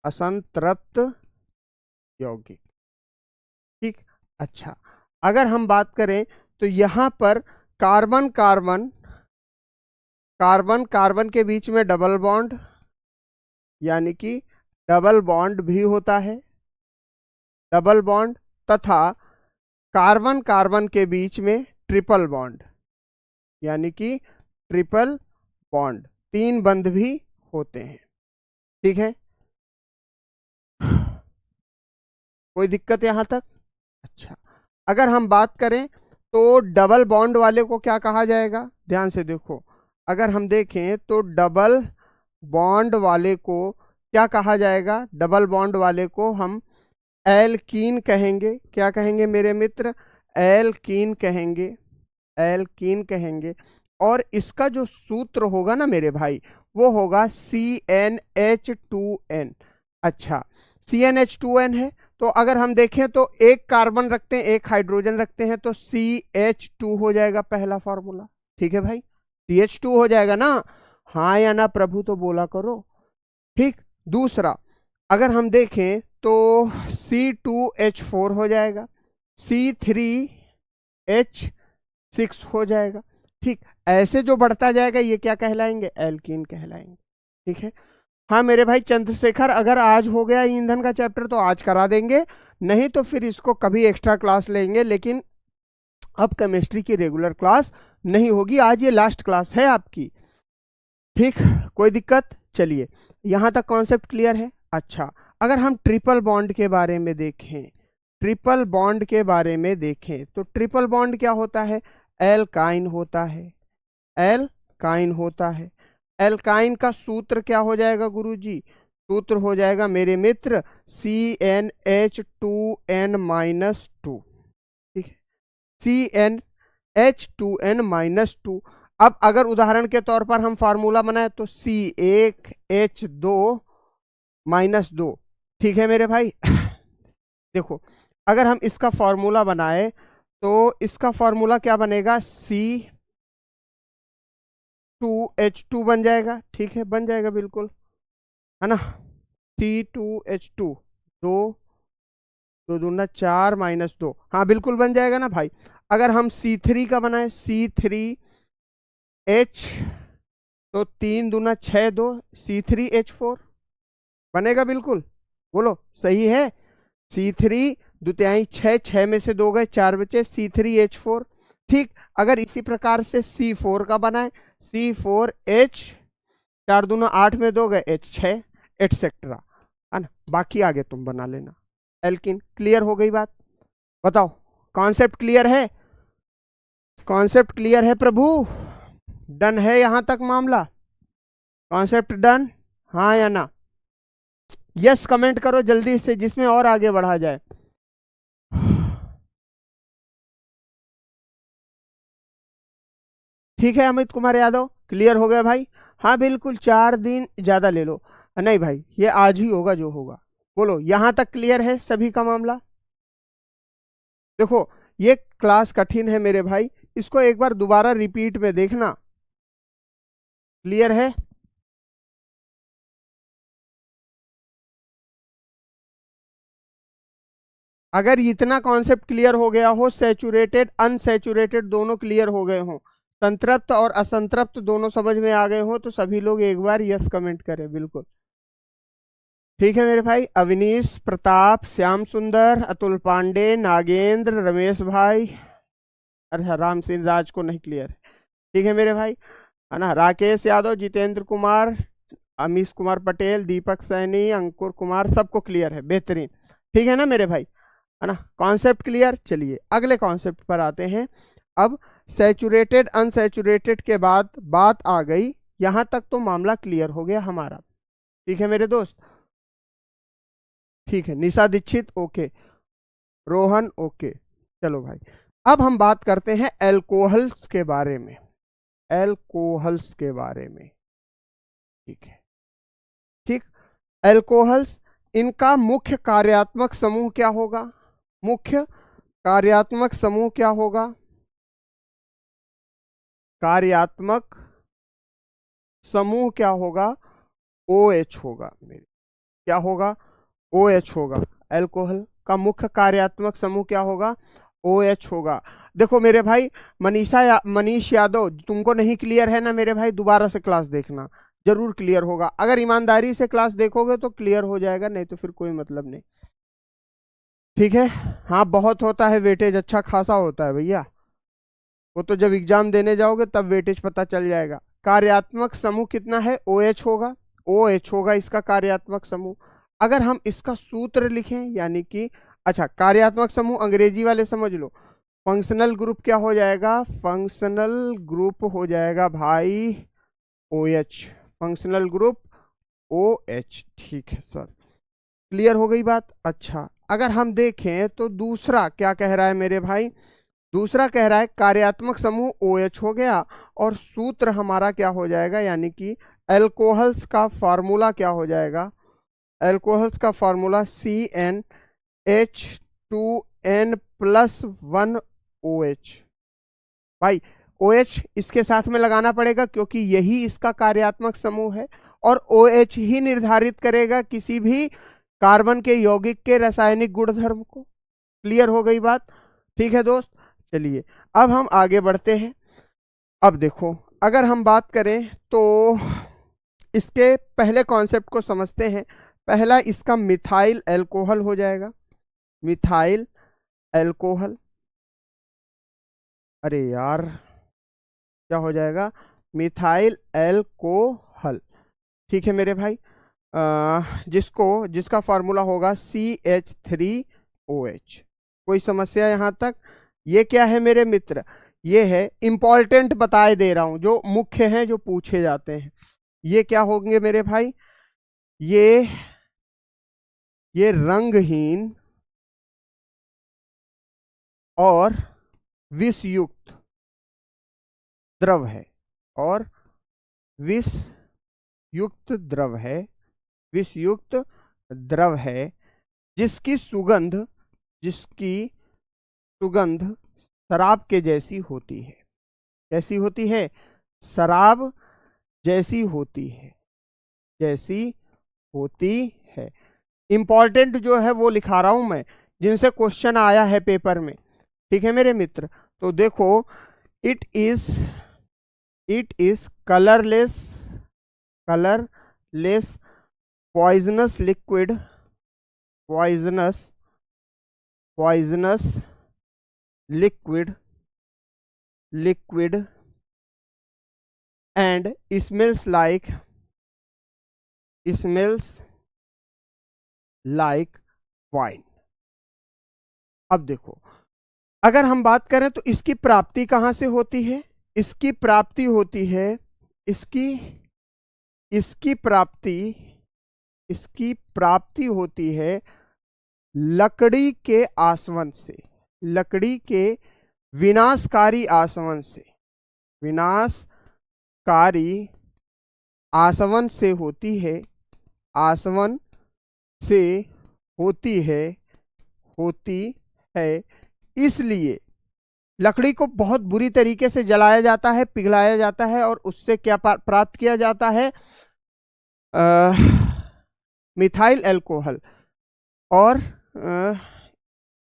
असंतृप्त यौगिक, ठीक। अच्छा, अगर हम बात करें तो यहां पर कार्बन कार्बन, कार्बन कार्बन के बीच में डबल बॉन्ड, यानी कि डबल बॉन्ड भी होता है, डबल बॉन्ड, तथा कार्बन कार्बन के बीच में ट्रिपल बॉन्ड, यानी कि ट्रिपल बॉन्ड, 3 बंध भी होते हैं, ठीक है। कोई दिक्कत यहां तक? अच्छा, अगर हम बात करें तो डबल बॉन्ड वाले को क्या कहा जाएगा? ध्यान से देखो, अगर हम देखें तो डबल बॉन्ड वाले को क्या कहा जाएगा? डबल बॉन्ड वाले को हम एल्कीन कहेंगे। क्या कहेंगे मेरे मित्र? एल्कीन कहेंगे, एल्कीन कहेंगे। और इसका जो सूत्र होगा ना मेरे भाई, वो होगा CnH2n। अच्छा, CnH2n है, तो अगर हम देखें तो एक कार्बन रखते हैं, एक हाइड्रोजन रखते हैं, तो CH2 हो जाएगा पहला फॉर्मूला। ठीक है भाई, CH2 हो जाएगा ना? हाँ या ना प्रभु तो बोला करो। ठीक, दूसरा अगर हम देखें तो C2H4 हो जाएगा, C3H6 हो जाएगा। ठीक, ऐसे जो बढ़ता जाएगा ये क्या कहलाएंगे? एल्कीन कहलाएंगे। ठीक है। हाँ मेरे भाई चंद्रशेखर, अगर आज हो गया ईंधन का चैप्टर तो आज करा देंगे, नहीं तो फिर इसको कभी एक्स्ट्रा क्लास लेंगे, लेकिन अब केमिस्ट्री की रेगुलर क्लास नहीं होगी, आज ये लास्ट क्लास है आपकी। ठीक, कोई दिक्कत? चलिए, यहां तक कॉन्सेप्ट क्लियर है। अच्छा, अगर हम ट्रिपल बॉन्ड के बारे में देखें, ट्रिपल बॉन्ड के बारे में देखें तो ट्रिपल बॉन्ड क्या होता है? एल्काइन होता है, एल्काइन होता है। एल्काइन का सूत्र क्या हो जाएगा गुरुजी? सूत्र हो जाएगा मेरे मित्र CnH2n-2। ठीक है, CnH2n-2। अब अगर उदाहरण के तौर पर हम फार्मूला बनाए तो C1H2-2। ठीक है मेरे भाई। देखो, अगर हम इसका फॉर्मूला बनाए तो इसका फॉर्मूला क्या बनेगा? C2H2 बन जाएगा। ठीक है, बन जाएगा बिल्कुल, है ना? C2H2, 2 2 दूना 4 -2, हाँ बिल्कुल बन जाएगा ना भाई। अगर हम C3 का बनाए, C3H, तो 3 दूना 6, 2 C3H4 बनेगा बिल्कुल। बोलो सही है? C3 द्वितीयांश 6, 6 में से 2 गए, 4 बचे, C3H4। ठीक, अगर इसी प्रकार से C4 का बनाए, C4H, 4 दूना 8 में 2 गए, H6, एटसेट्रा, है ना? बाकी आगे तुम बना लेना। एल्किन क्लियर हो गई बात? बताओ, कॉन्सेप्ट क्लियर है? कॉन्सेप्ट क्लियर है प्रभु? डन है यहां तक मामला? कॉन्सेप्ट डन, हाँ या ना? यस कमेंट करो जल्दी से, जिसमें और आगे बढ़ा जाए। ठीक है अमित कुमार यादव, क्लियर हो गया भाई? हाँ बिल्कुल, 4 दिन ज्यादा ले लो। नहीं भाई, ये आज ही होगा जो होगा। बोलो, यहां तक क्लियर है सभी का मामला? देखो, ये क्लास कठिन है मेरे भाई, इसको एक बार दोबारा रिपीट में देखना। क्लियर है? अगर इतना कॉन्सेप्ट क्लियर हो गया हो, सैचुरेटेड अनसैचुरेटेड दोनों क्लियर हो गए हो, संतृप्त और असंतृप्त दोनों समझ में आ गए हो, तो सभी लोग एक बार यस कमेंट करें बिल्कुल। ठीक है मेरे भाई, अविनीश, प्रताप, श्याम सुंदर, अतुल पांडे, नागेंद्र, रमेश भाई, अरे राम सिंह राज को नहीं क्लियर है। ठीक है मेरे भाई, है ना? राकेश यादव, जितेंद्र कुमार, अमीश कुमार पटेल, दीपक सैनी, अंकुर कुमार, सबको क्लियर है, बेहतरीन। ठीक है ना मेरे भाई, है ना? Concept clear. चलिए अगले कॉन्सेप्ट पर आते हैं। अब सैचुरेटेड अनसैचुरेटेड के बाद बात आ गई, यहां तक तो मामला क्लियर हो गया हमारा। ठीक है मेरे दोस्त? ठीक है, निशा दीक्षित ओके, रोहन ओके। चलो भाई, अब हम बात करते हैं एल्कोहल्स के बारे में, एल्कोहल्स के बारे में। ठीक है, ठीक, एल्कोहल्स, इनका मुख्य कार्यात्मक समूह क्या होगा? मुख्य कार्यात्मक समूह क्या होगा? कार्यात्मक समूह क्या होगा? OH होगा मेरे। क्या होगा? OH होगा। एल्कोहल का मुख्य कार्यात्मक समूह क्या होगा? OH होगा। देखो मेरे भाई, मनीष यादव, तुमको नहीं क्लियर है ना मेरे भाई? दोबारा से क्लास देखना, जरूर क्लियर होगा। अगर ईमानदारी से क्लास देखोगे तो क्लियर हो जाएगा, नहीं तो फिर कोई मतलब नहीं। ठीक है, हाँ बहुत होता है वेटेज, अच्छा खासा होता है भैया, वो तो जब एग्जाम देने जाओगे तब वेटेज पता चल जाएगा। कार्यात्मक समूह कितना है? OH होगा, OH होगा इसका कार्यात्मक समूह। अगर हम इसका सूत्र लिखें, यानी कि अच्छा, कार्यात्मक समूह अंग्रेजी वाले समझ लो, फंक्शनल ग्रुप क्या हो जाएगा? फंक्शनल ग्रुप हो जाएगा भाई OH, फंक्शनल ग्रुप OH। ठीक है सर, क्लियर हो गई बात? अच्छा, अगर हम देखें तो दूसरा क्या कह रहा है मेरे भाई, दूसरा कह रहा है कार्यात्मक समूह OH हो गया और सूत्र हमारा क्या हो जाएगा, यानी कि एल्कोहल्स का फार्मूला क्या हो जाएगा, एल्कोहल्स का फार्मूला CnH2n+1OH। भाई OH इसके साथ में लगाना पड़ेगा क्योंकि यही इसका कार्यात्मक समूह है और OH ही निर्धारित करेगा किसी भी कार्बन के यौगिक के रासायनिक गुणधर्म को। क्लियर हो गई बात? ठीक है दोस्त, चलिए अब हम आगे बढ़ते हैं। अब देखो, अगर हम बात करें तो इसके पहले कॉन्सेप्ट को समझते हैं। पहला इसका मिथाइल एल्कोहल हो जाएगा, मिथाइल एल्कोहल। अरे यार क्या हो जाएगा, मिथाइल एल्कोहल। ठीक है मेरे भाई, जिसका फार्मूला होगा CH3OH। कोई समस्या यहाँ तक? ये क्या है मेरे मित्र, ये है इंपॉर्टेंट बताए दे रहा हूं, जो मुख्य हैं, जो पूछे जाते हैं। ये क्या होंगे मेरे भाई, ये रंगहीन और विषयुक्त द्रव है, और विषयुक्त द्रव है, विषयुक्त द्रव है जिसकी सुगंध शराब के जैसी होती है। कैसी होती है? शराब जैसी होती है, जैसी होती है। इंपॉर्टेंट जो है वो लिखा रहा हूं मैं, जिनसे क्वेश्चन आया है पेपर में। ठीक है मेरे मित्र, तो देखो, it is colourless poisonous liquid, poisonous liquid and smells like wine. अब देखो, अगर हम बात करें तो इसकी प्राप्ति कहां से होती है? इसकी प्राप्ति होती है, इसकी प्राप्ति होती है लकड़ी के आसवन से, लकड़ी के विनाशकारी आसवन से, विनाशकारी आसवन से होती है, आसवन से होती है। इसलिए लकड़ी को बहुत बुरी तरीके से जलाया जाता है, पिघलाया जाता है और उससे क्या प्राप्त किया जाता है? Methyl alcohol. और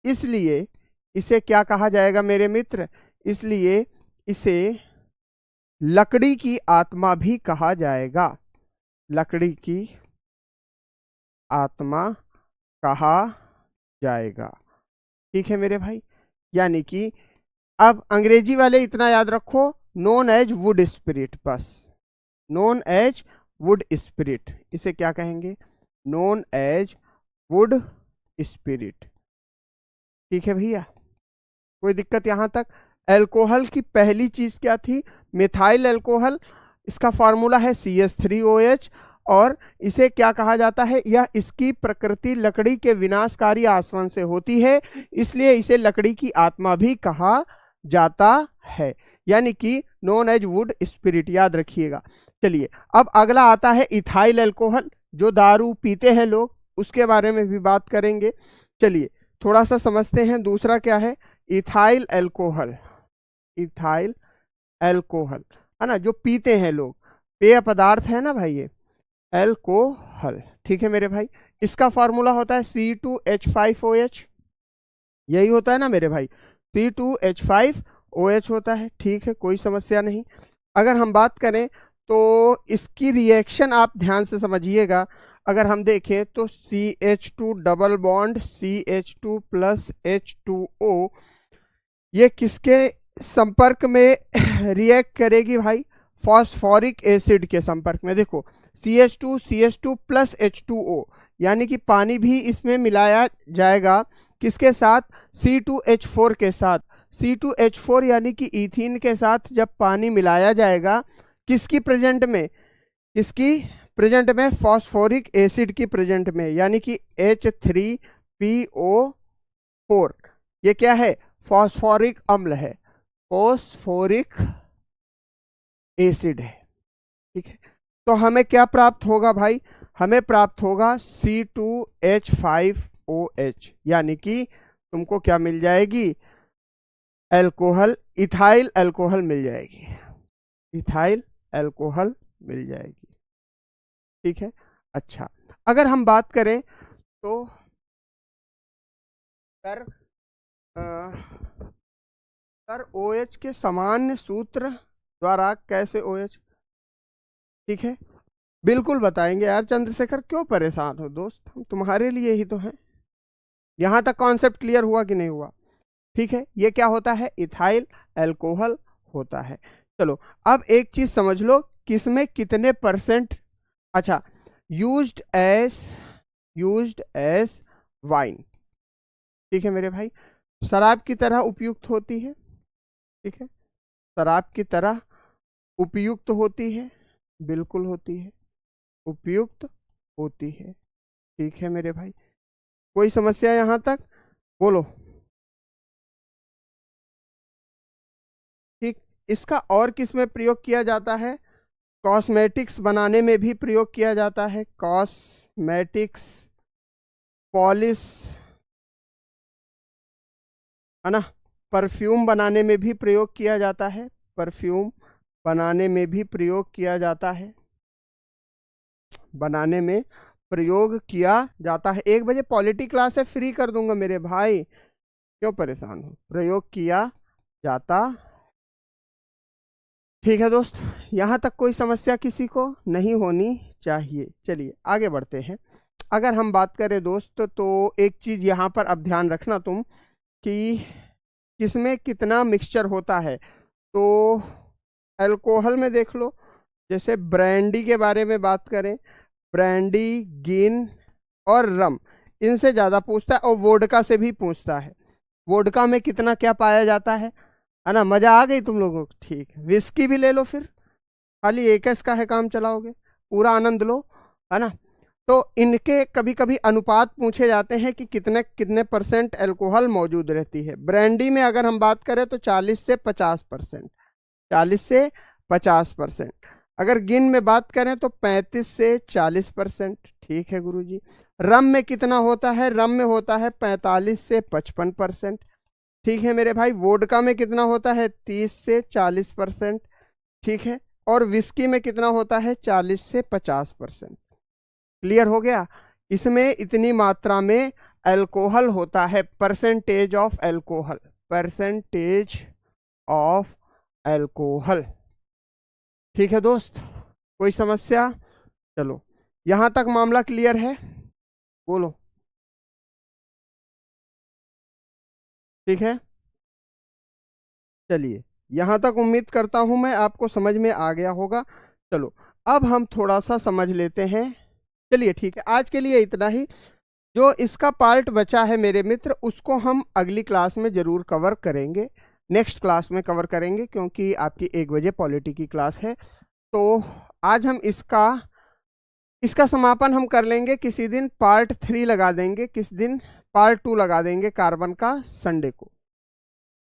इसलिए इसे क्या कहा जाएगा मेरे मित्र? इसलिए इसे लकड़ी की आत्मा भी कहा जाएगा, लकड़ी की आत्मा कहा जाएगा। ठीक है मेरे भाई, यानी कि अब अंग्रेजी वाले इतना याद रखो, नोन एज वुड स्पिरिट, बस नोन एज वुड स्पिरिट, इसे क्या कहेंगे? Known as wood spirit. ठीक है भैया, कोई दिक्कत यहां तक? एल्कोहल की पहली चीज क्या थी? Methyl alcohol. इसका फार्मूला है CH3OH और इसे क्या कहा जाता है? यह इसकी प्रकृति लकड़ी के विनाशकारी आसवन से होती है, इसलिए इसे लकड़ी की आत्मा भी कहा जाता है, यानी कि नोन एज वुड स्पिरिट, याद रखिएगा। चलिए अब अगला आता है इथाइल एल्कोहल, जो दारू पीते हैं लोग, उसके बारे में भी बात करेंगे। चलिए थोड़ा सा समझते हैं। दूसरा क्या है? इथाइल एल्कोहल, इथाइल एल्कोहल है ना, जो पीते हैं लोग, पेय पदार्थ है ना भाई, ये एल्कोहल। ठीक है मेरे भाई, इसका फार्मूला होता है C2H5OH, यही होता है ना मेरे भाई, C2H5OH होता है। ठीक है, कोई समस्या नहीं। अगर हम बात करें तो इसकी रिएक्शन आप ध्यान से समझिएगा। अगर हम देखें तो CH2 double bond CH2 plus H2O, ये किसके संपर्क में रिएक्ट करेगी भाई? फॉस्फोरिक एसिड के संपर्क में। देखो CH2 प्लस H2O, यानी कि पानी भी इसमें मिलाया जाएगा, किसके साथ? C2H4 के साथ। C2H4 यानी कि इथीन के साथ जब पानी मिलाया जाएगा, किसकी प्रेजेंट में? किसकी प्रेजेंट में? फॉस्फोरिक एसिड की प्रेजेंट में, यानी कि H3 PO4, ये क्या है? फॉस्फोरिक अम्ल है, फॉस्फोरिक एसिड है। ठीक है, तो हमें क्या प्राप्त होगा भाई? हमें प्राप्त होगा C2H5OH, यानी कि तुमको क्या मिल जाएगी? एल्कोहल, इथाइल एल्कोहल मिल जाएगी, इथाइल एल्कोहल मिल जाएगी। ठीक है, अच्छा, अगर हम बात करें तो सर सर OH के सामान्य सूत्र द्वारा कैसे OH? ठीक है, बिल्कुल बताएंगे यार चंद्रशेखर, क्यों परेशान हो दोस्त, हम तुम्हारे लिए ही तो हैं। यहां तक कॉन्सेप्ट क्लियर हुआ कि नहीं हुआ? ठीक है, ये क्या होता है? इथाइल एल्कोहल होता है। चलो अब एक चीज समझ लो, किसमें कितने परसेंट, अच्छा, यूज्ड एज वाइन, ठीक है मेरे भाई, शराब की तरह उपयुक्त होती है। ठीक है, शराब की तरह उपयुक्त होती है, बिल्कुल होती है, उपयुक्त होती है। ठीक है मेरे भाई, कोई समस्या यहां तक? बोलो। ठीक, इसका और किस में प्रयोग किया जाता है? कॉस्मेटिक्स बनाने में भी प्रयोग किया जाता है, कॉस्मेटिक्स, पॉलिश, है ना, परफ्यूम बनाने में भी प्रयोग किया जाता है, परफ्यूम बनाने में भी प्रयोग किया जाता है, बनाने में प्रयोग किया जाता है। 1 बजे पॉलिटी क्लास है, फ्री कर दूंगा मेरे भाई, क्यों परेशान हो? प्रयोग किया जाता। ठीक है दोस्त, यहाँ तक कोई समस्या किसी को नहीं होनी चाहिए। चलिए आगे बढ़ते हैं। अगर हम बात करें दोस्त, तो एक चीज यहाँ पर अब ध्यान रखना तुम, कि किसमें कितना मिक्सचर होता है। तो अल्कोहल में देख लो, जैसे ब्रांडी के बारे में बात करें, ब्रांडी, गिन और रम, इनसे ज़्यादा पूछता है, और वोडका से भी पूछता है। वोडका में कितना क्या पाया जाता है ना? मज़ा आ गई तुम लोगों को? ठीक है, विस्की भी ले लो, फिर खाली एक का है, काम चलाओगे, पूरा आनंद लो, है ना। तो इनके कभी कभी अनुपात पूछे जाते हैं कि कितने कितने परसेंट अल्कोहल मौजूद रहती है। ब्रांडी में अगर हम बात करें तो 40 से 50%, 40 से 50%। अगर गिन में बात करें तो 35 से 40%। ठीक है गुरुजी। रम में कितना होता है? रम में होता है 45 से 55%। ठीक है मेरे भाई। वोडका में कितना होता है? 30 से 40%। ठीक है, और विस्की में कितना होता है? 40 से 50%। क्लियर हो गया? इसमें इतनी मात्रा में अल्कोहल होता है, percentage of alcohol, percentage of alcohol. ठीक है दोस्त, कोई समस्या? चलो यहां तक मामला क्लियर है? बोलो। ठीक है, चलिए यहां तक उम्मीद करता हूं मैं आपको समझ में आ गया होगा। चलो अब हम थोड़ा सा समझ लेते हैं। चलिए ठीक है, आज के लिए इतना ही। जो इसका पार्ट बचा है मेरे मित्र, उसको हम अगली क्लास में जरूर कवर करेंगे, नेक्स्ट क्लास में कवर करेंगे, क्योंकि आपकी 1 बजे पॉलिटी की क्लास है। तो आज हम इसका समापन हम कर लेंगे किसी दिन, पार्ट 3 लगा देंगे, किस दिन पार्ट 2 लगा देंगे कार्बन का, संडे को,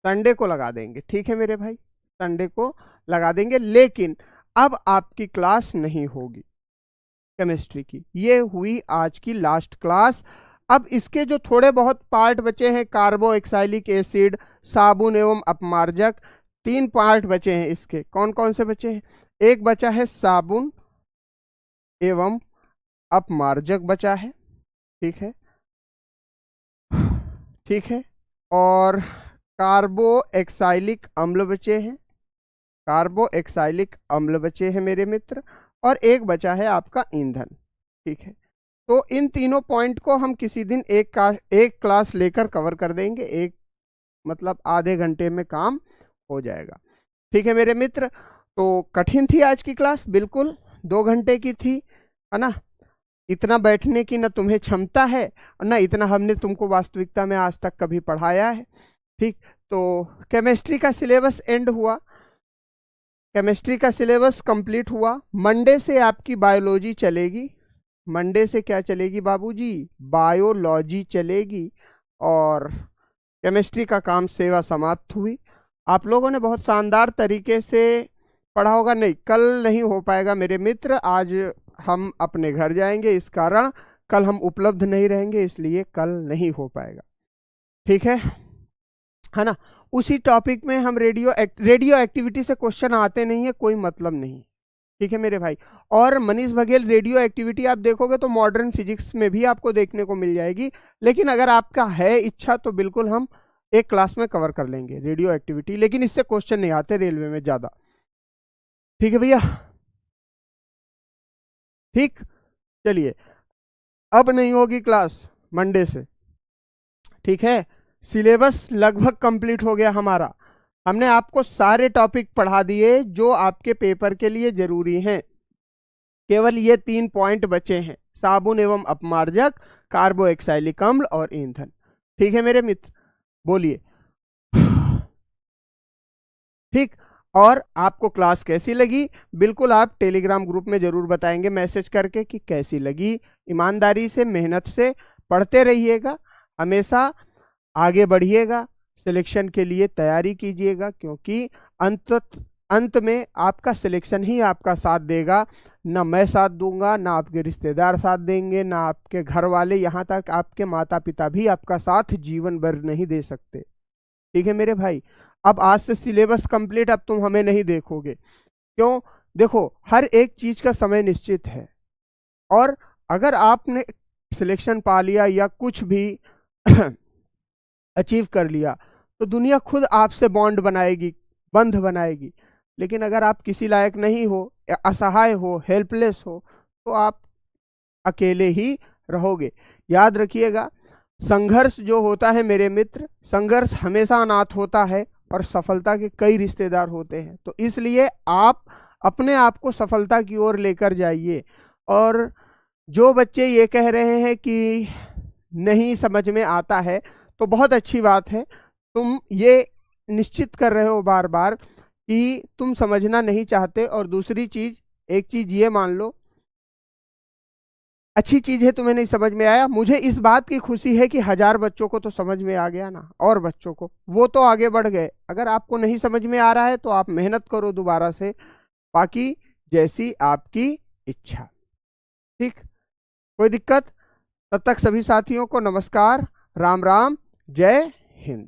संडे को लगा देंगे। ठीक है मेरे भाई, संडे को लगा देंगे। लेकिन अब आपकी क्लास नहीं होगी केमिस्ट्री की, ये हुई आज की लास्ट क्लास। अब इसके जो थोड़े बहुत पार्ट बचे हैं, कार्बोक्सिलिक एसिड, साबुन एवं अपमार्जक, 3 पार्ट बचे हैं इसके। कौन कौन से बचे हैं? एक बचा है साबुन एवं अपमार्जक बचा है, ठीक है, ठीक है, और कार्बोक्सिलिक अम्ल बचे हैं, कार्बोक्सिलिक अम्ल बचे हैं मेरे मित्र, और एक बचा है आपका ईंधन। ठीक है, तो इन तीनों पॉइंट को हम किसी दिन एक क्लास लेकर कवर कर देंगे, एक मतलब आधे घंटे में काम हो जाएगा। ठीक है मेरे मित्र, तो कठिन थी आज की क्लास, बिल्कुल 2 घंटे की थी, है ना। इतना बैठने की ना तुम्हें क्षमता है और ना इतना हमने तुमको वास्तविकता में आज तक कभी पढ़ाया है। ठीक, तो केमिस्ट्री का सिलेबस एंड हुआ, केमिस्ट्री का सिलेबस कंप्लीट हुआ। मंडे से आपकी बायोलॉजी चलेगी, मंडे से क्या चलेगी बाबूजी? बायोलॉजी चलेगी। और केमिस्ट्री का काम सेवा समाप्त हुई। आप लोगों ने बहुत शानदार तरीके से पढ़ा होगा। नहीं, कल नहीं हो पाएगा मेरे मित्र, आज हम अपने घर जाएंगे, इस कारण कल हम उपलब्ध नहीं रहेंगे, इसलिए कल नहीं हो पाएगा। ठीक है ना। उसी टॉपिक में हम रेडियो एक्टिविटी से क्वेश्चन आते नहीं है, कोई मतलब नहीं। ठीक है मेरे भाई। और मनीष बघेल रेडियो एक्टिविटी आप देखोगे तो मॉडर्न फिजिक्स में भी आपको देखने को मिल जाएगी, लेकिन अगर आपका है इच्छा तो बिल्कुल हम एक क्लास में कवर कर लेंगे रेडियो एक्टिविटी, लेकिन इससे क्वेश्चन नहीं आते रेलवे में ज्यादा। ठीक है भैया, ठीक। चलिए, अब नहीं होगी क्लास मंडे से। ठीक है, सिलेबस लगभग कंप्लीट हो गया हमारा। हमने आपको सारे टॉपिक पढ़ा दिए जो आपके पेपर के लिए जरूरी हैं। केवल ये 3 पॉइंट बचे हैं, साबुन एवं अपमार्जक, कार्बोक्सिलिक अम्ल और ईंधन। ठीक है मेरे मित्र, बोलिए। ठीक। और आपको क्लास कैसी लगी, बिल्कुल आप टेलीग्राम ग्रुप में जरूर बताएंगे मैसेज करके कि कैसी लगी। ईमानदारी से, मेहनत से पढ़ते रहिएगा, हमेशा आगे बढ़िएगा, सिलेक्शन के लिए तैयारी कीजिएगा, क्योंकि अंत में आपका सिलेक्शन ही आपका साथ देगा। ना मैं साथ दूंगा, ना आपके रिश्तेदार साथ देंगे, ना आपके घर वाले, यहाँ तक आपके माता पिता भी आपका साथ जीवन भर नहीं दे सकते। ठीक है मेरे भाई। अब आज से सिलेबस कंप्लीट, अब तुम हमें नहीं देखोगे। क्यों? देखो, हर एक चीज का समय निश्चित है, और अगर आपने सिलेक्शन पा लिया या कुछ भी अचीव कर लिया तो दुनिया खुद आपसे बॉन्ड बनाएगी, बंध बनाएगी। लेकिन अगर आप किसी लायक नहीं हो, असहाय हो, हेल्पलेस हो, तो आप अकेले ही रहोगे। याद रखिएगा, संघर्ष जो होता है मेरे मित्र, संघर्ष हमेशा अनाथ होता है और सफलता के कई रिश्तेदार होते हैं। तो इसलिए आप अपने आप को सफलता की ओर लेकर जाइए। और जो बच्चे ये कह रहे हैं कि नहीं समझ में आता है, तो बहुत अच्छी बात है, तुम ये निश्चित कर रहे हो बार बार कि तुम समझना नहीं चाहते। और दूसरी चीज, एक चीज ये मान लो, अच्छी चीज है तुम्हें नहीं समझ में आया, मुझे इस बात की खुशी है कि 1000 बच्चों को तो समझ में आ गया ना, और बच्चों को, वो तो आगे बढ़ गए। अगर आपको नहीं समझ में आ रहा है तो आप मेहनत करो दोबारा से, बाकी जैसी आपकी इच्छा। ठीक, कोई दिक्कत? तब तक सभी साथियों को नमस्कार, राम राम, जय हिंद।